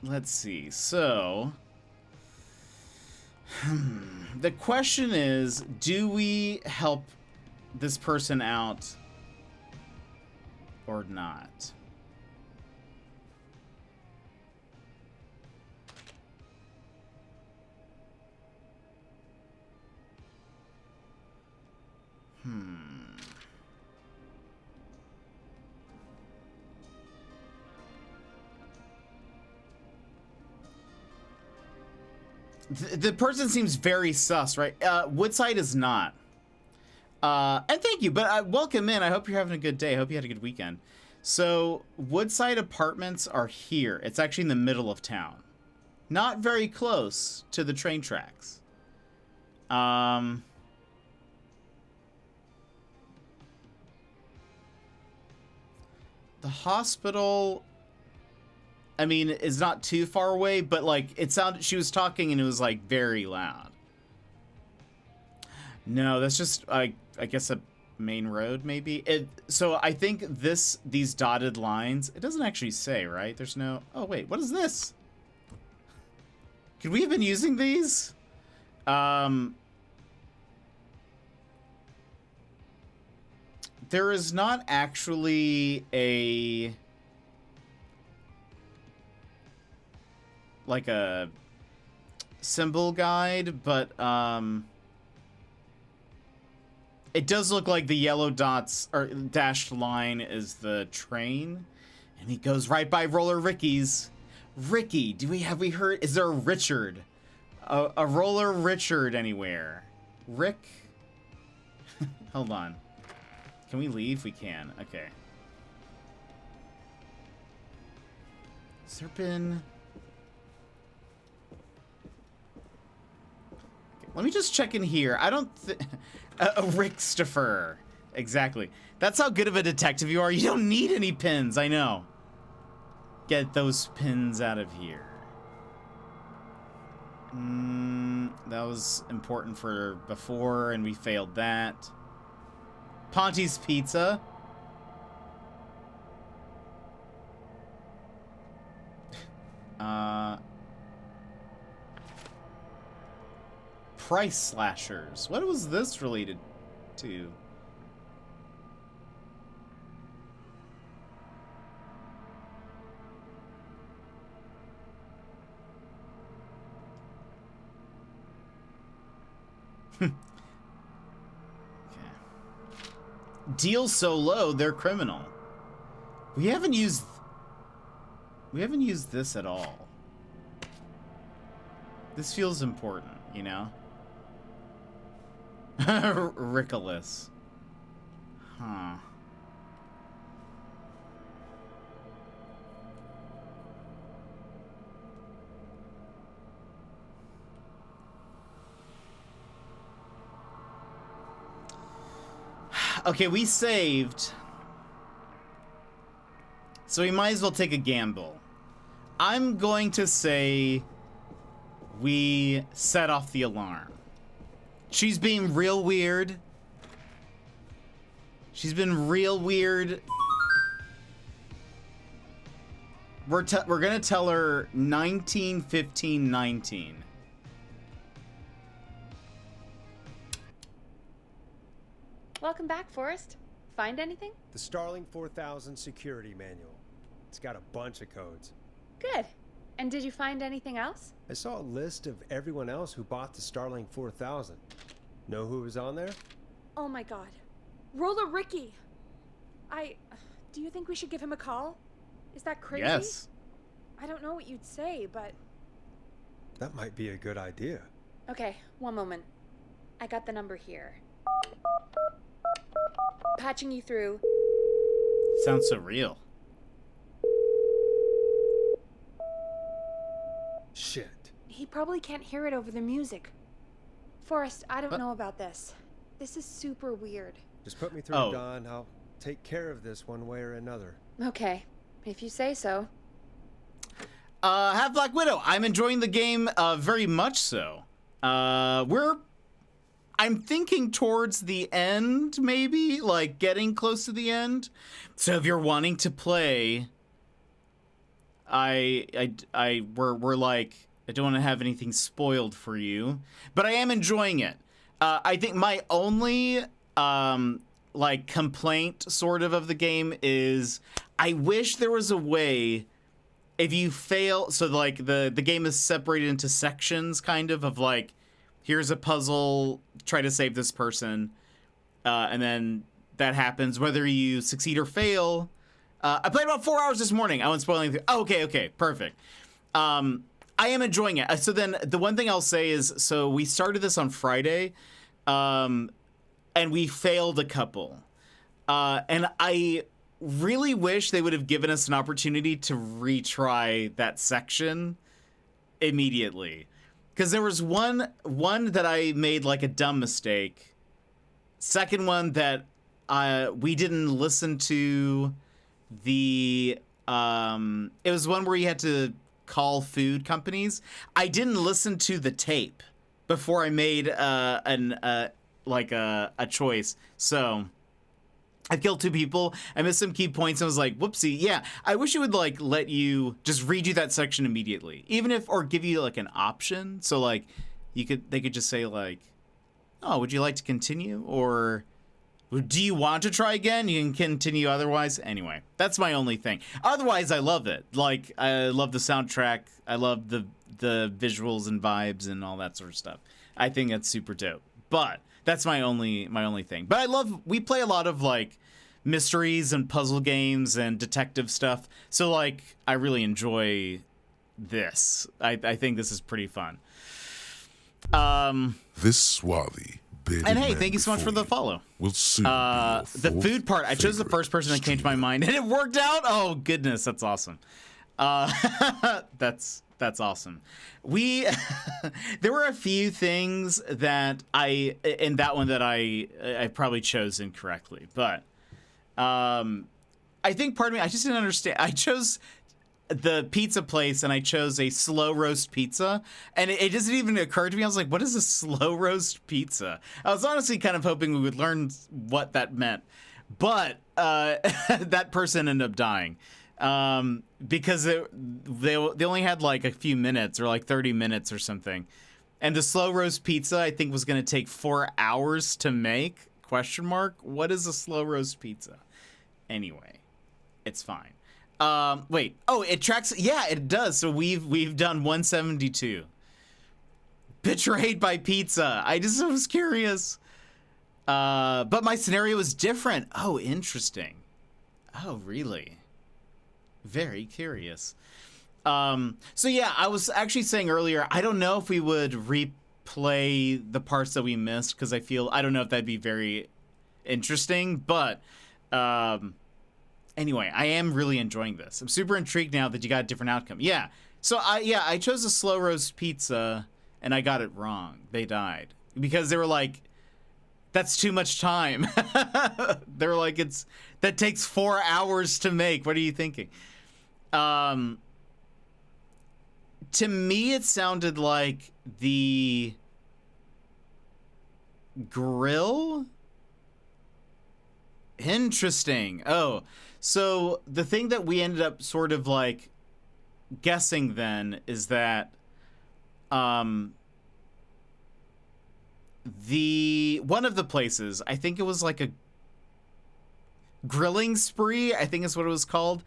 let's see. So the question is, do we help this person out or not? The person seems very sus, right? Woodside is not. And thank you, but welcome in. I hope you're having a good day. I hope you had a good weekend. So Woodside Apartments are here. It's actually in the middle of town. Not very close to the train tracks. The hospital, I mean, is not too far away, but like it sounded, she was talking and it was like very loud. No, that's just I guess a main road maybe. So I think these dotted lines, it doesn't actually say, right? There's no. Oh wait, what is this? Could we have been using these? There is not actually like a symbol guide, but it does look like the yellow dots or dashed line is the train, and he goes right by Roller Ricky's. Ricky, have we heard? Is there a Richard, a Roller Richard anywhere? Rick, hold on. Can we leave? We can. Okay. Has there been? Let me just check in here. I don't a Rickstopher. Exactly. That's how good of a detective you are. You don't need any pins. I know. Get those pins out of here. That was important for before, and we failed that. Ponty's Pizza. Price Slashers. What was this related to? Okay. Deal so low, they're criminal. We haven't used this at all. This feels important, you know? Rickolas. Huh. Okay, we saved. So we might as well take a gamble. I'm going to say we set off the alarm. She's being real weird. She's been real weird. We're gonna tell her 19, 15, 19. Welcome back, Forrest. Find anything? The Starling 4000 security manual. It's got a bunch of codes. Good. And did you find anything else? I saw a list of everyone else who bought the Starling 4000. Know who was on there? Oh my god. Roller Ricky! Do you think we should give him a call? Is that crazy? Yes. I don't know what you'd say, but... That might be a good idea. Okay, one moment. I got the number here. Patching you through. Sounds so real. Shit. He probably can't hear it over the music. Forrest, I don't know about this. This is super weird. Just put me through, Don. I'll take care of this one way or another. Okay, if you say so. Have Black Widow. I'm enjoying the game very much so. I'm thinking towards the end, maybe, like getting close to the end. So if you're wanting to play, we're like, I don't want to have anything spoiled for you, but I am enjoying it. I think my only like complaint sort of the game is I wish there was a way if you fail, so like the game is separated into sections kind of like, here's a puzzle, try to save this person, and then that happens whether you succeed or fail. I played about 4 hours this morning. I won't spoil anything. Oh, okay, perfect. I am enjoying it. So then the one thing I'll say is, so we started this on Friday, and we failed a couple. And I really wish they would have given us an opportunity to retry that section immediately. Because there was one that I made like a dumb mistake. Second one that we didn't listen to the... it was one where you had to call food companies. I didn't listen to the tape before I made a choice. So I killed two people. I missed some key points. And I was like, whoopsie. Yeah, I wish it would like let you just redo that section immediately, even if, or give you like an option. So like they could just say like, oh, would you like to continue? Or do you want to try again? You can continue otherwise. Anyway, that's my only thing. Otherwise, I love it. Like, I love the soundtrack. I love the visuals and vibes and all that sort of stuff. I think that's super dope. But that's my only thing. But we play a lot of like mysteries and puzzle games and detective stuff. So like, I really enjoy this. I think this is pretty fun. This swarthy and hey, thank you so much for the follow. We'll soon the food part, I chose the first person that came to my mind, and it worked out. Oh goodness, that's awesome. That's awesome. There were a few things that in that one that I probably chose incorrectly, but I think part of me, I just didn't understand. I chose the pizza place and I chose a slow roast pizza, and it doesn't even occur to me. I was like, what is a slow roast pizza? I was honestly kind of hoping we would learn what that meant, but that person ended up dying because they only had like a few minutes or like 30 minutes or something, and the slow roast pizza I think was going to take 4 hours to make. ? What is a slow roast pizza? Anyway, it's fine. Wait. Oh, it tracks. Yeah, it does. So we've done 172. Betrayed by pizza. I just was curious. But my scenario was different. Oh, interesting. Oh, really? Very curious. So yeah, I was actually saying earlier, I don't know if we would replay the parts that we missed, because I don't know if that'd be very interesting, but anyway, I am really enjoying this. I'm super intrigued now that you got a different outcome. Yeah. So I chose a slow roast pizza and I got it wrong. They died because they were like, that's too much time. They were like, that takes 4 hours to make. What are you thinking? To me, it sounded like the grill. Interesting. Oh, so the thing that we ended up sort of like guessing then is that one of the places, I think it was like a grilling spree, I think is what it was called.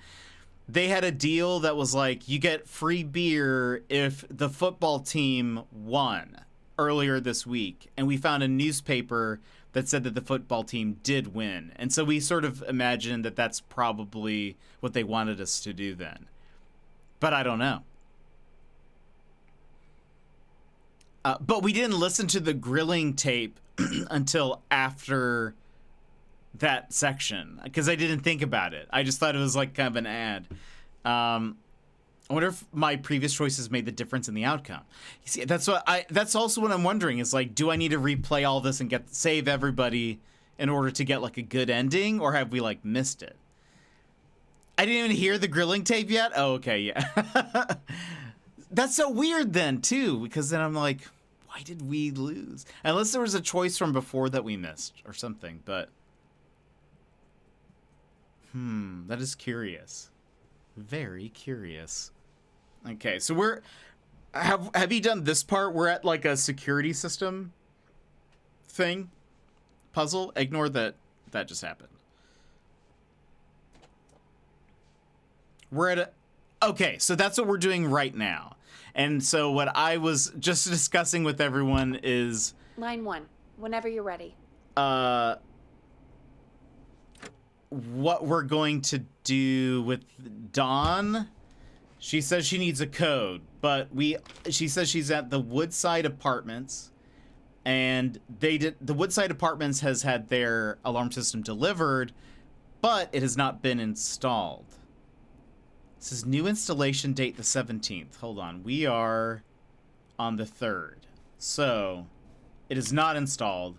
They had a deal that was like, you get free beer if the football team won earlier this week. And we found a newspaper that said that the football team did win. And so we sort of imagined that that's probably what they wanted us to do then. But I don't know. But we didn't listen to the grilling tape until after that section, because I didn't think about it. I just thought it was like kind of an ad. I wonder if my previous choices made the difference in the outcome. You see, that's also what I'm wondering is like, do I need to replay all this and save everybody in order to get like a good ending, or have we like missed it? I didn't even hear the grilling tape yet. Oh, okay, yeah. That's so weird then too, because then I'm like, why did we lose? Unless there was a choice from before that we missed or something, but that is curious. Very curious. Okay, so have you done this part? We're at like a security system thing puzzle. Ignore that just happened. We're at okay, so that's what we're doing right now. And so what I was just discussing with everyone is Line 1, whenever you're ready. What we're going to do with Dawn. She says she needs a code, but she says she's at the Woodside Apartments, and the Woodside Apartments has had their alarm system delivered, but it has not been installed. This is new installation date the 17th. Hold on. We are on the 3rd. So it is not installed.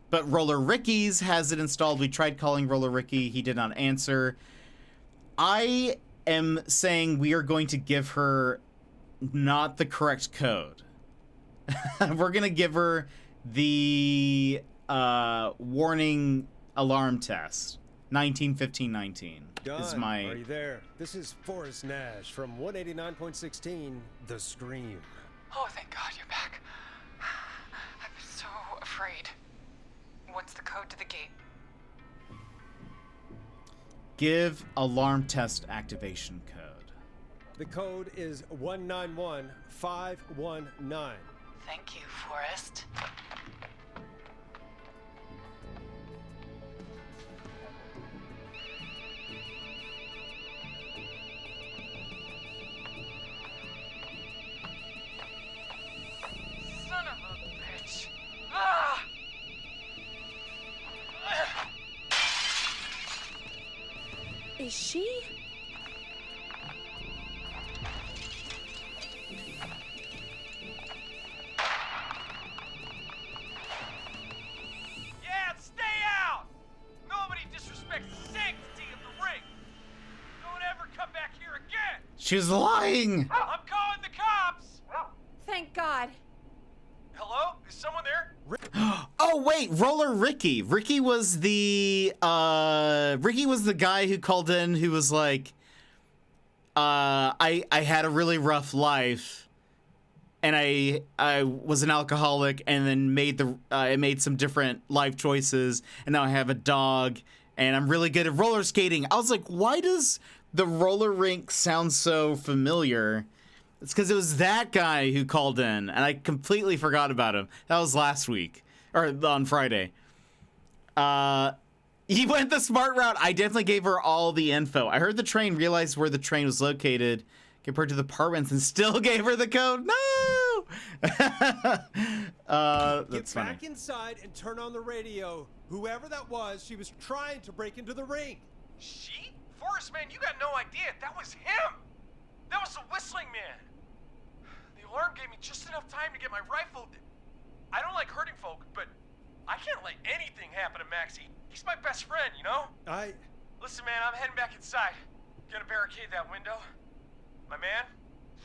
But Roller Ricky's has it installed. We tried calling Roller Ricky. He did not answer. I am saying we are going to give her not the correct code. We're going to give her the warning alarm test. 1915-19 is my... Are you there? This is Forrest Nash from 189.16, The Scream. Oh, thank God you're back. I'm so afraid. What's the code to the gate? Give alarm test activation code. The code is 191519. Thank you, Forrest. Son of a bitch. Ah! Is she? Yeah, stay out! Nobody disrespects the sanctity of the ring. Don't ever come back here again. She was lying! I'm calling the cops. Thank God. Hello? Is someone there? Oh wait, Roller Ricky. Ricky was the guy who called in who was like, I had a really rough life, and I was an alcoholic, and then I made some different life choices, and now I have a dog, and I'm really good at roller skating. I was like, why does the roller rink sound so familiar? It's because it was that guy who called in, and I completely forgot about him. That was last week, or on Friday. He went the smart route. I definitely gave her all the info. I heard the train, realized where the train was located, Gave her to the apartments and still gave her the code. No! That's Get funny. back inside and turn on the radio. Whoever that was, she was trying to break into the ring. She? Forrest, man, you got no idea. That was him. That was the Whistling Man. The alarm gave me just enough time to get my rifle. I don't like hurting folk, but I can't let anything happen to Maxie. He's my best friend, you know? Listen, man, I'm heading back inside. Gonna barricade that window. My man,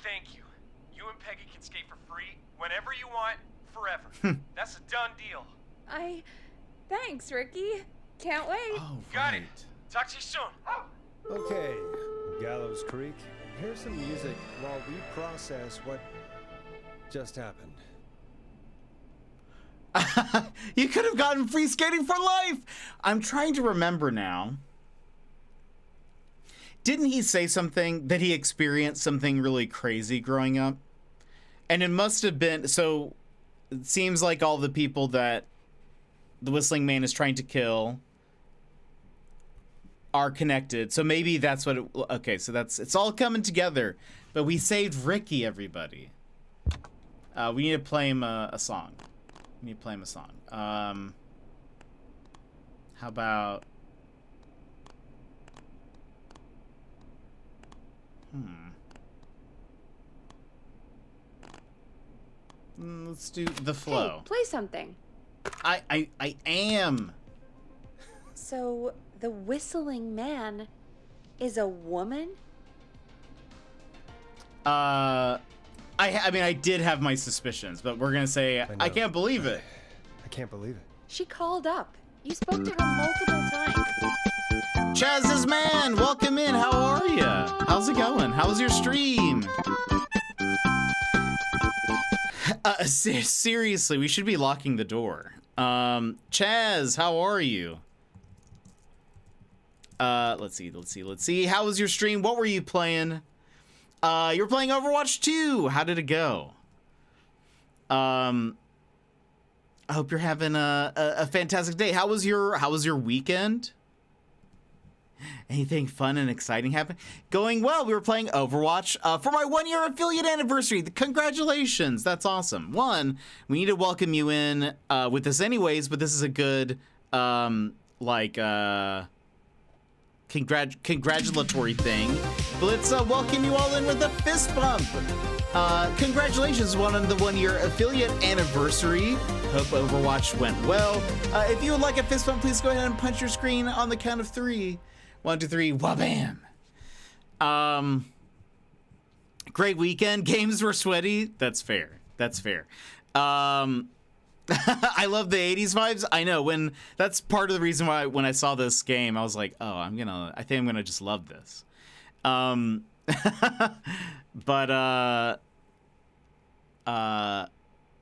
thank you. You and Peggy can skate for free whenever you want, forever. That's a done deal. Thanks, Ricky. Can't wait. Oh, Got right. it. Talk to you soon. Okay, Gallows Creek. Here's some music while we process what just happened. You could have gotten free skating for life. I'm trying to remember now. Didn't he say something that he experienced something really crazy growing up? And it must have been, so it seems like all the people that the Whistling Man is trying to kill are connected. So maybe that's what it, okay, so it's all coming together. But we saved Ricky, everybody. We need to play him a song. We need to play him a song. How about... Let's do The Flow. Hey, play something. I am. So, the Whistling Man is a woman? I mean, I did have my suspicions, but we're gonna say I can't believe it. I can't believe it. She called up. You spoke to her multiple times. Chaz's man, welcome in. How are ya? How's it going? How's your stream? Seriously, we should be locking the door. Chaz, how are you? Let's see. How was your stream? What were you playing? You were playing Overwatch 2. How did it go? I hope you're having a fantastic day. How was your weekend? Anything fun and exciting happen? Going well. We were playing Overwatch for my 1-year affiliate anniversary. Congratulations. That's awesome. We need to welcome you in with this anyways, but this is a good congratulatory thing. But let's welcome you all in with a fist bump. Congratulations on the 1-year affiliate anniversary. Hope Overwatch went well. If you would like a fist bump, please go ahead and punch your screen on the count of 3. 1, 2, 3, wabam. Great weekend. Games were sweaty. That's fair. I love the 80s vibes. I know, that's part of the reason why when I saw this game, I was like, oh, I think I'm gonna just love this. But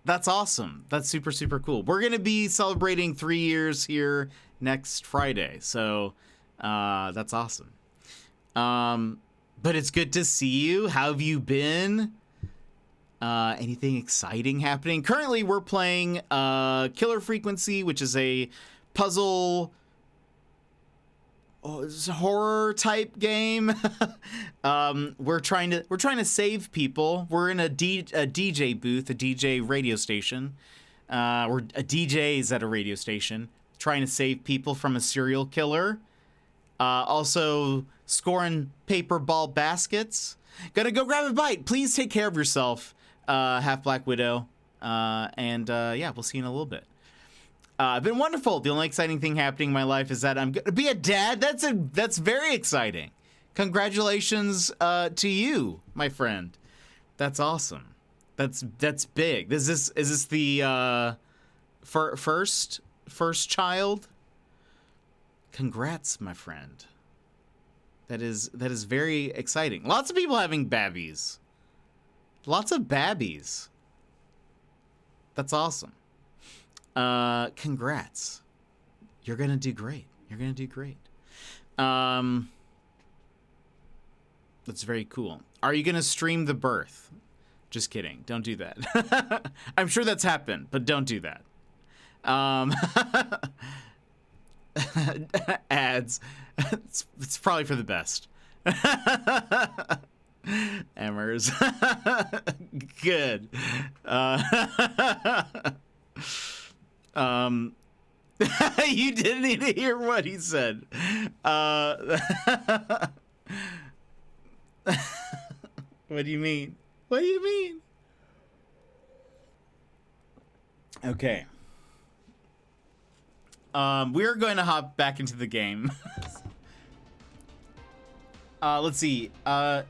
that's awesome. That's super, super cool. We're gonna be celebrating 3 years here next Friday, so that's awesome. But it's good to see you. How have you been? Anything exciting happening? Currently, we're playing Killer Frequency, which is a puzzle horror type game. We're trying to save people. We're in a DJ booth, a DJ radio station. We're DJs at a radio station, trying to save people from a serial killer. Also scoring paper ball baskets. Gonna go grab a bite. Please take care of yourself. Half Black Widow, and yeah, we'll see you in a little bit. Been wonderful. The only exciting thing happening in my life is that I'm gonna be a dad. That's very exciting. Congratulations to you, my friend. That's awesome. That's big. Is this the first child? Congrats, my friend. That is very exciting. Lots of people having babbies. Lots of babbies. That's awesome. Congrats. You're gonna do great. That's very cool. Are you gonna stream the birth? Just kidding. Don't do that. I'm sure that's happened, but don't do that. Ads. It's probably for the best. Emmers. Good. You didn't even hear what he said. What do you mean? What do you mean? Okay. We're going to hop back into the game. Let's see. I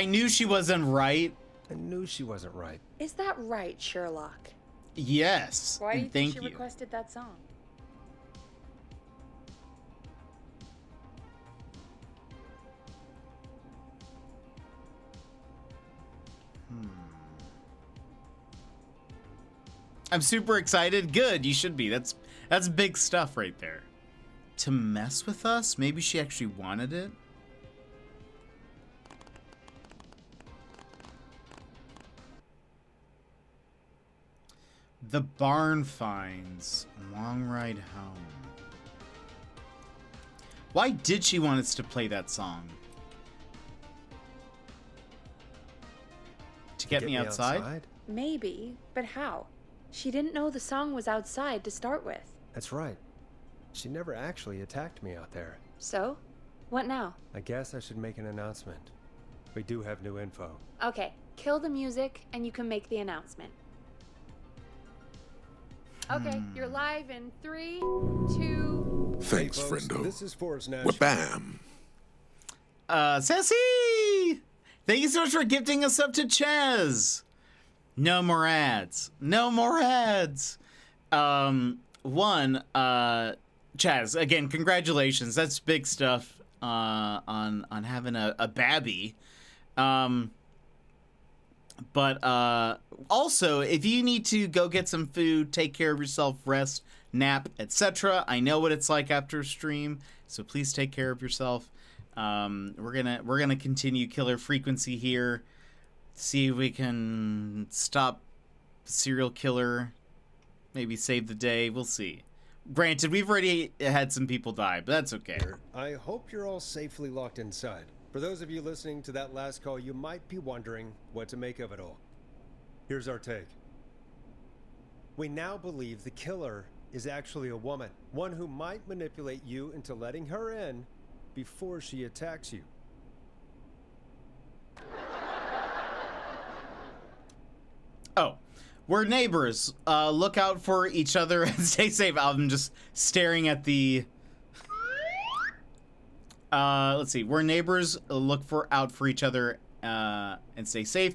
knew she wasn't right. I knew she wasn't right. Is that right, Sherlock? Yes. Why do you and think thank she you. requested that song? I'm super excited. Good, you should be. That's big stuff right there. To mess with us? Maybe she actually wanted it? The barn finds. Long ride home. Why did she want us to play that song? To get me outside? Maybe, but how? She didn't know the song was outside to start with. That's right. She never actually attacked me out there. So? What now? I guess I should make an announcement. We do have new info. Okay, kill the music and you can make the announcement. Okay, you're live in 3, 2... Thanks, Hey, folks, friendo. This is Forrest Nash. Bam. Sassy! Thank you so much for gifting us up to Chaz. No more ads. No more ads. Chaz, again, congratulations. That's big stuff on having a babby. But also, if you need to go get some food, take care of yourself, rest, nap, etc. I know what it's like after a stream, so please take care of yourself. We're gonna continue killer frequency here. See if we can stop the serial killer. Maybe save the day. We'll see. Granted, we've already had some people die, but that's okay. I hope you're all safely locked inside. For those of you listening to that last call, you might be wondering what to make of it all. Here's our take. We now believe the killer is actually a woman. One who might manipulate you into letting her in before she attacks you. Oh, we're neighbors. Look out for each other and stay safe. I'm just staring at the... let's see. We're neighbors. Look out for each other and stay safe.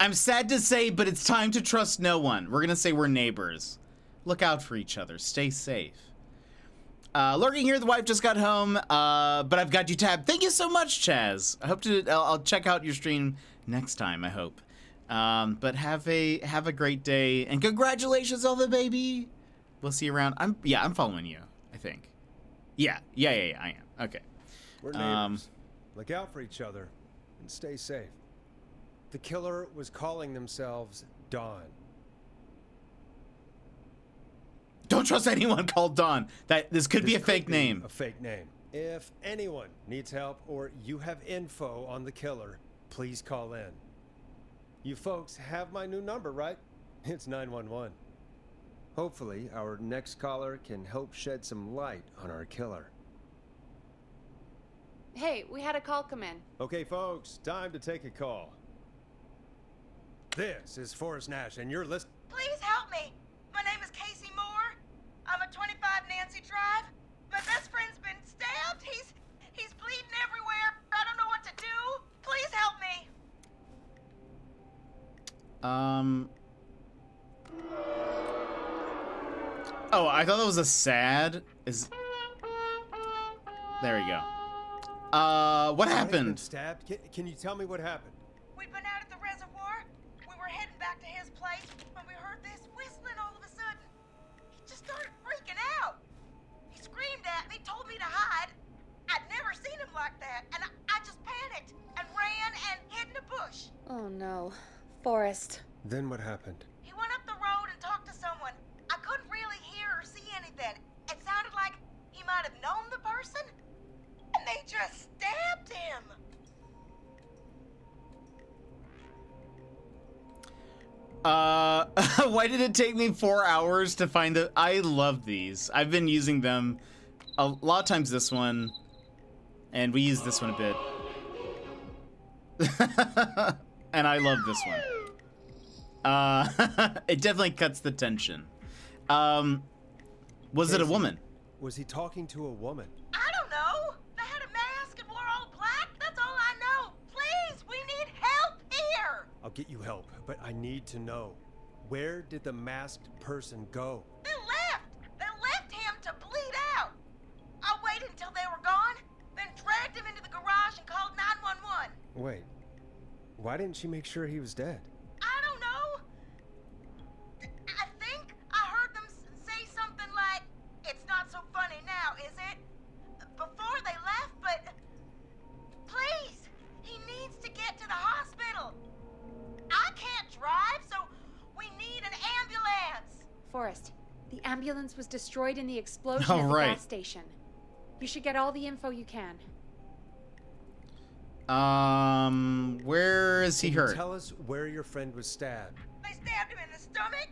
I'm sad to say, but it's time to trust no one. We're gonna say we're neighbors. Look out for each other. Stay safe. Lurking here, the wife just got home, but I've got you tabbed. Thank you so much, Chaz. I'll check out your stream next time, I hope. But have a great day, and congratulations on the baby. We'll see you around. I'm following you, I think. Yeah, I am. Okay. We're neighbors. Look out for each other and stay safe. The killer was calling themselves Dawn. Don't trust anyone called Dawn. This could be a fake name. A fake name. If anyone needs help or you have info on the killer, please call in. You folks have my new number, right? It's 911. Hopefully, our next caller can help shed some light on our killer. Hey, we had a call come in. Okay, folks, time to take a call. This is Forrest Nash, and you're listening. Please help me. My name is Casey Moore. I'm at 25 Nancy Drive. My best friend's been stabbed. He's bleeding everywhere. I don't know what to do. Please help me. Oh, I thought that was a sad. There we go. What happened? Stabbed? Can you tell me what happened? We'd been out at the reservoir. We were heading back to his place when we heard this whistling all of a sudden. He just started freaking out. He screamed at me, told me to hide. I'd never seen him like that, and I just panicked and ran and hid in a bush. Oh no. Forrest. Then what happened? He went up the road and talked to someone. I couldn't really hear or see anything. It sounded like he might have known the person, and they just stabbed him. Why did it take me 4 hours to find the... I love these. I've been using them a lot of times, this one, and we use this one a bit. And I love this one. It definitely cuts the tension. Was it a woman? Was he talking to a woman? I don't know. They had a mask and wore all black. That's all I know. Please, we need help here. I'll get you help, but I need to know. Where did the masked person go? They left. They left him to bleed out. I waited until they were gone, then dragged him into the garage and called 911. Wait. Why didn't she make sure he was dead? I don't know. I think I heard them say something like, "It's not so funny now, is it?" before they left, but please, he needs to get to the hospital. I can't drive, so we need an ambulance. Forrest, the ambulance was destroyed in the explosion Oh, at the right. gas station. You should get all the info you can. Where is he Can you hurt? tell us where your friend was stabbed? They stabbed him in the stomach,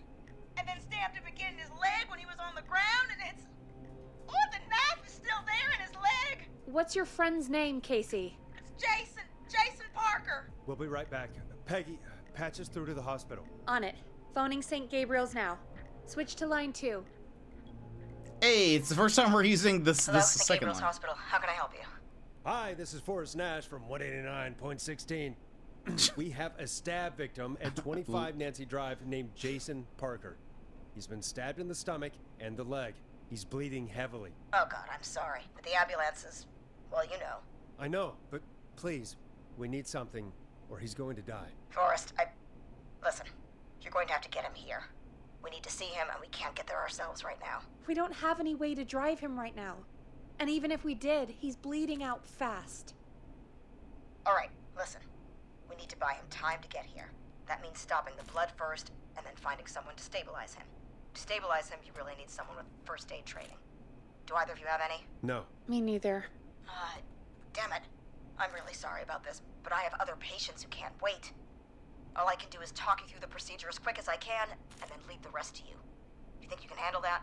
and then stabbed him again in his leg when he was on the ground, and it's... Oh, the knife is still there in his leg. What's your friend's name, Casey? It's Jason Parker. We'll be right back. Peggy, patch us through to the hospital. On it. Phoning St. Gabriel's now. Switch to line 2. Hey, it's the first time we're using this Hello, this St. second Gabriel's one. Hospital. How can I help you? Hi, this is Forrest Nash from 189.16. We have a stab victim at 25 Nancy Drive named Jason Parker. He's been stabbed in the stomach and the leg. He's bleeding heavily. Oh, God, I'm sorry. But the ambulance is... well, you know. I know, but please, we need something or he's going to die. Forrest, listen, you're going to have to get him here. We need to see him, and we can't get there ourselves right now. We don't have any way to drive him right now. And even if we did, he's bleeding out fast. All right, listen. We need to buy him time to get here. That means stopping the blood first, and then finding someone to stabilize him. To stabilize him, you really need someone with first aid training. Do either of you have any? No. Me neither. Damn it. I'm really sorry about this, but I have other patients who can't wait. All I can do is talk you through the procedure as quick as I can, and then leave the rest to you. You think you can handle that?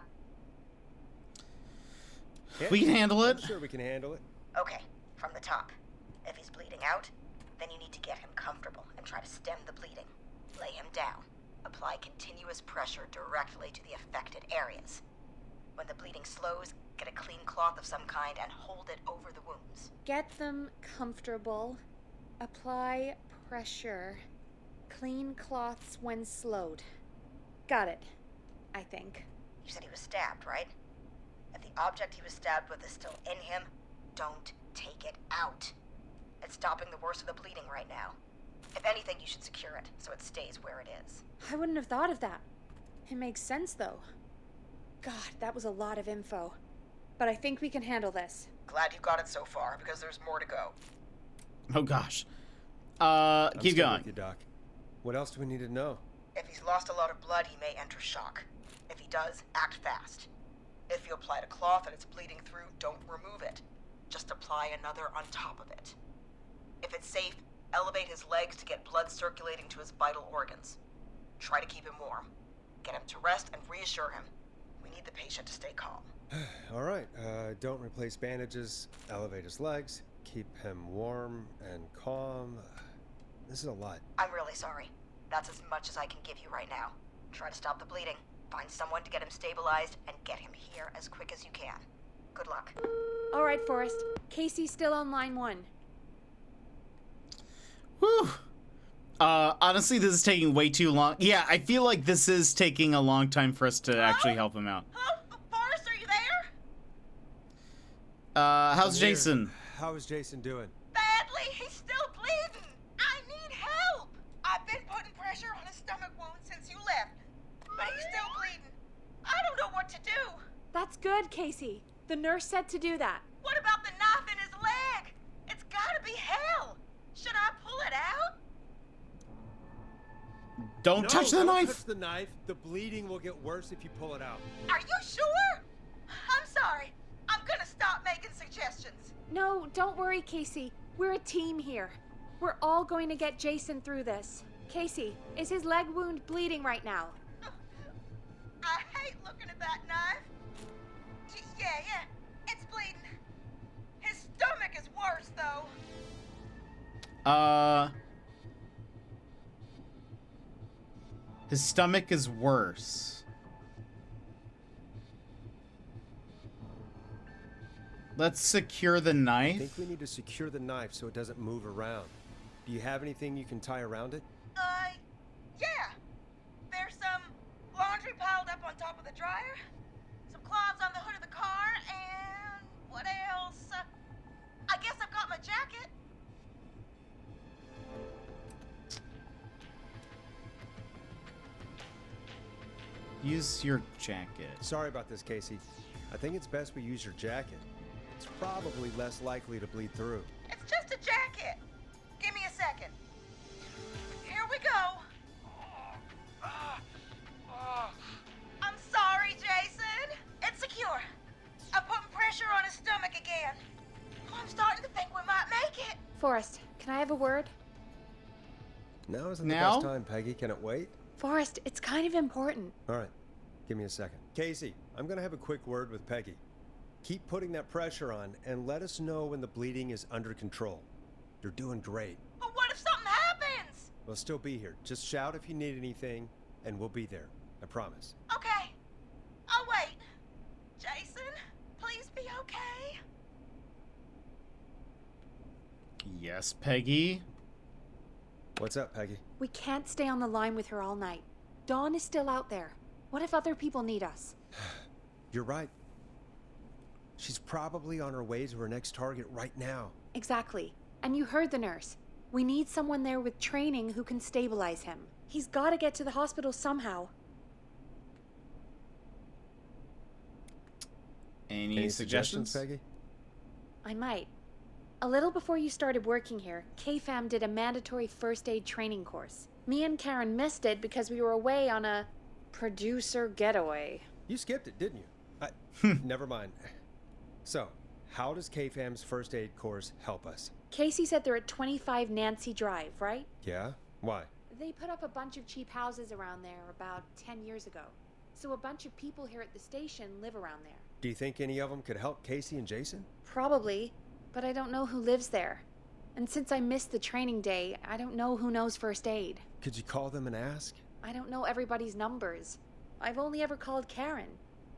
Yeah, We can handle it. I'm sure we can handle it. Okay, from the top. If he's bleeding out, then you need to get him comfortable and try to stem the bleeding. Lay him down. Apply continuous pressure directly to the affected areas. When the bleeding slows, get a clean cloth of some kind and hold it over the wounds. Get them comfortable. Apply pressure. Clean cloths when slowed. Got it, I think. You said he was stabbed, right? If the object he was stabbed with is still in him, don't take it out. It's stopping the worst of the bleeding right now. If anything, you should secure it so it stays where it is. I wouldn't have thought of that. It makes sense, though. God, that was a lot of info. But I think we can handle this. Glad you got it so far, because there's more to go. Oh gosh. I'm Keep still going. with you, Doc. What else do we need to know? If he's lost a lot of blood, he may enter shock. If he does, act fast. If you applied a cloth and it's bleeding through, don't remove it. Just apply another on top of it. If it's safe, elevate his legs to get blood circulating to his vital organs. Try to keep him warm. Get him to rest and reassure him. We need the patient to stay calm. All right, don't replace bandages, elevate his legs, keep him warm and calm. This is a lot. I'm really sorry. That's as much as I can give you right now. Try to stop the bleeding. Find someone to get him stabilized and get him here as quick as you can. Good luck. All right, Forrest. Casey's still on line 1. Whew. Honestly, this is taking way too long. Yeah, I feel like this is taking a long time for us to actually help him out. Oh, Forrest, are you there? How's I'm here. Jason? How is Jason doing? Badly. He's still bleeding. I need help. I've been putting pressure on his stomach wound since you left, but he's still bleeding. I don't know what to do. That's good, Casey. The nurse said to do that. What about the knife in his leg? It's gotta be hell. Should I pull it out? Don't touch the knife. Touch the knife. The bleeding will get worse if you pull it out. Are you sure? I'm sorry. I'm gonna stop making suggestions. No, don't worry, Casey. We're a team here. We're all going to get Jason through this. Casey, is his leg wound bleeding right now? I hate looking at that knife. Yeah, it's bleeding. His stomach is worse, though. His stomach is worse. Let's secure the I knife. think we need to secure the knife so it doesn't move around. Do you have anything you can tie around it? Yeah. There's some laundry piled up on top of the dryer, some cloths on the hood of the car, and what else? I guess I've got my jacket. Use your jacket. Sorry about this, Casey. I think it's best we use your jacket. It's probably less likely to bleed through. It's just a jacket. Give me a second. Here we go. I'm sorry, Jason. It's secure. I'm putting pressure on his stomach again. I'm starting to think we might make it. Forrest, can I have a word? Now isn't the Now? best time, Peggy. Can it wait? Forrest, it's kind of important. All right. Give me a second. Casey, I'm going to have a quick word with Peggy. Keep putting that pressure on and let us know when the bleeding is under control. You're doing great. But what if something happens? We'll still be here. Just shout if you need anything, and we'll be there. I promise. Okay. I'll wait. Jason, please be okay. Yes, Peggy. What's up, Peggy? We can't stay on the line with her all night. Dawn is still out there. What if other people need us? You're right. She's probably on her way to her next target right now. Exactly. And you heard the nurse. We need someone there with training who can stabilize him. He's got to get to the hospital somehow. Any suggestions? Peggy? I might. A little before you started working here, KFAM did a mandatory first aid training course. Me and Karen missed it because we were away on a producer getaway. You skipped it, didn't you? Never mind. So, how does KFAM's first aid course help us? Casey said they're at 25 Nancy Drive, right? Yeah? Why? They put up a bunch of cheap houses around there about 10 years ago. So a bunch of people here at the station live around there. Do you think any of them could help Casey and Jason? Probably, but I don't know who lives there. And since I missed the training day, I don't know who knows first aid. Could you call them and ask? I don't know everybody's numbers. I've only ever called Karen.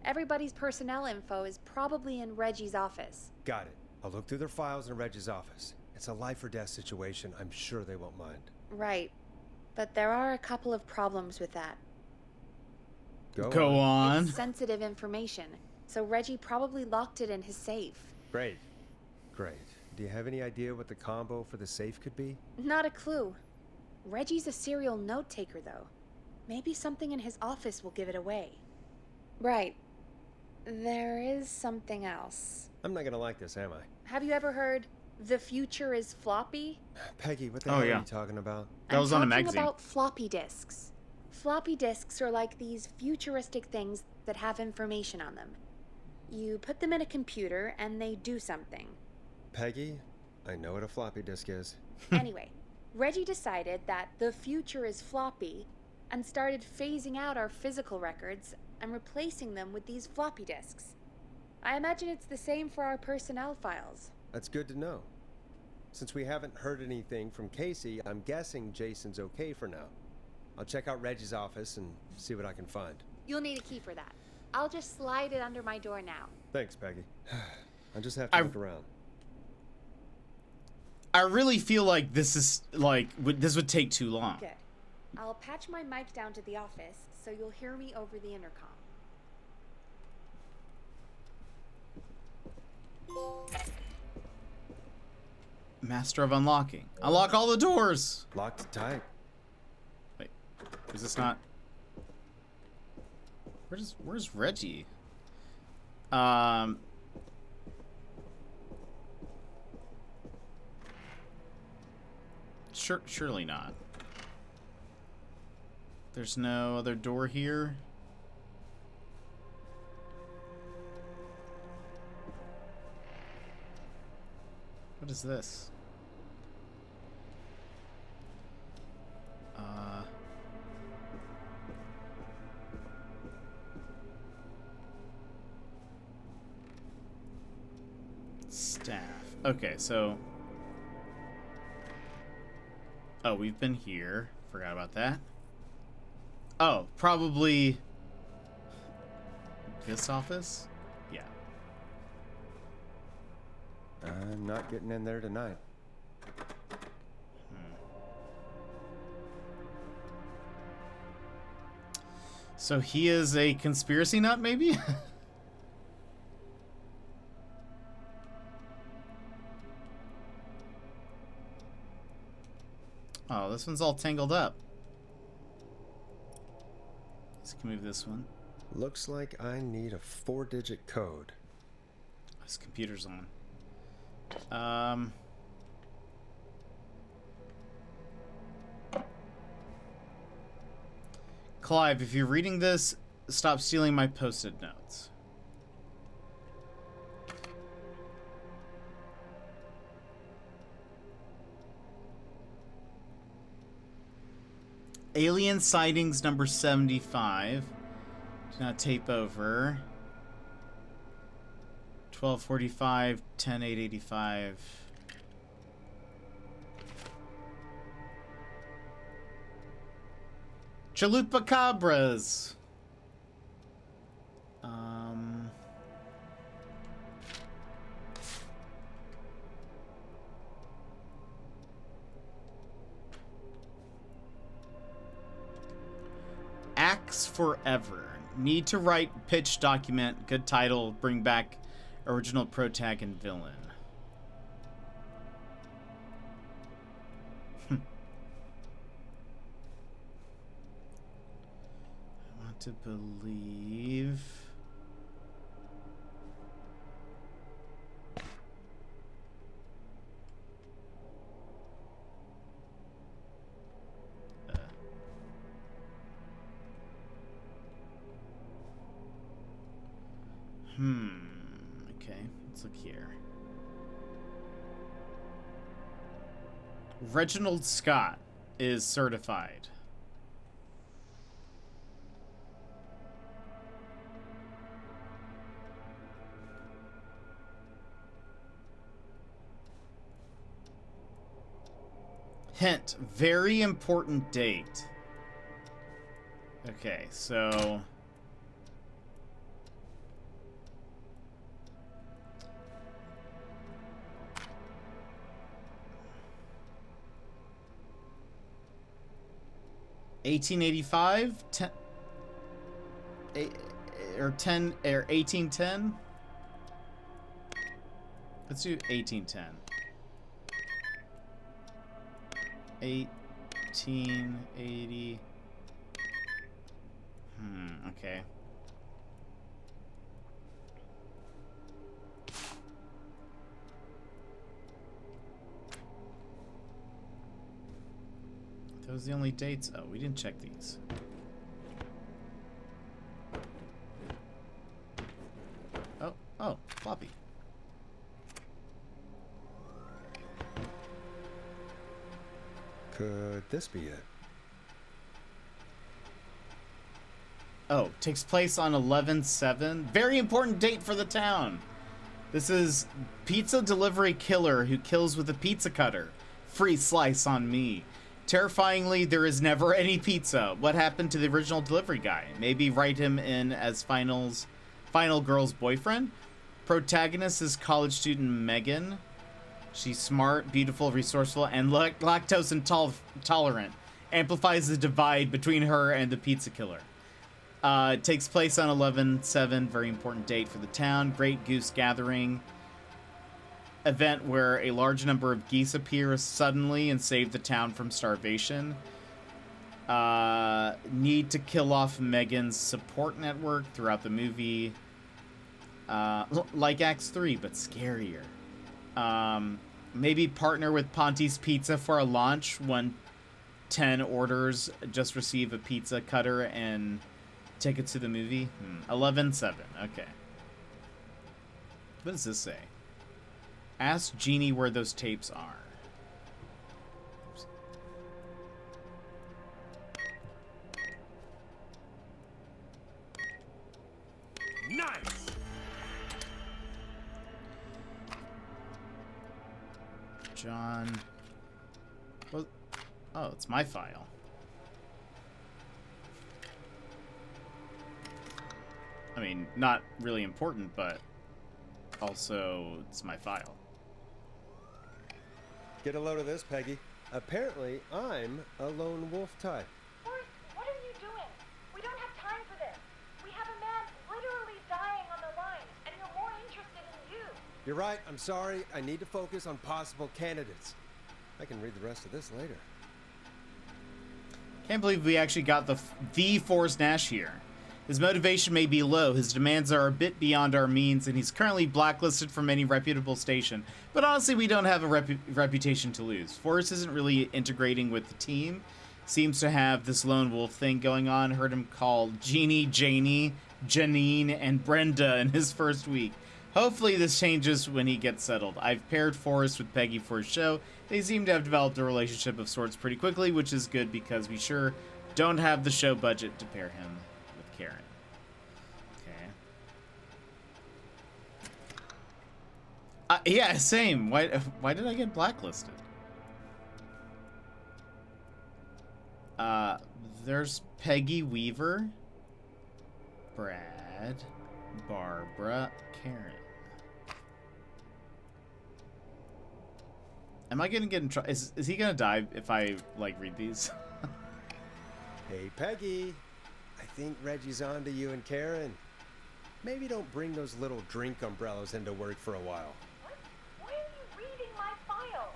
Everybody's personnel info is probably in Reggie's office. Got it. I'll look through their files in Reggie's office. It's a life or death situation. I'm sure they won't mind. Right. But there are a couple of problems with that. Go on. It's sensitive information, so Reggie probably locked it in his safe. Great. Do you have any idea what the combo for the safe could be? Not a clue. Reggie's a serial note taker, though. Maybe something in his office will give it away. Right. There is something else. I'm not gonna like this, am I? Have you ever heard, "The future is floppy"? Peggy, what the hell are you talking about? That was on a magazine. I'm talking about floppy disks. Floppy disks are like these futuristic things that have information on them. You put them in a computer and they do something. Peggy, I know what a floppy disk is. Anyway, Reggie decided that the future is floppy and started phasing out our physical records and replacing them with these floppy disks. I imagine it's the same for our personnel files. That's good to know. Since we haven't heard anything from Casey, I'm guessing Jason's okay for now. I'll check out Reggie's office and see what I can find. You'll need a key for that. I'll just slide it under my door now. Thanks, Peggy. I'll just have to look around. I really feel like this is this would take too long. Good. I'll patch my mic down to the office so you'll hear me over the intercom. Master of unlocking. Unlock all the doors. Locked tight. Wait, is this not? Where's Reggie? Surely not. There's no other door here. What is this? staff. Okay, so... Oh, we've been here. Forgot about that. Oh, probably... this office? Yeah. I'm not getting in there tonight. So he is a conspiracy nut, maybe? Oh, this one's all tangled up. Let's move this one. Looks like I need a 4-digit code. This computer's on. Clive, if you're reading this, stop stealing my post-it notes. Alien sightings number 75. Do not tape over. 12:45, 10:885. Chalupacabras. Axe Forever. Need to write pitch document. Good title. Bring back original protag and villain. I want to believe... Okay, let's look here. Reginald Scott is certified. Hint, very important date. Okay, so... $1885, 1810. Let's do 1810. 1880. Okay. Those are the only dates. Oh, we didn't check these. Oh, floppy. Could this be it? Oh, takes place on 11/7. Very important date for the town. This is pizza delivery killer who kills with a pizza cutter. Free slice on me. Terrifyingly, there is never any pizza. What happened to the original delivery guy? Maybe write him in as final girl's boyfriend? Protagonist is college student Megan. She's smart, beautiful, resourceful, and lactose intolerant. Amplifies the divide between her and the pizza killer. It takes place on 11/7. Very important date for the town. Great Goose Gathering. Event where a large number of geese appear suddenly and save the town from starvation. Need to kill off Megan's support network throughout the movie. Like Acts 3, but scarier. Maybe partner with Ponti's Pizza for a launch when 10 orders just receive a pizza cutter and tickets to the movie. 11/7. Okay. What does this say? Ask Jeannie where those tapes are. Oops. Nice. John. Well, oh, it's my file. I mean, not really important, but also it's my file. Get a load of this, Peggy. Apparently, I'm a lone wolf type. Forrest, what are you doing? We don't have time for this. We have a man literally dying on the line, and you're more interested in you. You're right, I'm sorry. I need to focus on possible candidates. I can read the rest of this later. Can't believe we actually got the Forrest Nash here. His motivation may be low, his demands are a bit beyond our means, and he's currently blacklisted from any reputable station. But honestly, we don't have a reputation to lose. Forrest isn't really integrating with the team. Seems to have this lone wolf thing going on. Heard him call Jeannie, Janie, Janine, and Brenda in his first week. Hopefully this changes when he gets settled. I've paired Forrest with Peggy for his show. They seem to have developed a relationship of sorts pretty quickly, which is good because we sure don't have the show budget to pair him with Karen. Okay. Yeah, same. Why did I get blacklisted? There's Peggy Weaver, Brad, Barbara, Karen. Am I gonna get in trouble? Is he gonna die if I like read these? Hey, Peggy. I think Reggie's on to you and Karen. Maybe don't bring those little drink umbrellas into work for a while. What? Why are you reading my file?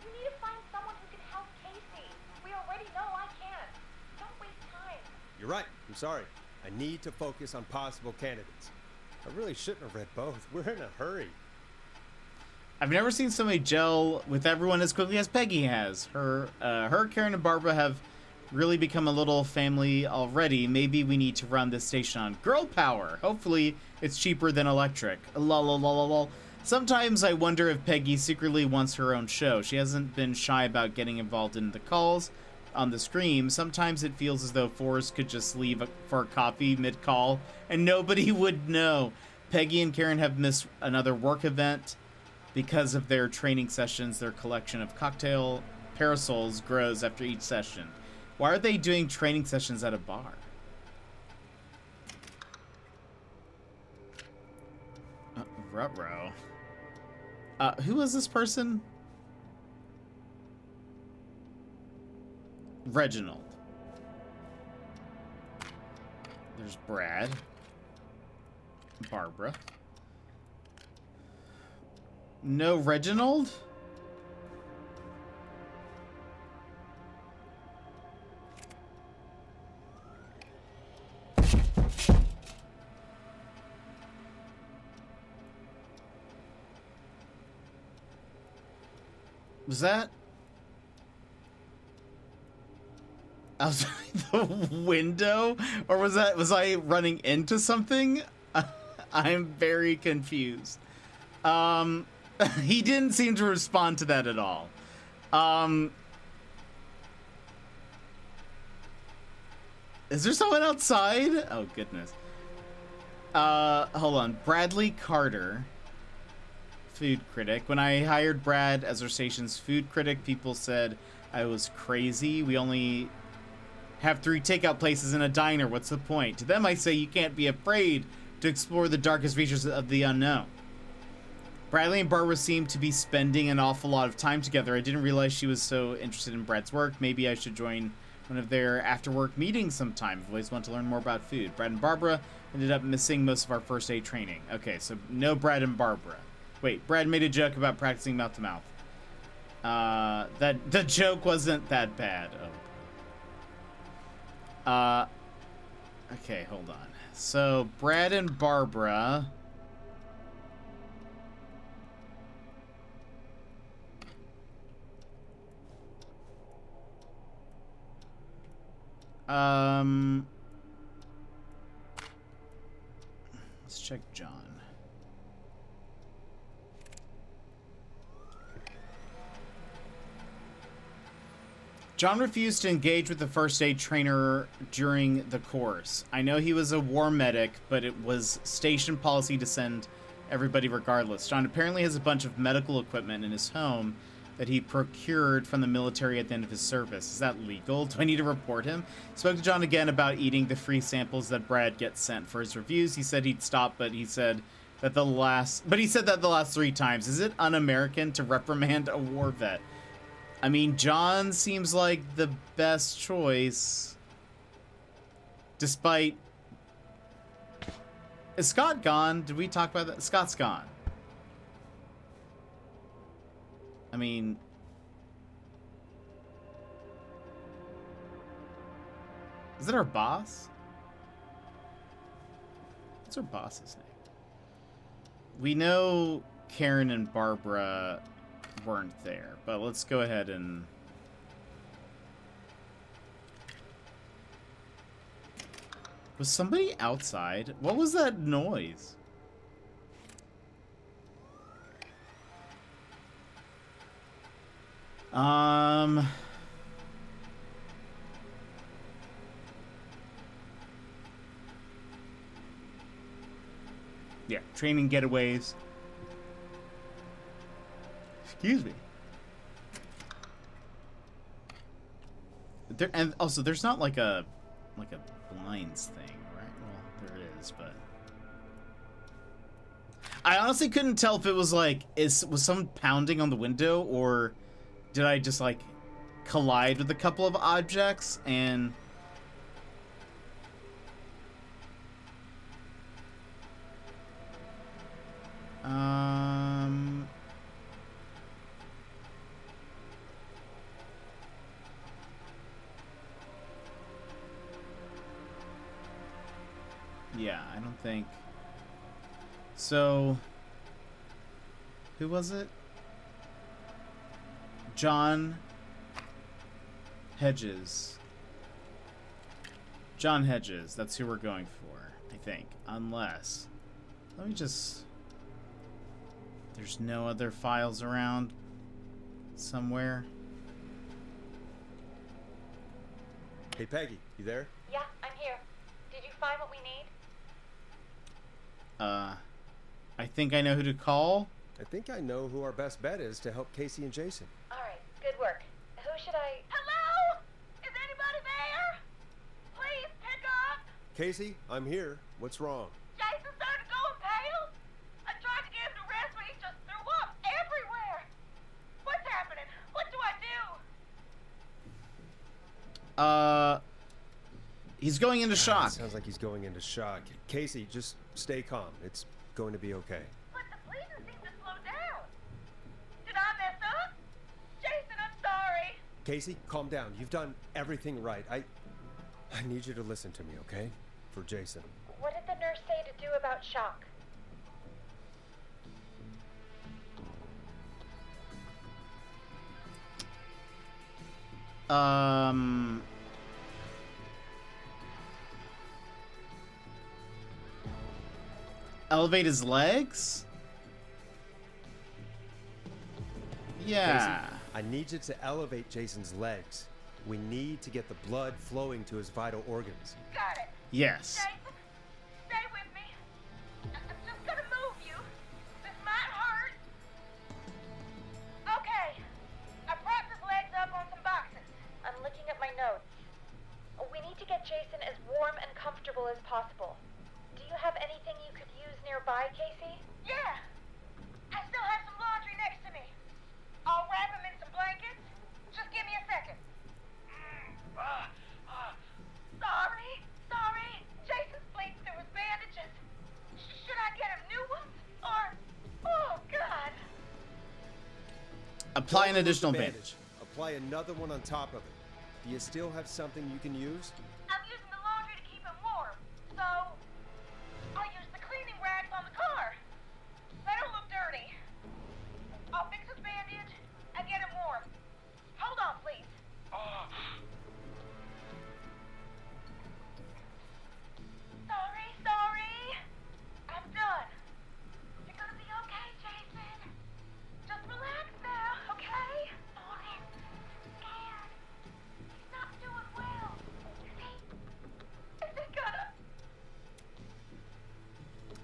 You need to find someone who can help Casey. We already know I can't. Don't waste time. You're right. I'm sorry. I need to focus on possible candidates. I really shouldn't have read both. We're in a hurry. I've never seen somebody gel with everyone as quickly as Peggy has. Her, Karen, and Barbara have really become a little family already. Maybe we need to run this station on girl power. Hopefully, it's cheaper than electric. Lol. Sometimes I wonder if Peggy secretly wants her own show. She hasn't been shy about getting involved in the calls on the Scream. Sometimes it feels as though Forrest could just leave for a coffee mid-call and nobody would know. Peggy and Karen have missed another work event. Because of their training sessions, their collection of cocktail parasols grows after each session. Why are they doing training sessions at a bar? Ruh-roh. Who was this person? Reginald. There's Brad. Barbara. No Reginald? Was that outside the window? Or was I running into something? I'm very confused. He didn't seem to respond to that at all. Is there someone outside? Oh, goodness. Hold on. Bradley Carter, food critic. When I hired Brad as our station's food critic, people said I was crazy. We only have 3 takeout places and a diner. What's the point? To them, I say you can't be afraid to explore the darkest reaches of the unknown. Bradley and Barbara seem to be spending an awful lot of time together. I didn't realize she was so interested in Brad's work. Maybe I should join one of their after-work meetings sometime. I've always wanted to learn more about food. Brad and Barbara ended up missing most of our first aid training. Okay, so no Brad and Barbara. Wait, Brad made a joke about practicing mouth-to-mouth. The joke wasn't that bad. Oh. Okay, hold on. So, Brad and Barbara... Let's check John. John refused to engage with the first aid trainer during the course. I know he was a war medic, but it was station policy to send everybody regardless. John apparently has a bunch of medical equipment in his home that he procured from the military at the end of his service. Is that legal? Do I need to report him? Spoke to John again about eating the free samples that Brad gets sent for his reviews. He said he'd stop, but he said that the last 3 times. Is it un-American to reprimand a war vet? I mean, John seems like the best choice. Despite... Is Scott gone? Did we talk about that? Scott's gone. I mean... Is that our boss? What's our boss's name? We know Karen and Barbara weren't there, but let's go ahead and... Was somebody outside? What was that noise? Yeah, training getaways. Excuse me. There, and also there's not like a blinds thing, right? Well, there is, but I honestly couldn't tell if it was like was someone pounding on the window, or did I just like collide with a couple of objects and yeah, I don't think so. Who was it? John Hedges. John Hedges, that's who we're going for, I think. Unless, let me just, there's no other files around somewhere. Hey, Peggy, you there? Yeah, I'm here. Did you find what we need? I think I know who to call. I think I know who our best bet is to help Casey and Jason. All right, good work. Who should I... Hello? Is anybody there? Please pick up. Casey, I'm here. What's wrong? Jason started going pale. I tried to get him to rest, but he just threw up everywhere. What's happening? What do I do? He's going into shock. Sounds like he's going into shock. Casey, just stay calm. It's going to be okay. But the bleeding seemed to slow down. Did I mess up? Jason, I'm sorry. Casey, calm down. You've done everything right. I need you to listen to me, okay? For Jason. What did the nurse say to do about shock? Elevate his legs? Yeah. Casey, I need you to elevate Jason's legs. We need to get the blood flowing to his vital organs. Got it. Yes. Jason, stay with me. I'm just gonna move you. This might hurt. Okay. I propped his legs up on some boxes. I'm looking at my notes. We need to get Jason as warm and comfortable as possible. Do you have anything you could use nearby, Casey? Yeah. I still have some laundry next to me. I'll wrap him in some blankets. Just give me a second. Sorry. Jason's bleeding through his bandages. Should I get him new ones? Or, oh God. Apply an Don't additional lose the bandage. Apply another one on top of it. Do you still have something you can use? I'm using the laundry to keep him warm. So, I'll use the cleaning rags on the car. They don't look dirty. I'll fix his bandage and get him warm. Hold on, please. Sorry. I'm done. You're gonna be okay, Jason. Just relax now, okay? Oh, he's scared. He's not doing well. Is he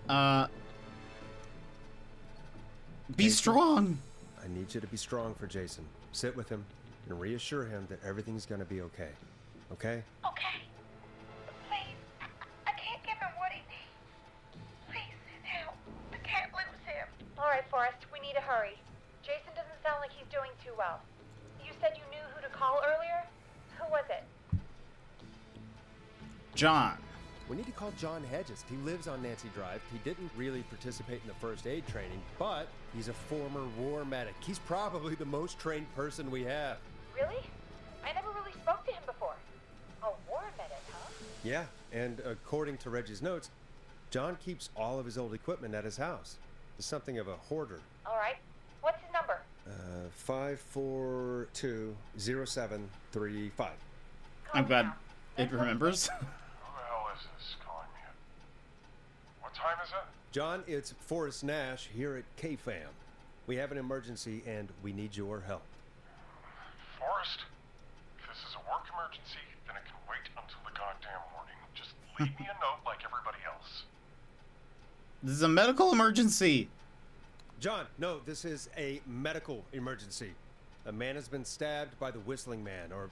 gonna... Be strong. I need you to be strong for Jason. Sit with him and reassure him that everything's gonna be okay. Okay? Okay. Please, I can't give him what he needs. Please, help. I can't lose him. All right, Forrest, we need to hurry. Jason doesn't sound like he's doing too well. You said you knew who to call earlier? Who was it? John. We need to call John Hedges. He lives on Nancy Drive. He didn't really participate in the first aid training, but he's a former war medic. He's probably the most trained person we have. Really? I never really spoke to him before. A war medic, huh? Yeah, and according to Reggie's notes, John keeps all of his old equipment at his house. He's something of a hoarder. All right. What's his number? 5420735. I'm glad it remembers. Who the hell is this calling me? What time is it? John, it's Forrest Nash here at KFAM. We have an emergency and we need your help. Forrest, if this is a work emergency, then it can wait until the goddamn morning. Just leave me a note like everybody else. This is a medical emergency. John, no, this is a medical emergency. A man has been stabbed by the Whistling Man, or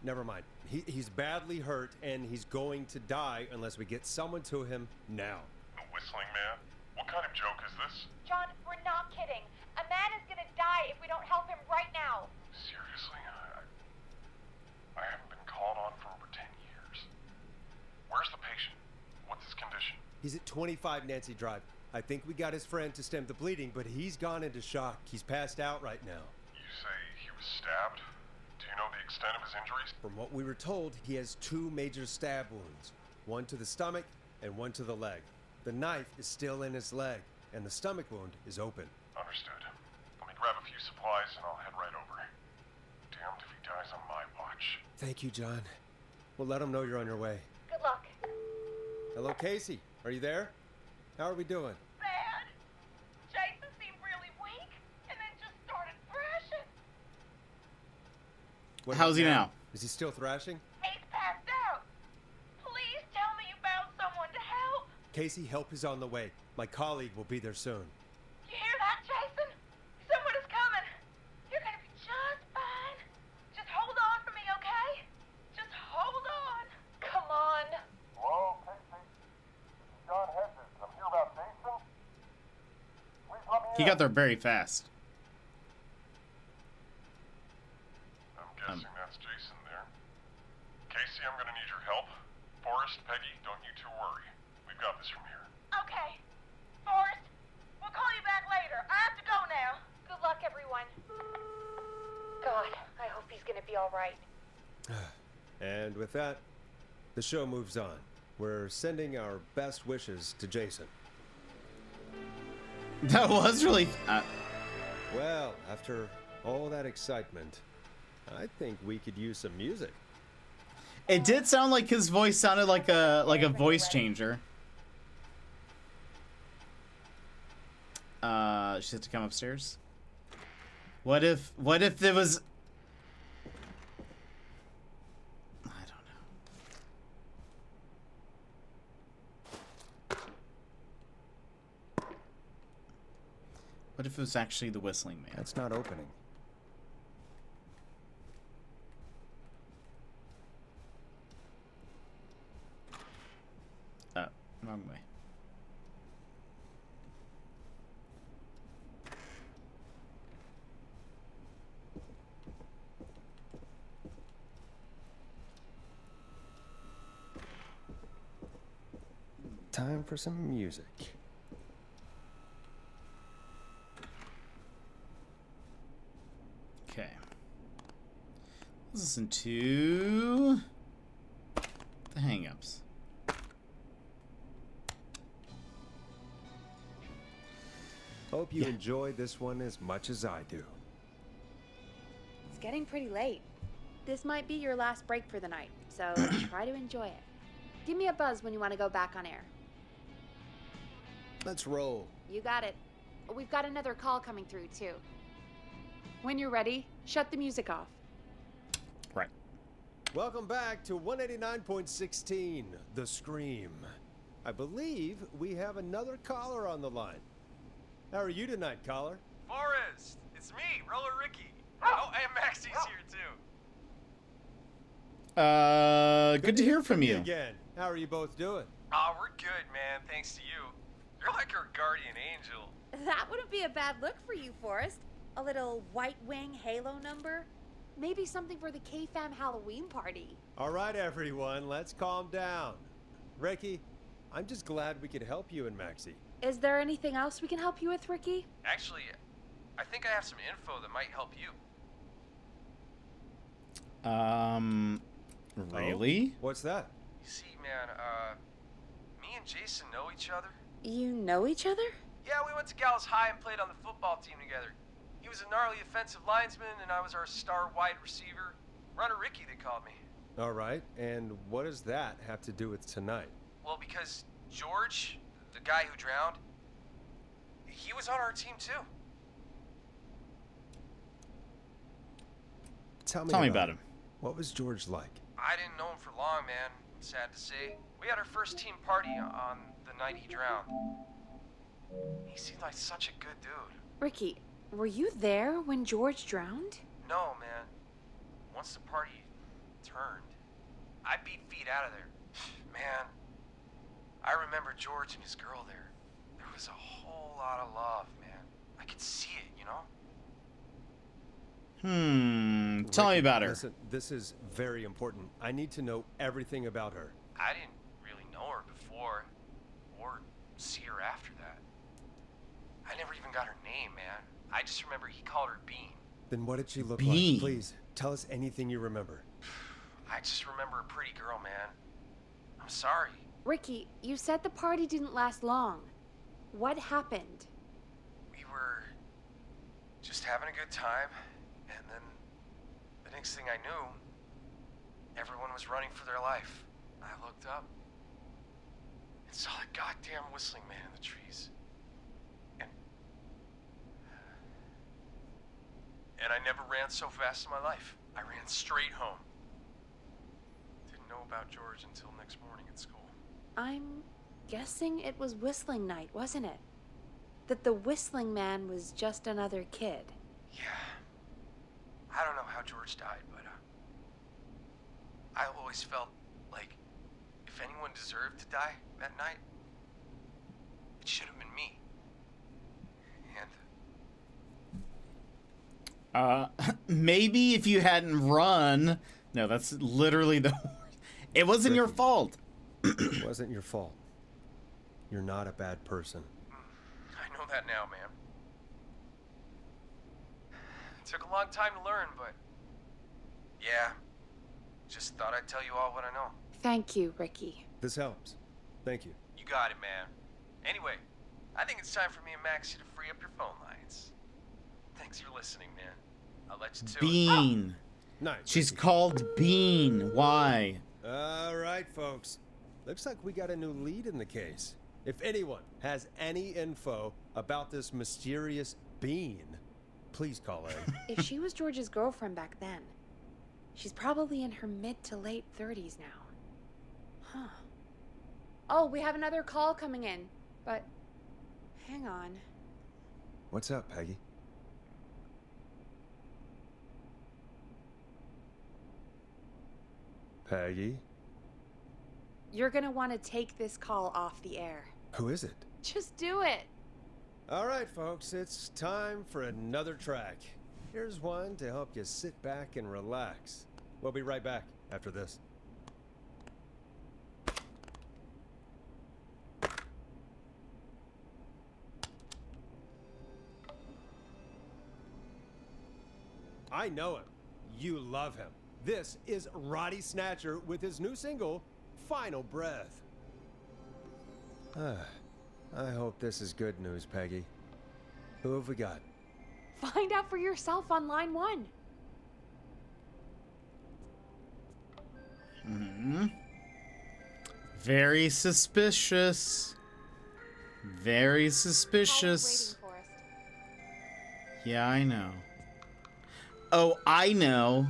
never mind. He's badly hurt and he's going to die unless we get someone to him now. The Whistling Man? What kind of joke is this? John, we're not kidding. A man is gonna die if we don't help him right now. Seriously? I haven't been called on for over 10 years. Where's the patient? What's his condition? He's at 25 Nancy Drive. I think we got his friend to stem the bleeding, but he's gone into shock. He's passed out right now. You say he was stabbed? Do you know the extent of his injuries? From what we were told, he has 2 major stab wounds. One to the stomach and one to the leg. The knife is still in his leg, and the stomach wound is open. Understood. Let me grab a few supplies and I'll head right over. Damned if he dies on my watch. Thank you, John. We'll let him know you're on your way. Good luck. Hello, Casey. Are you there? How are we doing? Bad. Jason seemed really weak and then just started thrashing. What How's about he now? Is he still thrashing? He's passed out. Please tell me you found someone to help. Casey, help is on the way. My colleague will be there soon. You hear that, Jason? Someone is coming. You're gonna be just fine. Just hold on for me, okay? Just hold on. Come on. Hello, Casey? This is John Hedges. I'm here about Jason. Please let me He in. got there very fast. I'm guessing that's Jason there. Casey, I'm gonna need your help. Forrest, Peggy, don't you two worry. We've got this from here. Okay. Forrest, we'll call you back later. I have to go now. Good luck, everyone. God, I hope he's gonna be all right. And with that, the show moves on. We're sending our best wishes to Jason. That was really. Well, after all that excitement, I think we could use some music. It did sound like his voice sounded like a voice changer. She had to come upstairs. What if there was? I don't know. What if it was actually the Whistling Man? That's not opening. Oh, wrong way. Time for some music. Okay. Let's listen to the Hang-Ups. Hope you enjoy this one as much as I do. It's getting pretty late. This might be your last break for the night, so try to enjoy it. Give me a buzz when you want to go back on air. Let's roll. You got it. We've got another call coming through, too. When you're ready, shut the music off. Right. Welcome back to 189.16, The Scream. I believe we have another caller on the line. How are you tonight, caller? Forrest, it's it's me, Roller Ricky. Oh, and Maxie's here too. Good to hear from you. Again. How are you both doing? Oh, we're good, man. Thanks to you. You're like our guardian angel. That wouldn't be a bad look for you, Forrest. A little White Wing Halo number? Maybe something for the K-Fam Halloween party. All right, everyone, let's calm down. Ricky, I'm just glad we could help you and Maxie. Is there anything else we can help you with, Ricky? Actually, I think I have some info that might help you. Really? Oh? What's that? You see, man, me and Jason know each other. You know each other? Yeah, we went to Gallows High and played on the football team together. He was a gnarly offensive linesman, and I was our star wide receiver. Runner Ricky, they called me. All right, and what does that have to do with tonight? Well, because George, the guy who drowned, he was on our team too. Tell me about him. What was George like? I didn't know him for long, man. Sad to say. We had our first team party on the night he drowned. He seemed like such a good dude. Ricky, were you there when George drowned? No, man. Once the party turned, I beat feet out of there. Man, I remember George and his girl there. There was a whole lot of love, man. I could see it, you know? Tell me about her. Listen, this is very important. I need to know everything about her. I didn't really know her before, or see her after that. I never even got her name, man. I just remember he called her Bean. Then what did she look like? Please, tell us anything you remember. I just remember a pretty girl, man. I'm sorry. Ricky, you said the party didn't last long. What happened? We were just having a good time, and then the next thing I knew, everyone was running for their life. I looked up and saw the goddamn whistling man in the trees. And I never ran so fast in my life. I ran straight home. Didn't know about George until next morning at school. I'm guessing it was whistling night, wasn't it? That the whistling man was just another kid. Yeah. I don't know how George died, but I always felt like if anyone deserved to die that night, it should have been me. And maybe if you hadn't run. No, that's literally the worst. It wasn't your fault. It wasn't your fault. You're not a bad person. I know that now, man. It took a long time to learn, but yeah, just thought I'd tell you all what I know. Thank you, Ricky. This helps. Thank you. You got it, man. Anyway, I think it's time for me and Maxie to free up your phone lines. Thanks for listening, man. I'll let you to Bean. Nice. She's called Bean. Why? All right, folks. Looks like we got a new lead in the case. If anyone has any info about this mysterious Bean, please call in. If she was George's girlfriend back then, she's probably in her mid to late 30s now. Huh. Oh, we have another call coming in, but hang on. What's up, Peggy? Peggy? You're gonna want to take this call off the air. Who is it? Just do it. All right, folks, it's time for another track. Here's one to help you sit back and relax. We'll be right back after this. I know him. You love him. This is Roddy Snatcher with his new single, Final Breath. I hope this is good news, Peggy. Who have we got? Find out for yourself on line 1. Very suspicious. Very suspicious. Waiting for us. Yeah, I know. Oh, I know.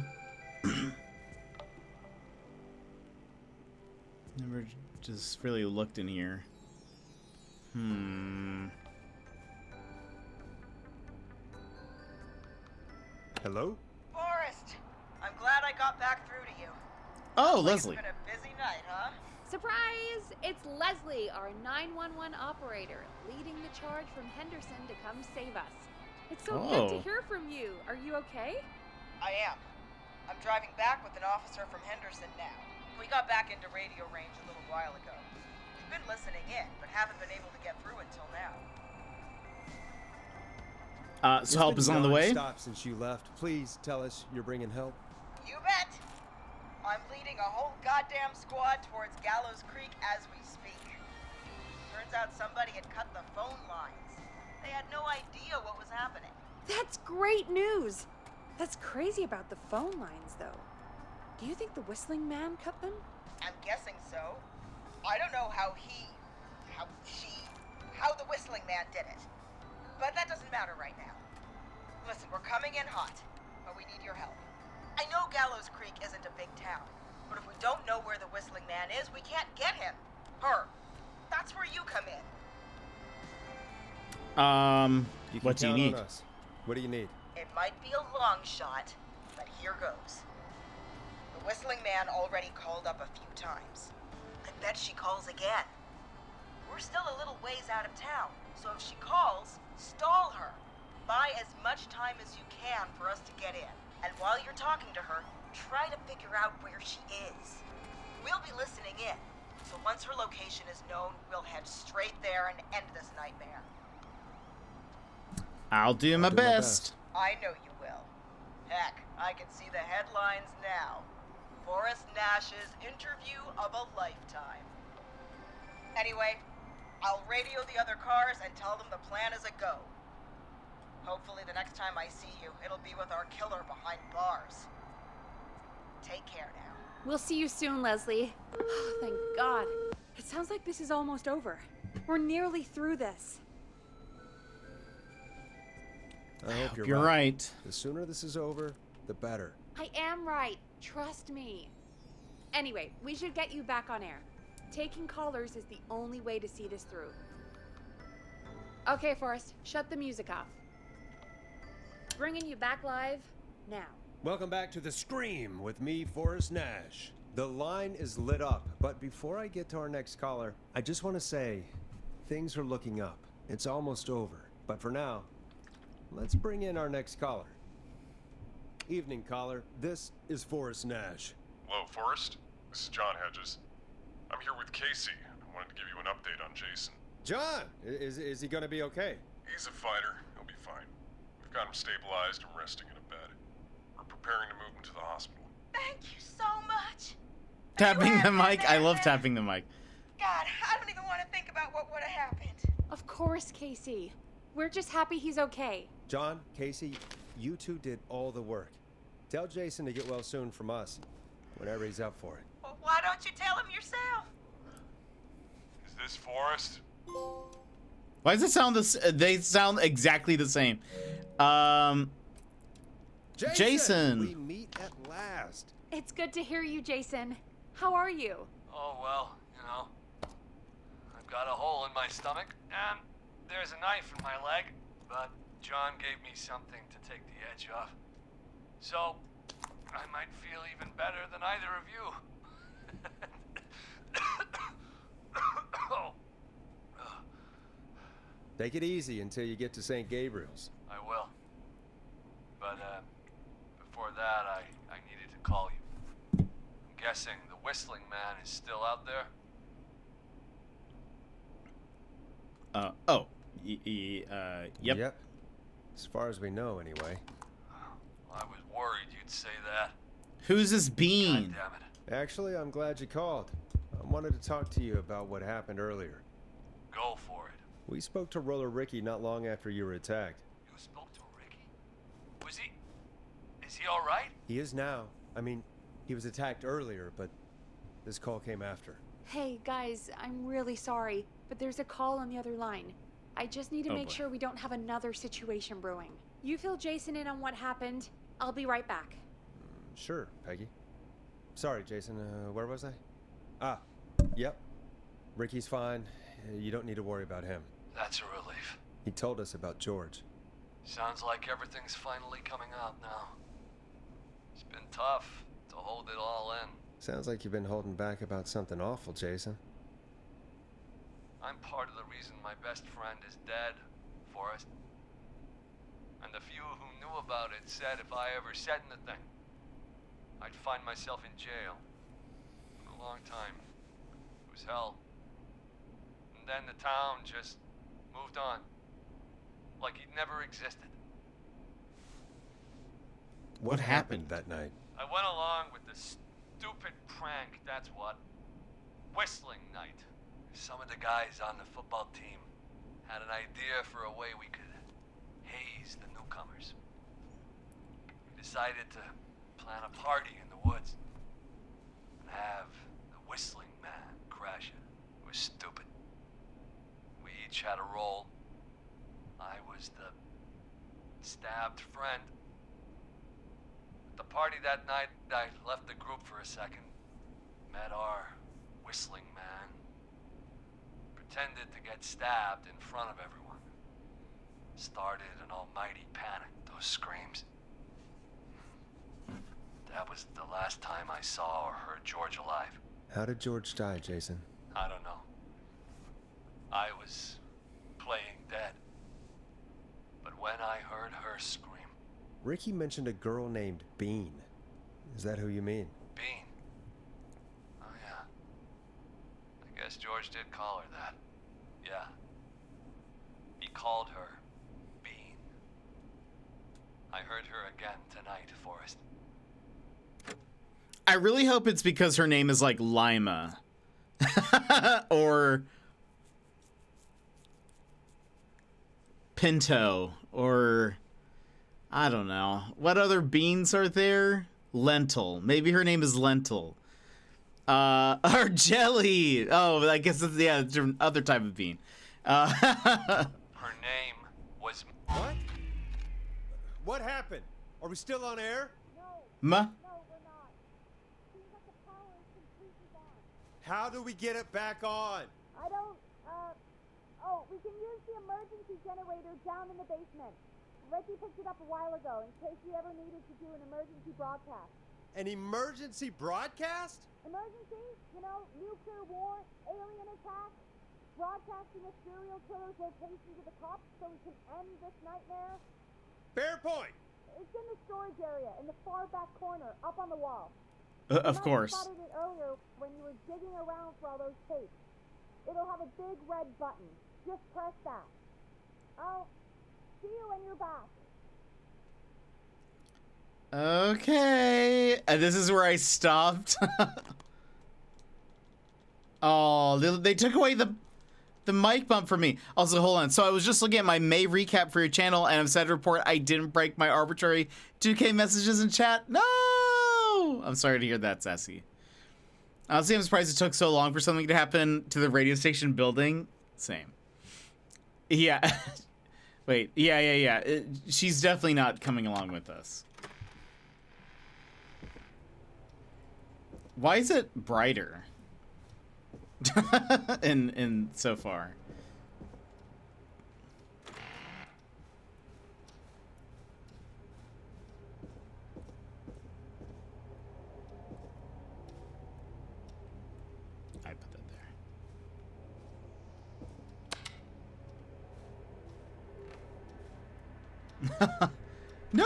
Never just really looked in here. Hello? Forrest, I'm glad I got back through to you. Oh, Like Leslie. It's been a busy night, huh? Surprise! It's Leslie, our 911 operator, leading the charge from Henderson to come save us. It's so good to Oh. hear from you. Are you okay? I am. I'm driving back with an officer from Henderson now. We got back into radio range a little while ago. We've been listening in, but haven't been able to get through until now. So help is on the way. Stop since you left. Please tell us you're bringing help. You bet. I'm leading a whole goddamn squad towards Gallows Creek as we speak. Turns out somebody had cut the phone lines. They had no idea what was happening. That's great news. That's crazy about the phone lines, though. Do you think the Whistling Man cut them? I'm guessing so. I don't know how the Whistling Man did it. But that doesn't matter right now. Listen, we're coming in hot, but we need your help. I know Gallows Creek isn't a big town, but if we don't know where the Whistling Man is, we can't get him. Her. That's where you come in. You can What do you count on need? us. What do you need? It might be a long shot, but here goes. The Whistling Man already called up a few times. I bet she calls again. We're still a little ways out of town, so if she calls, stall her. Buy as much time as you can for us to get in. And while you're talking to her, try to figure out where she is. We'll be listening in, so once her location is known, we'll head straight there and end this nightmare. I'll do my best. I know you will. Heck, I can see the headlines now. Forrest Nash's interview of a lifetime. Anyway, I'll radio the other cars and tell them the plan is a go. Hopefully the next time I see you, it'll be with our killer behind bars. Take care now. We'll see you soon, Leslie. Oh, thank God. It sounds like this is almost over. We're nearly through this. I hope You're right. The sooner this is over, the better. I am right. Trust me. Anyway, we should get you back on air. Taking callers is the only way to see this through. Okay, Forrest, shut the music off. Bringing you back live now. Welcome back to The Scream with me, Forrest Nash. The line is lit up, but before I get to our next caller, I just want to say things are looking up. It's almost over, but for now, let's bring in our next caller. Evening, caller. This is Forrest Nash. Hello, Forrest. This is John Hedges. I'm here with Casey. I wanted to give you an update on Jason. John, is he gonna be okay? He's a fighter. He'll be fine. We've got him stabilized and resting in a bed. We're preparing to move him to the hospital. Thank you so much. Tapping the mic. I love tapping the mic. God, I don't even want to think about what would have happened. Of course, Casey. We're just happy he's okay. John, Casey, you two did all the work. Tell Jason to get well soon from us, whenever he's up for it. Well, why don't you tell him yourself? Is this Forrest? Why does it sound this? They sound exactly the same. Jason. We meet at last. It's good to hear you, Jason. How are you? Oh, well, you know. I've got a hole in my stomach, and there's a knife in my leg, but John gave me something to take the edge off. So, I might feel even better than either of you. Oh. Take it easy until you get to St. Gabriel's. I will. But, before that, I needed to call you. I'm guessing the Whistling Man is still out there? Yep. Yep. As far as we know, anyway. I was worried you'd say that. Who's this God bean? damn it. Actually, I'm glad you called. I wanted to talk to you about what happened earlier. Go for it. We spoke to Roller Ricky not long after you were attacked. You spoke to Ricky? Was he... Is he alright? He is now. I mean, he was attacked earlier, but this call came after. Hey, guys, I'm really sorry, but there's a call on the other line. I just need to make sure we don't have another situation brewing. You fill Jason in on what happened. I'll be right back. Sure, Peggy. Sorry, Jason. Where was I? Yep. Ricky's fine. You don't need to worry about him. That's a relief. He told us about George. Sounds like everything's finally coming out now. It's been tough to hold it all in. Sounds like you've been holding back about something awful, Jason. I'm part of the reason my best friend is dead, Forrest. And the few who knew about it said if I ever said anything, I'd find myself in jail. For a long time. It was hell. And then the town just moved on. Like he'd never existed. What happened that night? I went along with the stupid prank, that's what. Whistling night. Some of the guys on the football team had an idea for a way we could haze the newcomers. We decided to plan a party in the woods and have the whistling man crash it. It was stupid. We each had a role. I was the stabbed friend. At the party that night, I left the group for a second. Met our whistling man. Pretended to get stabbed in front of everyone. Started an almighty panic, those screams. That was the last time I saw or heard George alive. How did George die, Jason? I don't know. I was playing dead. But when I heard her scream... Ricky mentioned a girl named Bean. Is that who you mean? Bean? Oh, yeah. I guess George did call her that. Yeah. He called her Bean. I heard her again tonight, Forrest. I really hope it's because her name is like Lima. Or Pinto. Or I don't know. What other beans are there? Lentil. Maybe her name is Lentil. Or Jelly. Oh, I guess it's, yeah, it's an other type of bean. Her name was... What? What happened? Are we still on air? Ma? How do we get it back on? I don't, oh, we can use the emergency generator down in the basement. Reggie picked it up a while ago in case we ever needed to do an emergency broadcast. An emergency broadcast? Emergency? You know, nuclear war, alien attack, broadcasting a serial killer's location to the cops so we can end this nightmare. Fair point. It's in the storage area, in the far back corner, up on the wall. Of course. I spotted it earlier when you were digging around for all those tapes. It'll have a big red button. Just press that. I'll see you when you're back. Okay. This is where I stopped. Oh, they took away the mic bump for me. Also, hold on. So I was just looking at my May recap for your channel, and I'm sad to report I didn't break my arbitrary 2K messages in chat. No! I'm sorry to hear that, Sassy. Honestly, I'm surprised it took so long for something to happen to the radio station building. Same. Yeah. Wait. Yeah. She's definitely not coming along with us. Why is it brighter? in so far. I put that there. No!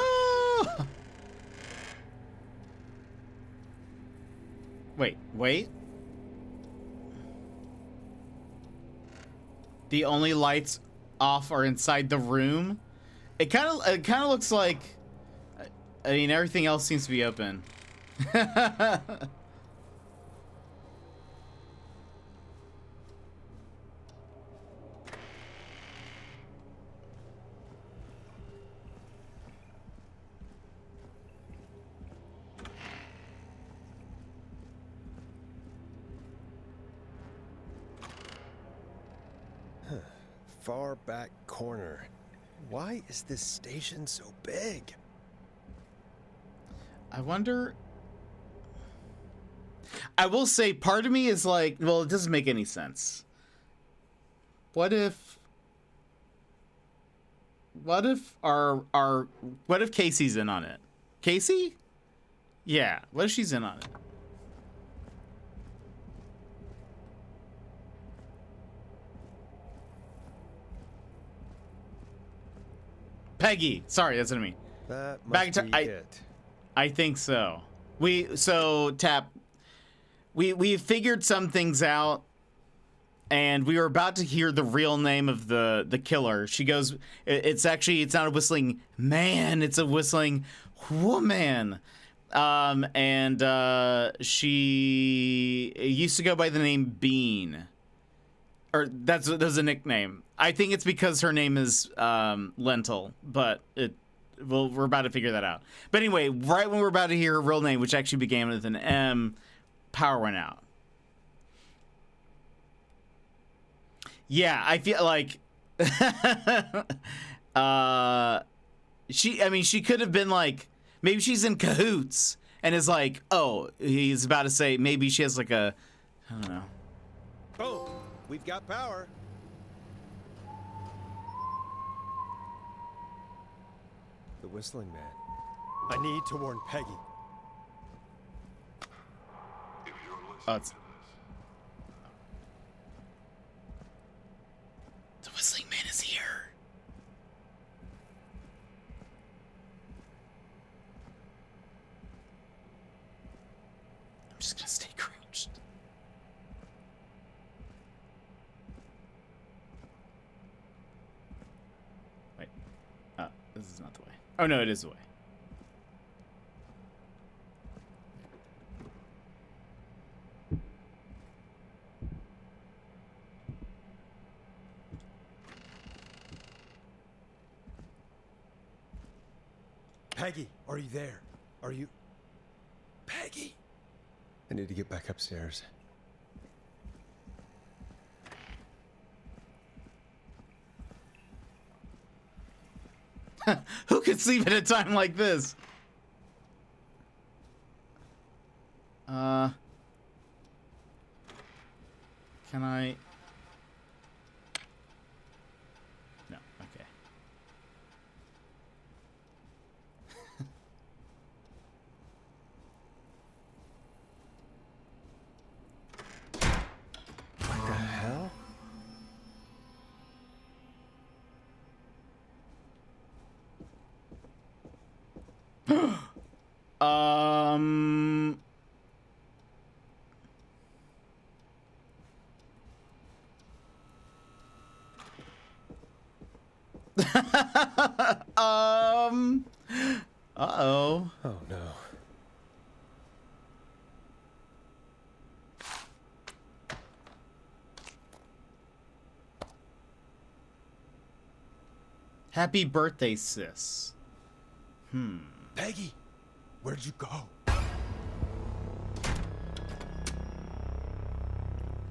Wait. The only lights off are inside the room. It kind of looks like, I mean, everything else seems to be open. Far back corner. Why is this station so big? I wonder... I will say, part of me is like, well, it doesn't make any sense. What if What if what if Casey's in on it? Casey? Yeah. What if she's in on it? Peggy. Sorry, that's what I mean. That must Back to be it. I think so. Tap. We figured some things out, and we were about to hear the real name of the killer. She goes, it's not a whistling man, it's a whistling woman. She used to go by the name Bean, or that's a nickname. I think it's because her name is Lentil, but we're about to figure that out. But anyway, right when we're about to hear her real name, which actually began with an M, power went out. Yeah, I feel like she could have been like, maybe she's in cahoots and is like, oh, he's about to say maybe she has like a, I don't know. Boom! We've got power. The whistling man. I need to warn Peggy. Oh, it's... The whistling man is here. I'm just gonna stay crouched. Wait. This is not the way. Oh no, it is the way. Peggy, are you there? Are you... Peggy? I need to get back upstairs. Who could sleep at a time like this? Can I... No, okay. What the hell? Uh-oh. Oh no. Happy birthday, sis. Peggy, where'd you go?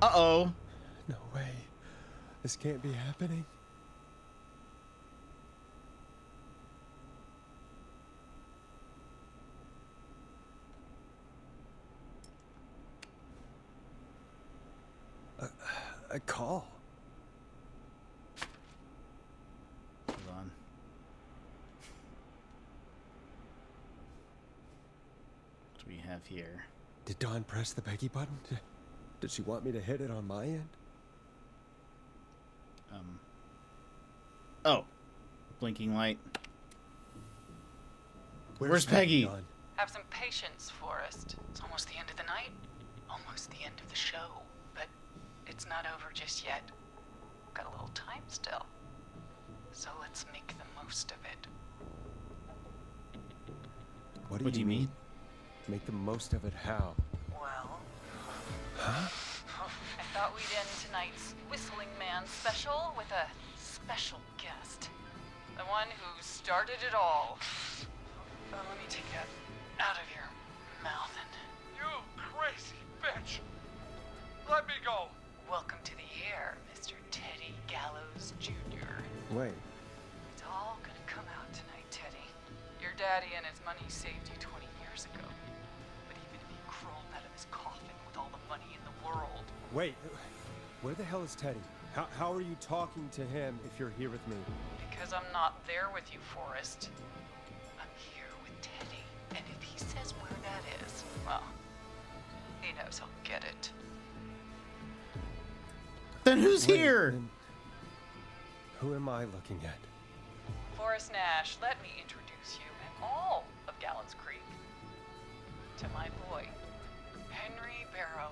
Uh-oh. No way. This can't be happening. A call. Hold on. What do we have here? Did Dawn press the Peggy button? Did she want me to hit it on my end? Oh. Blinking light. Where's Peggy? Dawn? Have some patience, Forrest. It's almost the end of the night. Almost the end of the show. But it's not over just yet. Got a little time still. So let's make the most of it. What do you mean? Make the most of it how? Well... Huh? I thought we'd end tonight's Whistling Man special with a special guest. The one who started it all. Let me take that out of your mouth and... You crazy bitch! Let me go! Welcome to the air, Mr. Teddy Gallows Jr. Wait. It's all gonna come out tonight, Teddy. Your daddy and his money saved you 20 years ago. But even if he crawled out of his coffin with all the money in the world... Wait. Where the hell is Teddy? How are you talking to him if you're here with me? Because I'm not there with you, Forrest. I'm here with Teddy. And if he says where that is, well, he knows I'll get it. Then who's here? Then who am I looking at? Forrest Nash, let me introduce you and all of Gallows Creek to my boy, Henry Barrow.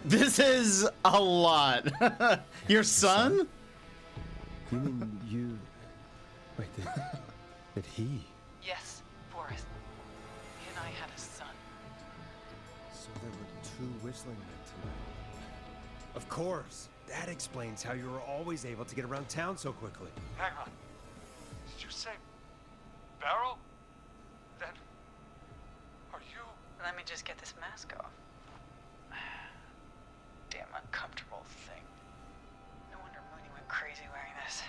This is a lot. Your son? You mean you... Wait, did he? Yes, Forrest. He and I had a son. So there were 2 whistling men tonight. Of course. That explains how you were always able to get around town so quickly. Hang on. Did you say Barrow? Then are you? Let me just get this mask off. Damn uncomfortable thing. No wonder Mooney went crazy wearing this.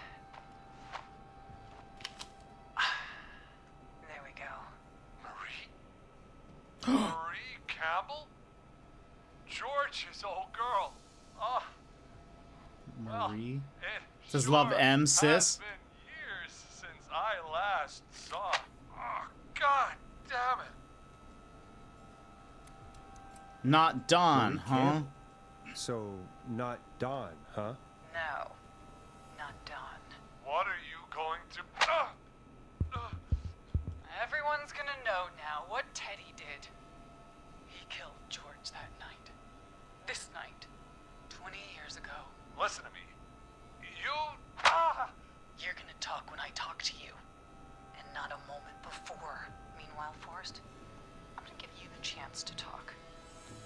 There we go. Marie? Marie Campbell? George's old girl. Oh. Marie? It Says sure love M, has sis. been years since I last saw. Oh, God damn it. Not Dawn, Marie huh? Campbell? So, not Dawn, huh? No, not Dawn. What are you going to... Everyone's gonna know now what Teddy did. He killed George that night. This night. 20 years ago. Listen to me. You... You're gonna talk when I talk to you. And not a moment before. Meanwhile, Forrest, I'm gonna give you the chance to talk.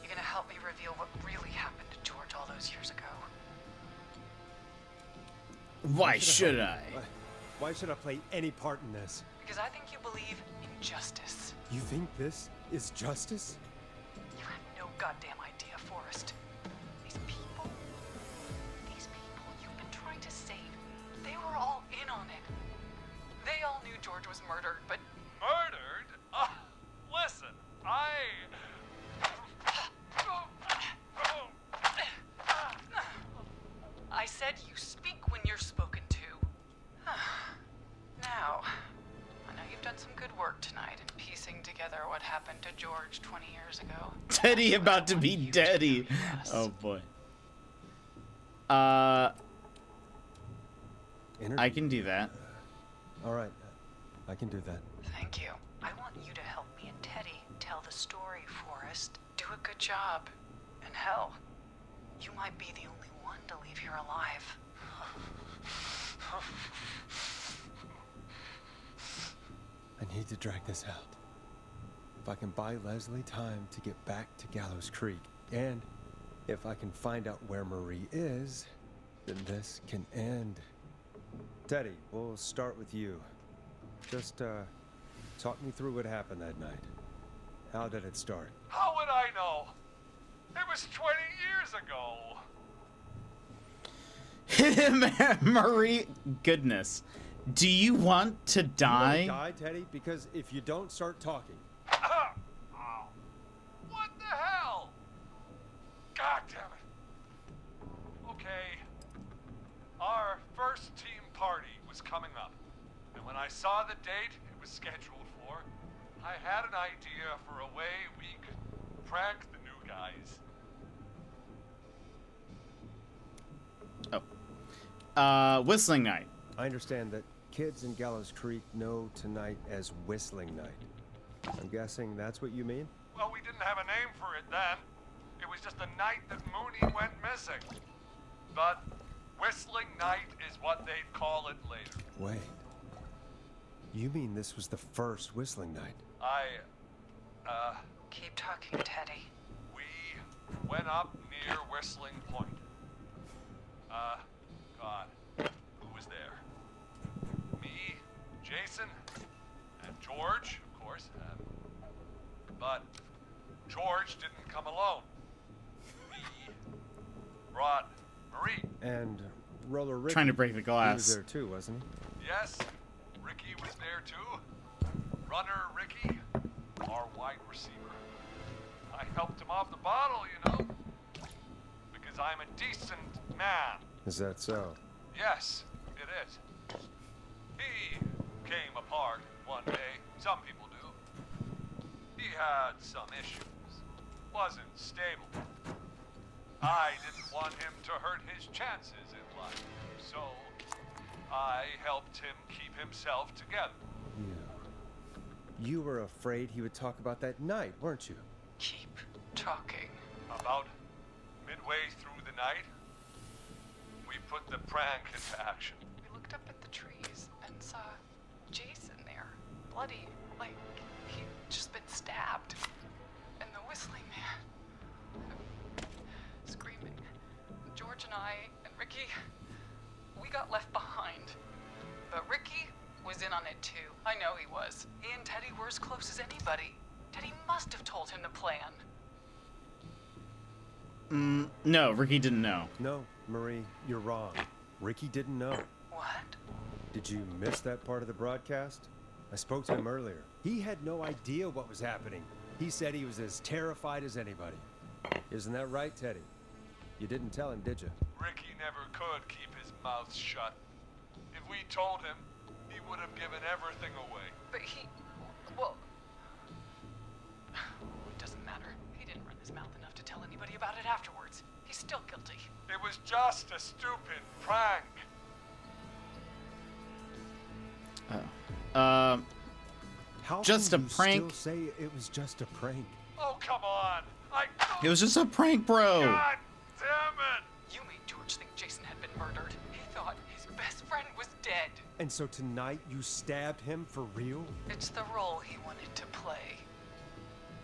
You're gonna help me reveal what really happened to George all those years ago. Why should I? Why should I play any part in this? Because I think you believe in justice. You think this is justice? You have no goddamn idea, Forrest. These people you've been trying to save, they were all in on it. They all knew George was murdered, but... Murdered? Listen, I said you speak when you're spoken to. Now, I know you've done some good work tonight in piecing together what happened to George 20 years ago. Teddy about to be daddy. Oh boy. I can do that. All right, I can do that. Thank you. I want you to help me and Teddy tell the story, Forrest. Do a good job. And hell, you might be the only one to leave here alive. I need to drag this out. If I can buy Leslie time to get back to Gallows Creek, and if I can find out where Marie is, then this can end. Teddy, we'll start with you. Just, talk me through what happened that night. How did it start? how would I know? It was 20 years ago. Marie, goodness. Do you want to die? You want to die, Teddy? Because if you don't start talking... What the hell? God damn it. Okay. Our first team party was coming up. And when I saw the date it was scheduled for, I had an idea for a way we could prank the new guys. Whistling night. I understand that kids in Gallows Creek know tonight as Whistling Night. I'm guessing that's what you mean? Well, we didn't have a name for it then. It was just the night that Mooney went missing. But Whistling Night is what they'd call it later. Wait. You mean this was the first Whistling Night? Keep talking, Teddy. We went up near Whistling Point. God, who was there? Me, Jason, and George, of course. But George didn't come alone. We brought Marie. And Roller Ricky. Trying to break the glass. He was there too, wasn't he? Yes, Ricky was there too. Runner Ricky, our wide receiver. I helped him off the bottle, you know. I'm a decent man. Is that so? Yes, it is. He came apart one day. Some people do. He had some issues. Wasn't stable. I didn't want him to hurt his chances in life, so I helped him keep himself together. You were afraid he would talk about that night, weren't you? Keep talking. About midway through the night, we put the prank into action. We looked up at the trees and saw Jason there, bloody, like he'd just been stabbed. And the whistling man, screaming. George and I and Ricky, we got left behind. But Ricky was in on it too. I know he was. He and Teddy were as close as anybody. Teddy must have told him the plan. No, Ricky didn't know. No, Marie, you're wrong. Ricky didn't know. What? Did you miss that part of the broadcast? I spoke to him earlier. He had no idea what was happening. He said he was as terrified as anybody. Isn't that right, Teddy? You didn't tell him, did you? Ricky never could keep his mouth shut. If we told him, he would have given everything away. But he... well... it doesn't matter. He didn't run his mouth enough to tell anybody about it afterwards. He's still guilty. It was just a stupid prank. How just can a you prank. Still say it was just a prank. Oh, come on. It was just a prank, bro. God damn it. You made George think Jason had been murdered. He thought his best friend was dead. And so tonight you stabbed him for real? It's the role he wanted to play.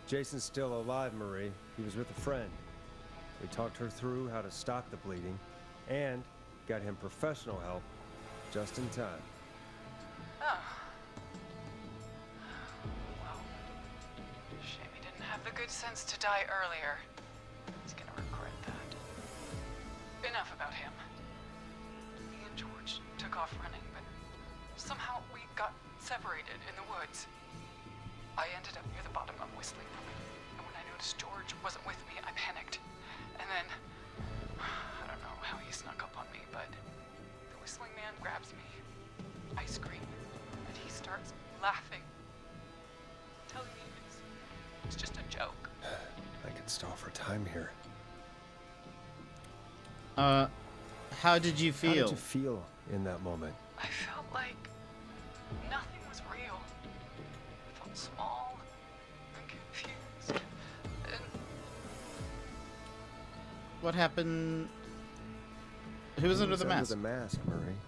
Jason's still alive, Marie. He was with a friend. We talked her through how to stop the bleeding and got him professional help just in time. Oh. Well, shame he didn't have the good sense to die earlier. He's gonna regret that. Enough about him. Me and George took off running, but somehow we got separated in the woods. I ended up near the bottom of Whistling Point, and when I noticed George wasn't with me, I panicked. And then, I don't know how he snuck up on me, but the Whistling Man grabs me. I scream, and he starts laughing, telling me it's just a joke. I could stall for time here. How did you feel? How did you feel in that moment? I felt like nothing was real. I felt small and confused. And What happened? Who was under the mask? Under the mask, Marie.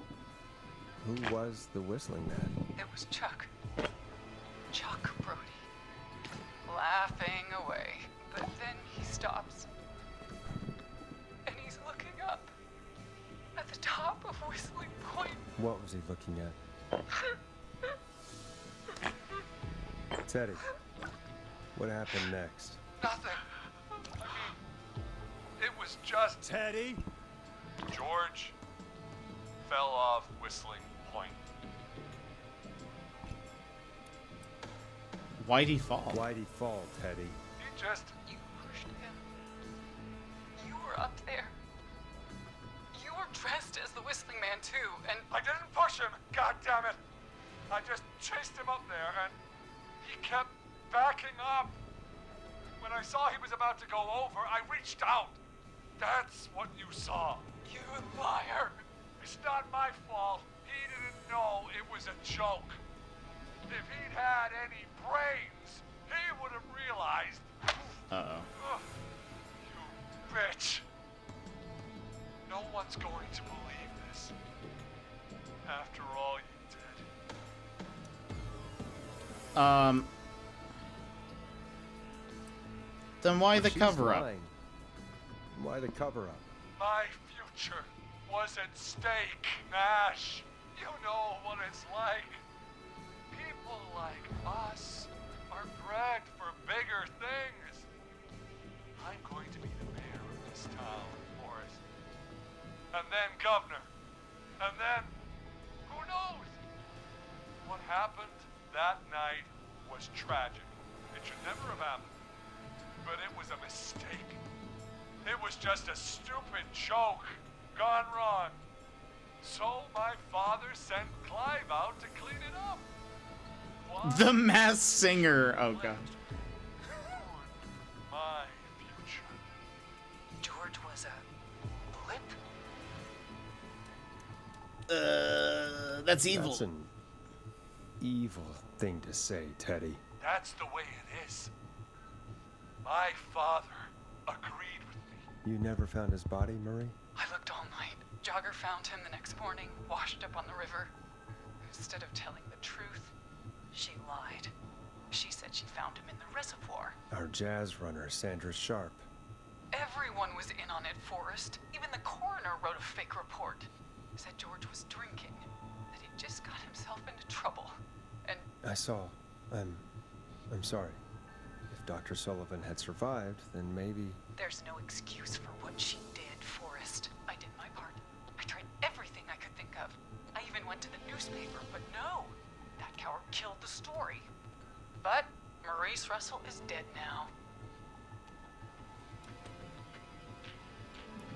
Who was the Whistling Man? it was Chuck. Chuck Brody. Laughing away. But then he stops. And he's looking up. At the top of Whistling Point. What was he looking at? Teddy, what happened next? Nothing. I mean, it was just... Teddy? George fell off Whistling Point. Why'd he fall? Why'd he fall, Teddy? He just... You pushed him. You were up there. You were dressed as the Whistling Man too, and I didn't push him, God damn it! I just chased him up there, and he kept backing up. When I saw he was about to go over, I reached out. That's what you saw. you liar. It's not my fault. He didn't know it was a joke. If he'd had any brains, he would have realized. Uh-oh. Ugh, you bitch. No one's going to believe this. After all you did. Then why the She's cover-up? lying. Why the cover-up? My future was at stake, Nash. You know what it's like. People like us are bred for bigger things. I'm going to be the mayor of this town, Morris. And then governor. And then, who knows? What happened that night was tragic. It should never have happened. But it was a mistake. It was was just a stupid joke gone wrong. So my father sent Clive out to clean it up. Why? The Masked Singer. Oh god. My future. George was a blip? That's evil. That's an evil thing to say, Teddy. That's the way it is. My father agreed with me. You never found his body, Marie? I looked all night. Jogger found him the next morning, washed up on the river. Instead of telling the truth, she lied. She said she found him in the reservoir. Our jazz runner, Sandra Sharp. Everyone was in on it, Forrest. Even the coroner wrote a fake report. Said George was drinking, that he just got himself into trouble. And I saw. I'm sorry. If Dr. Sullivan had survived, then maybe... there's no excuse for what she did, Forrest. I did my part. I tried everything I could think of. I even went to the newspaper, but no. That coward killed the story. But Maurice Russell is dead now.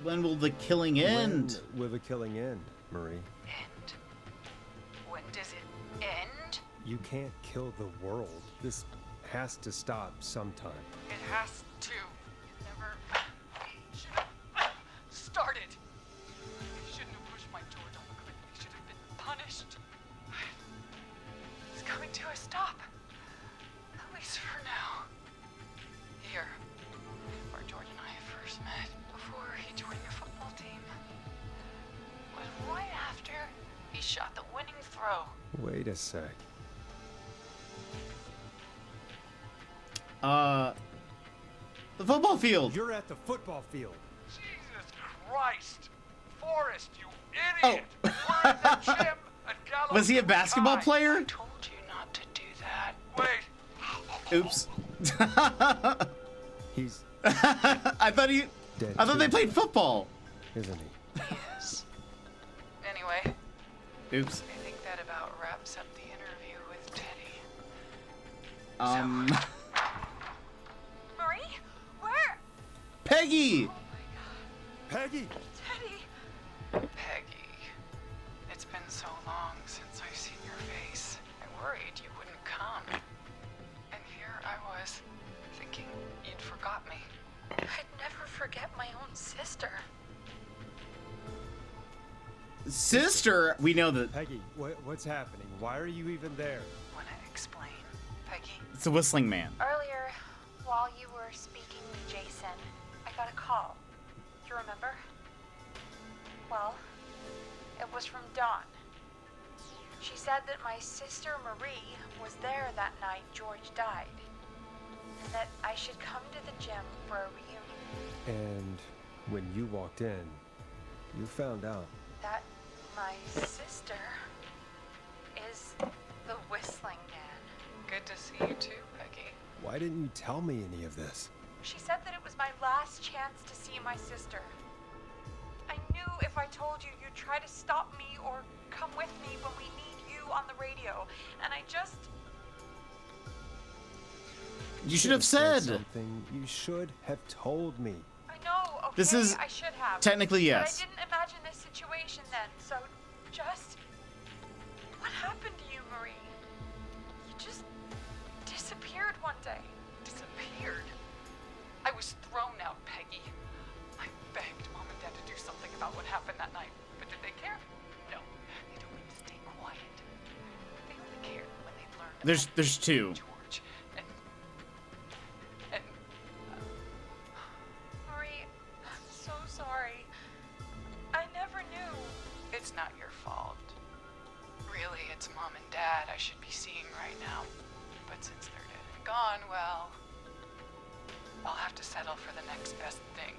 When will the killing end? When will the killing end, Marie? End? When does it end? You can't kill the world. This has to stop sometime. It has to. It never should have started. He shouldn't have pushed my George off a cliff. He should have been punished. It's coming to a stop. At least for now. Here, where George and I first met, before he joined your football team, was right after he shot the winning throw. Wait a sec. The football field. You're at the football field. Jesus Christ! Forrest, you idiot! We're in the gym at Gallows Was he a basketball High. player? I told you not to do that. Wait. Oops. He's I thought they played football. isn't he? Yes. Anyway, Oops. I think that about wraps up the interview with Teddy. Marie? Where? Peggy! Peggy! Teddy! Peggy. It's been so long since I've seen your face. I worried you wouldn't come. And here I was, thinking you'd forgot me. I'd never forget my own sister. Sister? We know that. Peggy, what's happening? Why are you even there? Wanna explain, Peggy? It's the Whistling Man. Earlier, while you were speaking with Jason, I got a call. You remember? Well, it was from Dawn. She said that my sister Marie was there that night George died, and that I should come to the gym for a reunion. And when you walked in, you found out. That my sister is the Whistling Man. Good to see you too, Peggy. Why didn't you tell me any of this? She said that it was my last chance to see my sister. I knew if I told you, you'd try to stop me or come with me when we need you on the radio. And I just... You should have said. Something. You should have told me. I know, okay, This is I should have. technically yes. But I didn't imagine this situation then, so just... What happened to you, Marie? You just disappeared one day. Disappeared? I was thrown out, Peggy. I begged Mom and Dad to do something about what happened that night, but did they care? No, they told me to stay quiet. They only cared when they learned There's two. George and Marie, I'm so sorry. I never knew. it's not your fault. Really, it's Mom and Dad I should be seeing right now. But since they're dead and gone, well, I'll have to settle for the next best thing.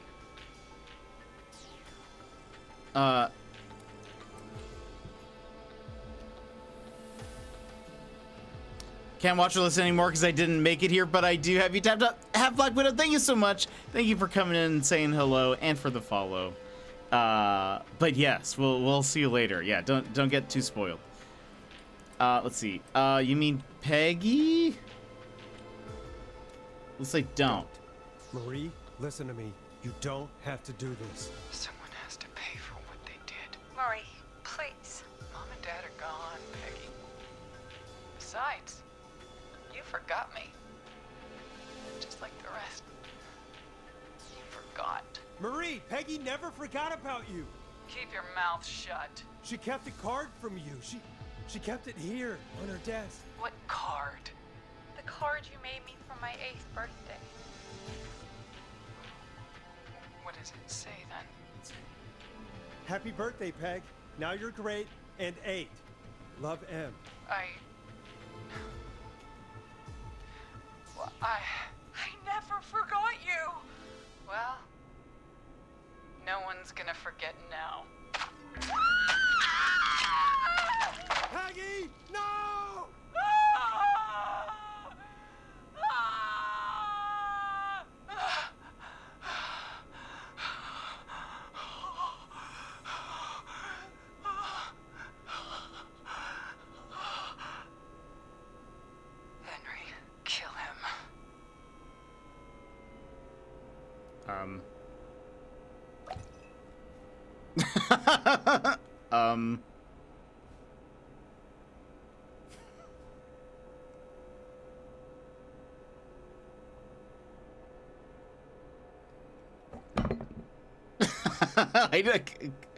Can't watch or listen anymore because I didn't make it here, but I do have you tapped up. Half Black Widow, thank you so much. Thank you for coming in and saying hello and for the follow. But yes, we'll see you later. Yeah, don't get too spoiled. Let's see. You mean Peggy? Let's say don't. Marie, listen to me. You don't have to do this. Someone has to pay for what they did. Murray, please. Mom and Dad are gone, Peggy. Besides, you forgot me. Just like the rest. You forgot. Marie, Peggy never forgot about you. Keep your mouth shut. She kept a card from you. She kept it here on her desk. What card? The card you made me for my 8th birthday. What does it say then? Happy birthday, Peg. Now you're great and 8. Love, M. Well, I never forgot you. Well, no one's gonna forget now. Peggy, no! Henry, kill him.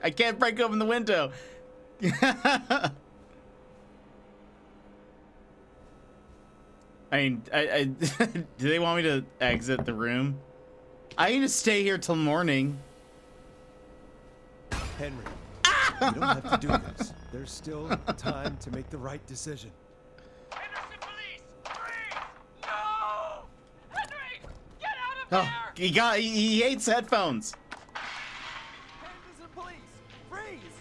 I can't break open the window. I mean, do they want me to exit the room? I need to stay here till morning. Henry, you don't have to do this. There's still time to make the right decision. Henderson police! Freeze! No! Henry! Get out of Oh, there! he hates headphones. Henderson police! Freeze!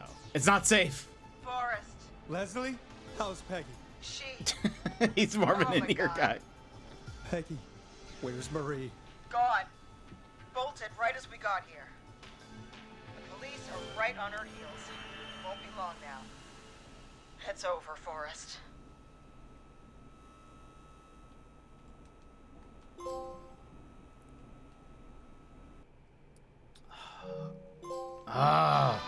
Oh, it's not safe. Forrest. Leslie, how's Peggy? She. He's more of an Oh my in-ear God. guy. Peggy, where's Marie? Gone. Bolted right as we got here. The police are right on her heels. Won't be long now. It's over, Forrest. Ah.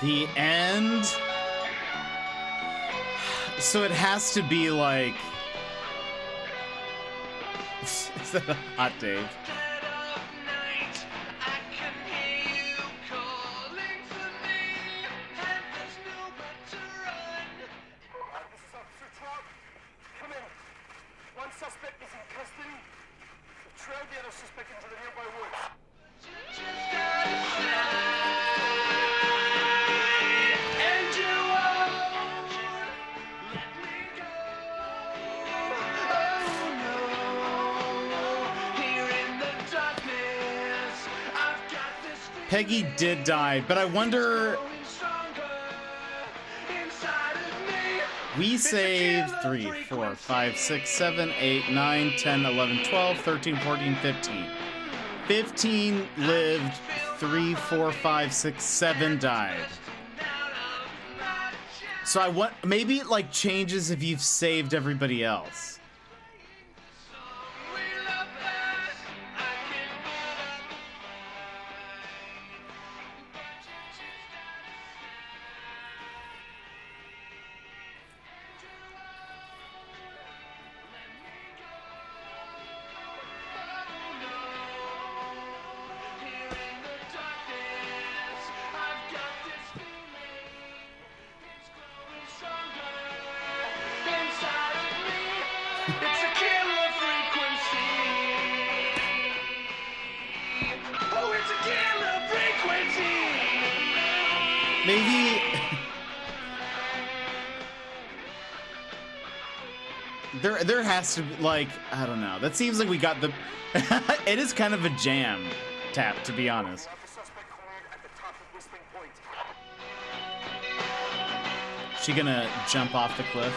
The end? So it has to be like... Is that a hot Dave? This is Officer Trout. Come in. One suspect is in custody. We've trailed the other suspect into the nearby woods. Peggy did die, but I wonder... We saved 3, 4, 5, 6, 7, 8, 9, 10, 11, 12, 13, 14, 15. 15 lived, 3, 4, 5, 6, 7 died. So I want... Maybe it like changes if you've saved everybody else. Maybe... There has to be, like, I don't know. That seems like we got the... It is kind of a jam tap, to be honest. She gonna jump off the cliff?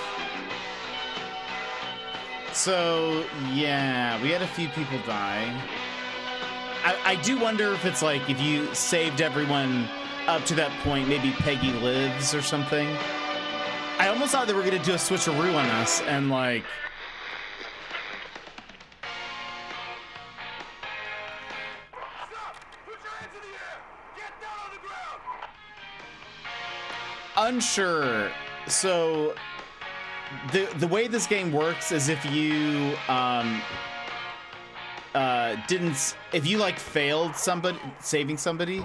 So, yeah, we had a few people die. I do wonder if it's like, if you saved everyone up to that point, maybe Peggy lives or something. I almost thought they were gonna do a switcheroo on us and like... Unsure. So the way this game works is if you if you like failed saving somebody,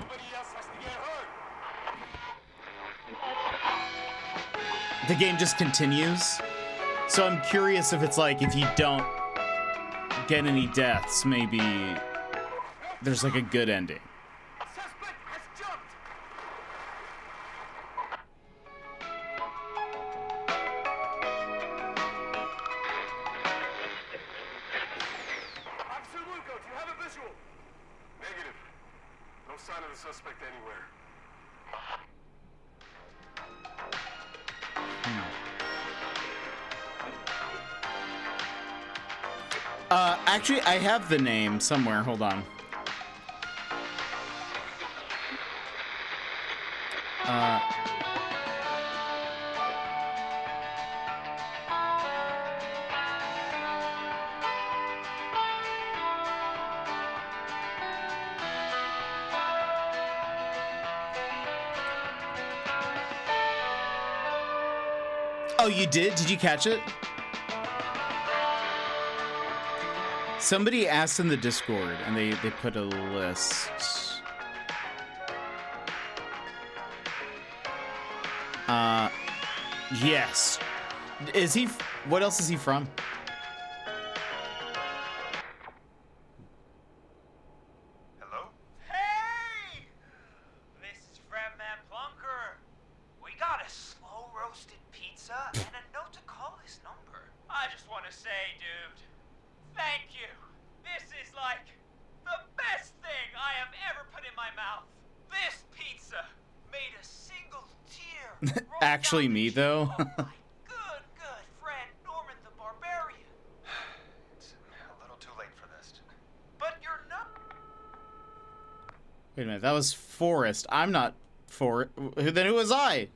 the game just continues. So I'm curious if it's like, if you don't get any deaths, maybe there's like a good ending. Actually, I have the name somewhere. Hold on. Oh, you did? Did you catch it? Somebody asked in the Discord, and they put a list. Yes. Is he? What else is he from? Hello? Hey! This is Fratman Plunker. We got a slow roasted pizza and a note to call this number. I just want to say, dude, thank you. This is like the best thing I have ever put in my mouth. This pizza made a single tear. Actually, me though. Good friend Norman the Barbarian. It's a little too late for this. But you're not. Wait a minute, that was Forrest. I'm not Forrest. Then who was I?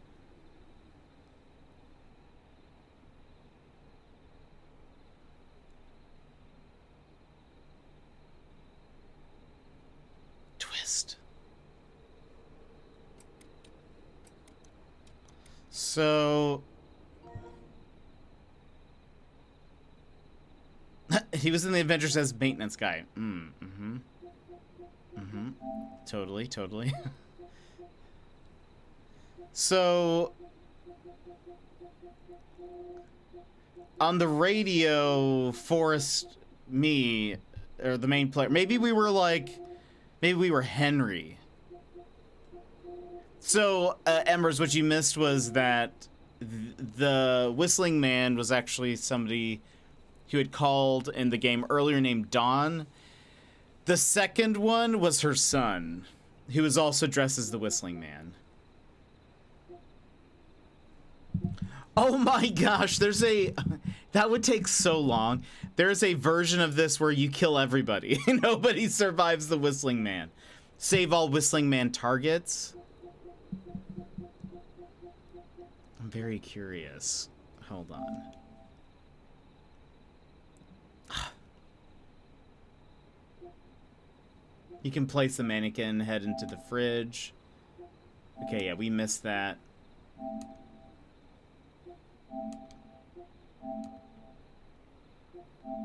Twist. So he was in the Avengers as maintenance guy. Totally. So on the radio, Forrest, me, or the main player, maybe we were Henry. So, Embers, what you missed was that the Whistling Man was actually somebody who had called in the game earlier named Dawn. The second one was her son, who was also dressed as the Whistling Man. Oh my gosh, that would take so long. There's a version of this where you kill everybody. Nobody survives the Whistling Man. Save all Whistling Man targets. I'm very curious. Hold on. You can place the mannequin head into the fridge. Okay, yeah, we missed that.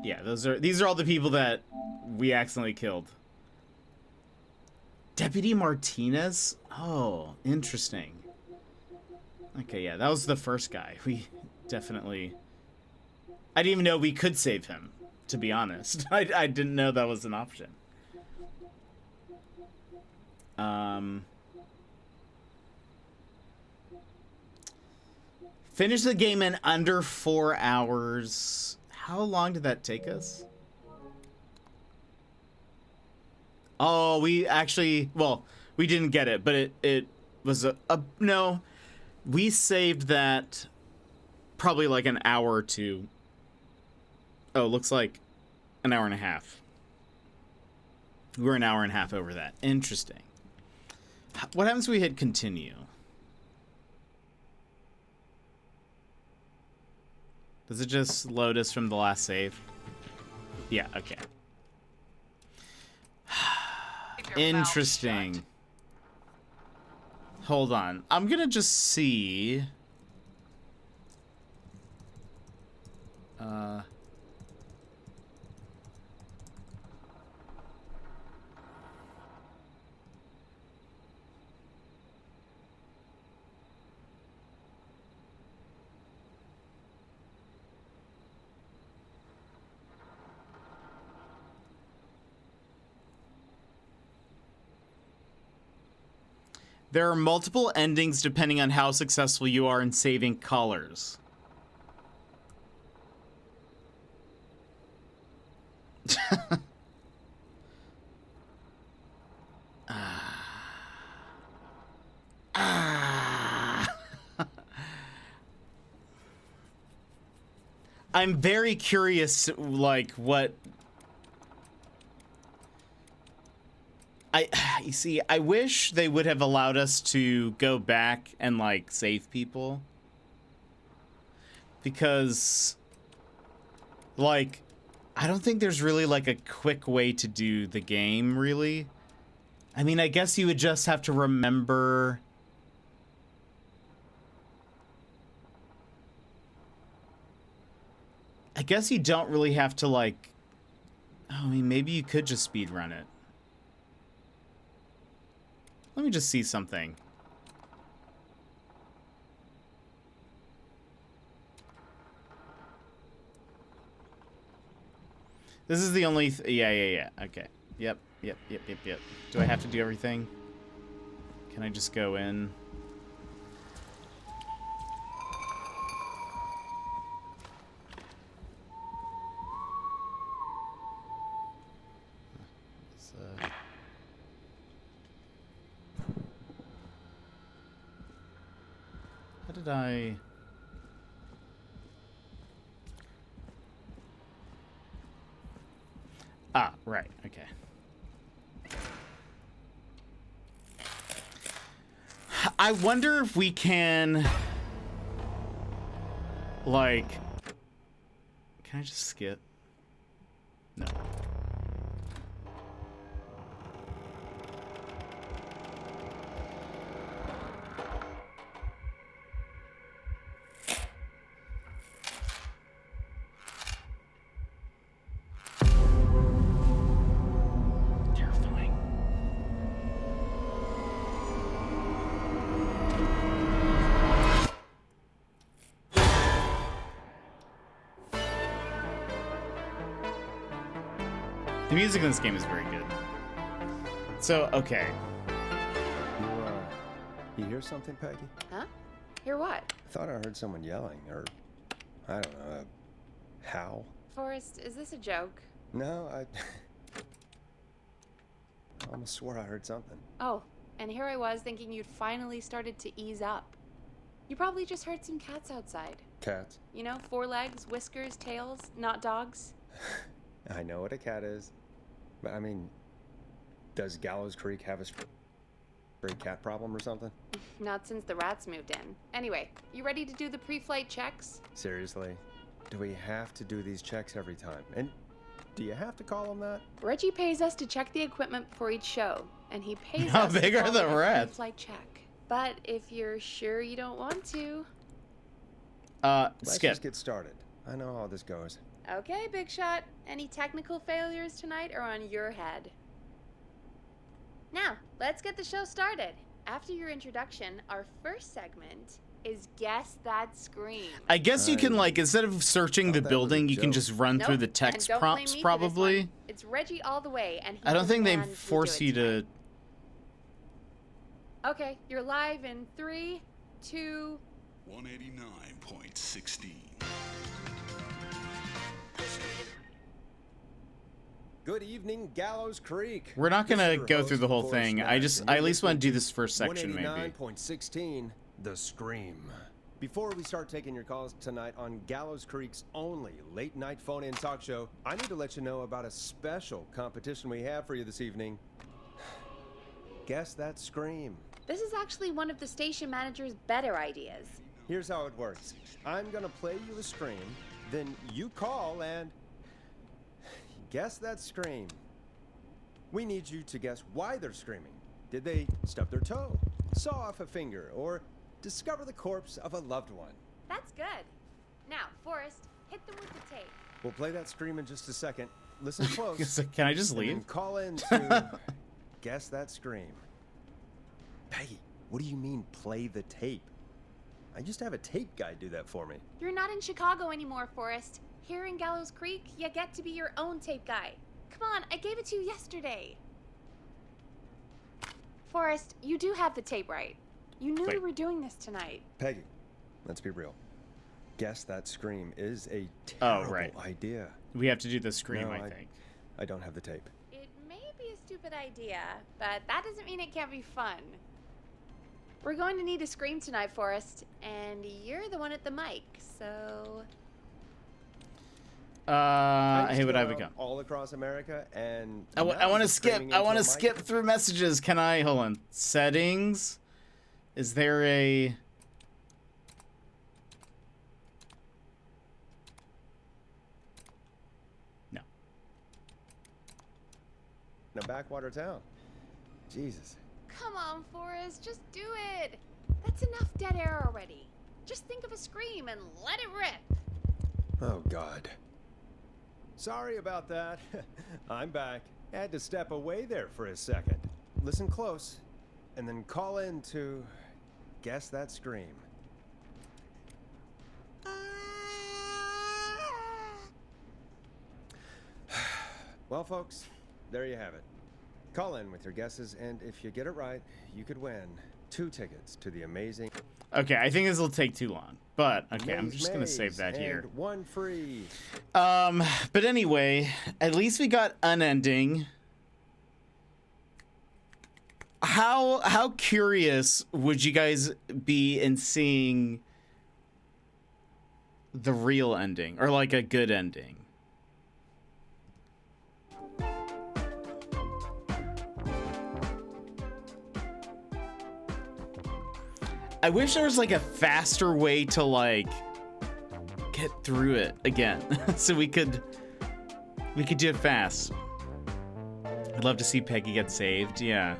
Yeah, these are all the people that we accidentally killed. Deputy Martinez? Oh, interesting. Okay, yeah, that was the first guy. We definitely... I didn't even know we could save him, to be honest. I didn't know that was an option. Finish the game in under 4 hours. How long did that take us? Oh, we actually, well, we didn't get it, but it was no, we saved that probably like an hour or two. Oh, looks like an hour and a half. We're an hour and a half over that. Interesting. What happens if we hit continue? Does it just load us from the last save? Yeah, okay. Interesting. Hold on. I'm gonna just see. There are multiple endings depending on how successful you are in saving colors. I'm very curious, like, what... You see, I wish they would have allowed us to go back and, like, save people. Because, like, I don't think there's really, like, a quick way to do the game, really. I mean, I guess you would just have to remember... I guess you don't really have to, like... I mean, maybe you could just speedrun it. Let me just see something. This is the only... Yeah. Okay. Yep. Do I have to do everything? Can I just go in? How did I... Ah, right, okay. I wonder if we can... Like... Can I just skip? No. The music in this game is very good. So, okay. You hear something, Peggy? Huh? Hear what? I thought I heard someone yelling, or I don't know, a howl. Forrest, is this a joke? No, I almost swore I heard something. Oh, and here I was thinking you'd finally started to ease up. You probably just heard some cats outside. Cats? You know, 4 legs, whiskers, tails, not dogs. I know what a cat is. But I mean, does Gallows Creek have a stray cat problem or something? Not since the rats moved in. Anyway, you ready to do the pre-flight checks? Seriously? Do we have to do these checks every time? And do you have to call them that? Reggie pays us to check the equipment before each show, and he pays How us big to are call the it a rats? pre-flight check. But if you're sure you don't want to... Let's skip. just get started. I know how this goes. Okay, Big Shot. Any technical failures tonight are on your head. Now, let's get the show started. After your introduction, our first segment is Guess That Scream. I guess you can, like, instead of searching the building, you can just run through the text and don't blame prompts, me for this probably. one. It's Reggie all the way, and he I don't think they demands we force do it you to... tonight. Okay, you're live in 3, 2... 189.16. Good evening, Gallows Creek. We're not gonna This is your go host, through the whole Forrest thing. Madison. I at least want to do this first You're section, maybe. 189.16, The Scream. Before we start taking your calls tonight on Gallows Creek's only late-night phone-in talk show, I need to let you know about a special competition we have for you this evening. Guess That Scream. This is actually one of the station manager's better ideas. Here's how it works. I'm gonna play you a scream, then you call and guess that scream. We need you to guess why they're screaming. Did they stub their toe? saw off a finger, or discover the corpse of a loved one. That's good. Now, Forrest, hit them with the tape. We'll play that scream in just a second. Listen close. Can I just and leave? then call in to guess that scream. Peggy, what do you mean play the tape? I used to have a tape guy do that for me. You're not in Chicago anymore, Forrest. Here in Gallows Creek, you get to be your own tape guy. Come on, I gave it to you yesterday. Forrest, you do have the tape right. You knew we were doing this tonight. Peggy, let's be real. Guess that scream is a terrible idea. We have to do the scream, No, I think. I don't have the tape. It may be a stupid idea, but that doesn't mean it can't be fun. We're going to need a scream tonight, Forrest, and you're the one at the mic, so... Hey, would I become? All across America, and I want to skip. I want to skip through messages. Can I? Hold on. Settings. Is there a? No. In a backwater town. Jesus. Come on, Forrest, just do it. That's enough dead air already. Just think of a scream and let it rip. Oh, God. Sorry about that. I'm back. Had to step away there for a second. Listen close, and then call in to guess that scream. Well, folks, there you have it. Call in with your guesses, and if you get it right, you could win 2 tickets to the amazing... Okay, I think this will take too long, but okay, I'm just gonna save that here. And 1 free. But anyway, at least we got unending. How curious would you guys be in seeing the real ending, or like a good ending? I wish there was like a faster way to like get through it again, so we could do it fast. I'd love to see Peggy get saved. Yeah.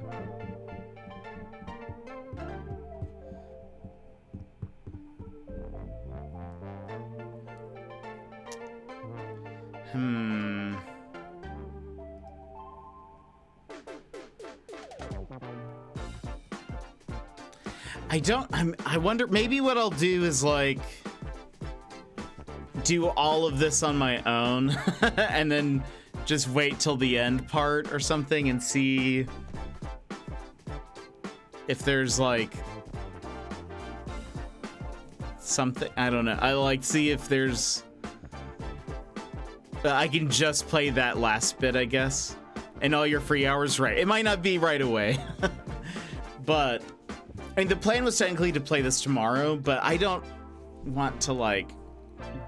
I wonder, maybe what I'll do is like do all of this on my own and then just wait till the end part or something and see if there's like something, I don't know. I like see if there's, I can just play that last bit, I guess. And all your free hours, right? It might not be right away, but I mean, the plan was technically to play this tomorrow, but I don't want to like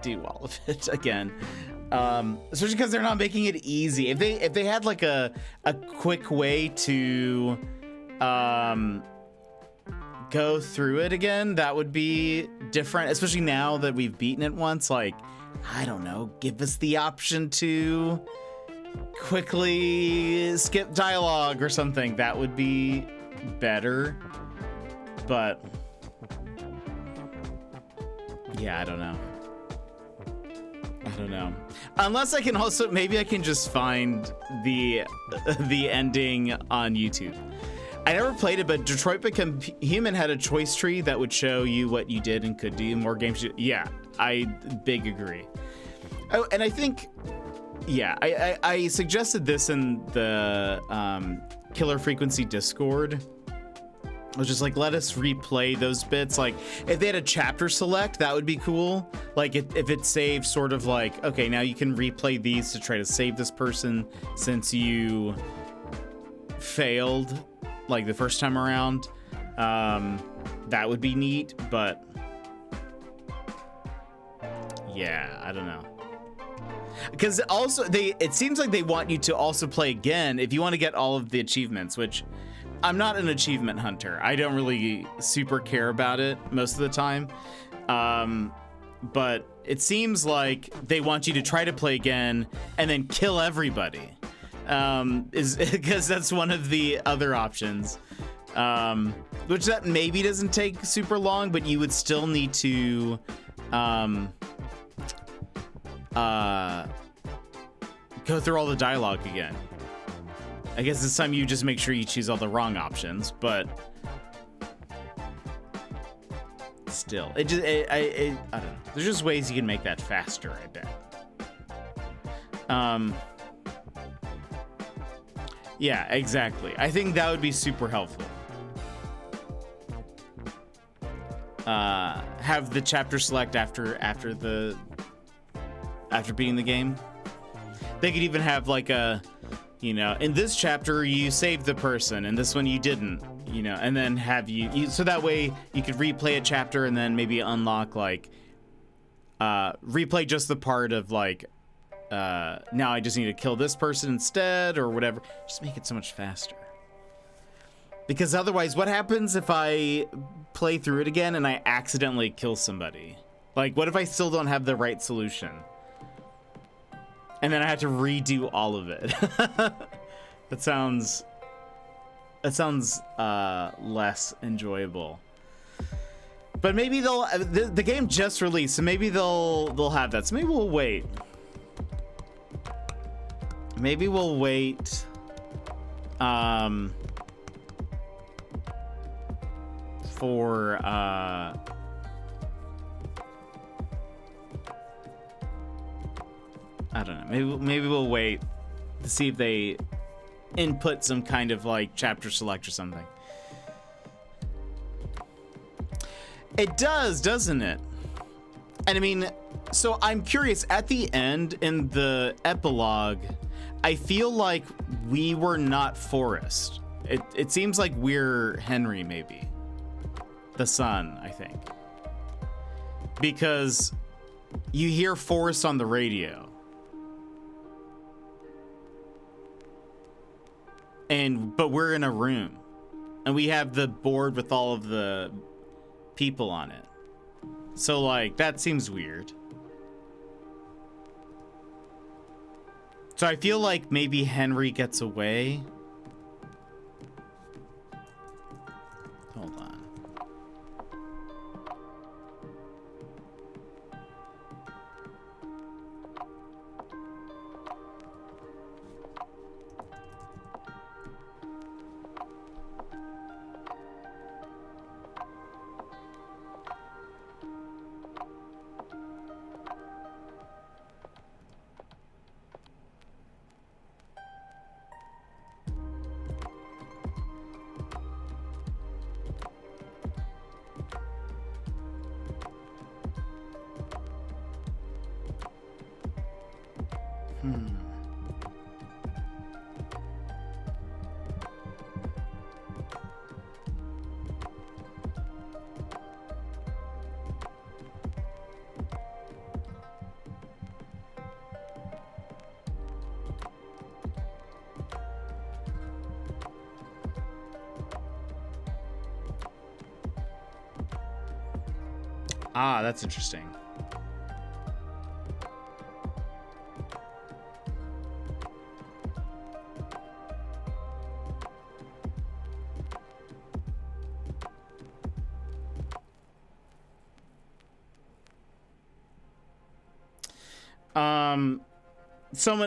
do all of it again, especially because they're not making it easy. If they had like a quick way to go through it again, that would be different. Especially now that we've beaten it once. Like, I don't know, give us the option to quickly skip dialogue or something. That would be better. But yeah, I don't know. Unless I can also, maybe I can just find the ending on YouTube. I never played it, but Detroit Become Human had a choice tree that would show you what you did and could do. More games. Yeah, I big agree. Oh, and I think, yeah, I suggested this in the Killer Frequency Discord. I was just like, let us replay those bits. Like, if they had a chapter select, that would be cool. Like, if it saved sort of like, okay, now you can replay these to try to save this person since you failed, like, the first time around. That would be neat, but yeah, I don't know. Because also, it seems like they want you to also play again if you want to get all of the achievements, which I'm not an achievement hunter. I don't really super care about it most of the time. But it seems like they want you to try to play again and then kill everybody. Is because that's one of the other options. which that maybe doesn't take super long, but you would still need to go through all the dialogue again. I guess this time you just make sure you choose all the wrong options, but still, I don't know. There's just ways you can make that faster, I bet. Yeah, exactly. I think that would be super helpful. Have the chapter select after beating the game. They could even have like a, you know, in this chapter you saved the person, and this one you didn't, you know, and then have you so that way you could replay a chapter and then maybe unlock like replay just the part of like now I just need to kill this person instead or whatever. Just make it so much faster. Because otherwise, what happens if I play through it again and I accidentally kill somebody? Like, what if I still don't have the right solution? And then I have to redo all of it. That sounds less enjoyable. But maybe they'll the game just released, so maybe they'll have that. So maybe we'll wait. Maybe we'll wait. For I don't know. Maybe we'll wait to see if they input some kind of like chapter select or something. It does, doesn't it? And I mean, so I'm curious, at the end in the epilogue, I feel like we were not Forrest. It seems like we're Henry, maybe. The son, I think. Because you hear Forrest on the radio. But we're in a room. And we have the board with all of the people on it. So like, that seems weird. So I feel like maybe Henry gets away. Hold on. Ah, that's interesting.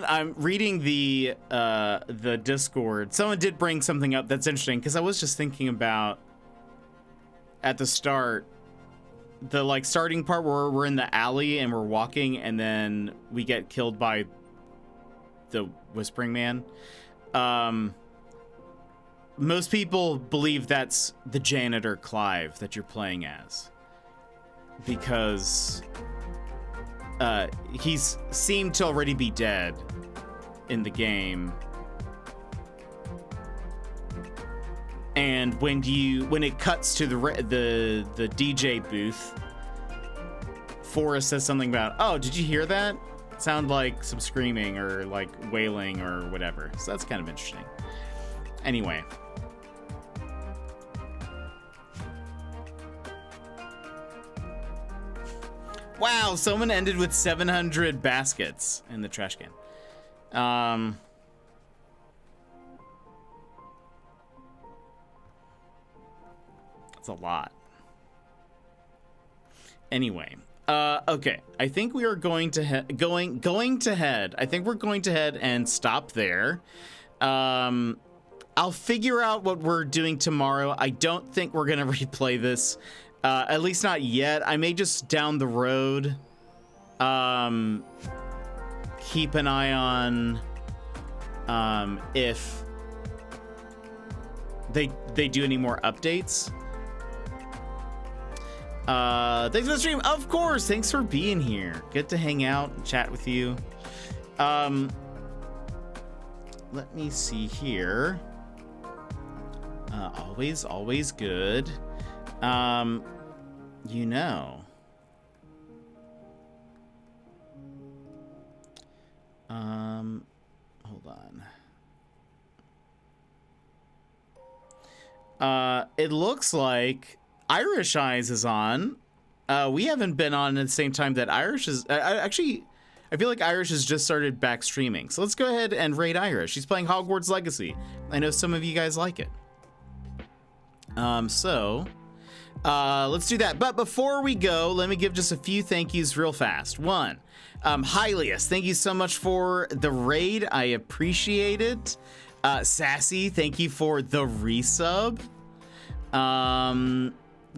I'm reading the Discord. Someone did bring something up that's interesting, because I was just thinking about at the start, the like starting part where we're in the alley and we're walking and then we get killed by the Whispering Man. Most people believe that's the janitor Clive that you're playing as, because he's seemed to already be dead in the game. And when it cuts to the DJ booth, Forrest says something about, "Oh, did you hear that? It sounded like some screaming or like wailing or whatever." So that's kind of interesting. Anyway. Wow, someone ended with 700 baskets in the trash can. That's a lot. Anyway, okay. I think we are going to head. I think we're going to head and stop there. I'll figure out what we're doing tomorrow. I don't think we're gonna replay this, at least not yet. I may just down the road keep an eye on if they do any more updates. Thanks for the stream. Of course, thanks for being here. Good to hang out and chat with you. Let me see here. Always good. You know. Hold on. It looks like Irish Eyes is on. We haven't been on at the same time that Irish is. Actually, I feel like Irish has just started back streaming. So let's go ahead and raid Irish. She's playing Hogwarts Legacy. I know some of you guys like it. Let's do that. But before we go, let me give just a few thank yous real fast. One, Hylius, thank you so much for the raid. I appreciate it. Sassy, thank you for the resub.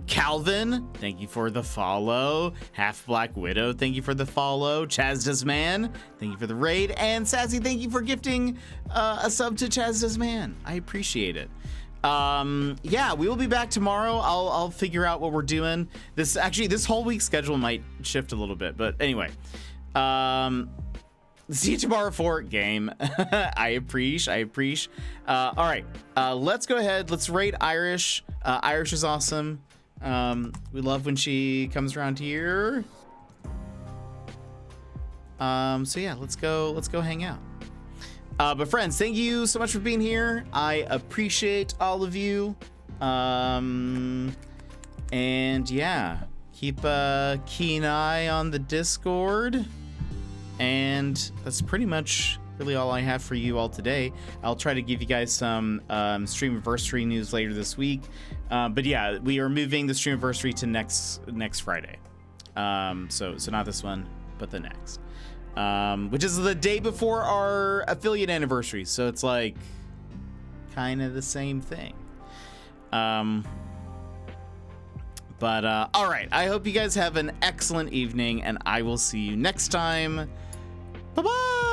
Calvin, thank you for the follow. Half Black Widow, thank you for the follow. Chaz Does Man, thank you for the raid. And Sassy, thank you for gifting a sub to Chaz Does Man. I appreciate it. Yeah, we will be back tomorrow. I'll figure out what we're doing. This whole week's schedule might shift a little bit, but anyway. See you tomorrow for game. I appreciate. All right, let's go ahead. Let's rate Irish. Irish is awesome. We love when she comes around here. So yeah, let's go hang out. But friends, thank you so much for being here. I appreciate all of you. And yeah, keep a keen eye on the Discord. And that's pretty much really all I have for you all today. I'll try to give you guys some Streamiversary news later this week. But yeah, we are moving the Streamiversary to next Friday. So not this one, but the next. Which is the day before our affiliate anniversary, so it's like kind of the same thing. But all right, I hope you guys have an excellent evening, and I will see you next time. Bye-bye.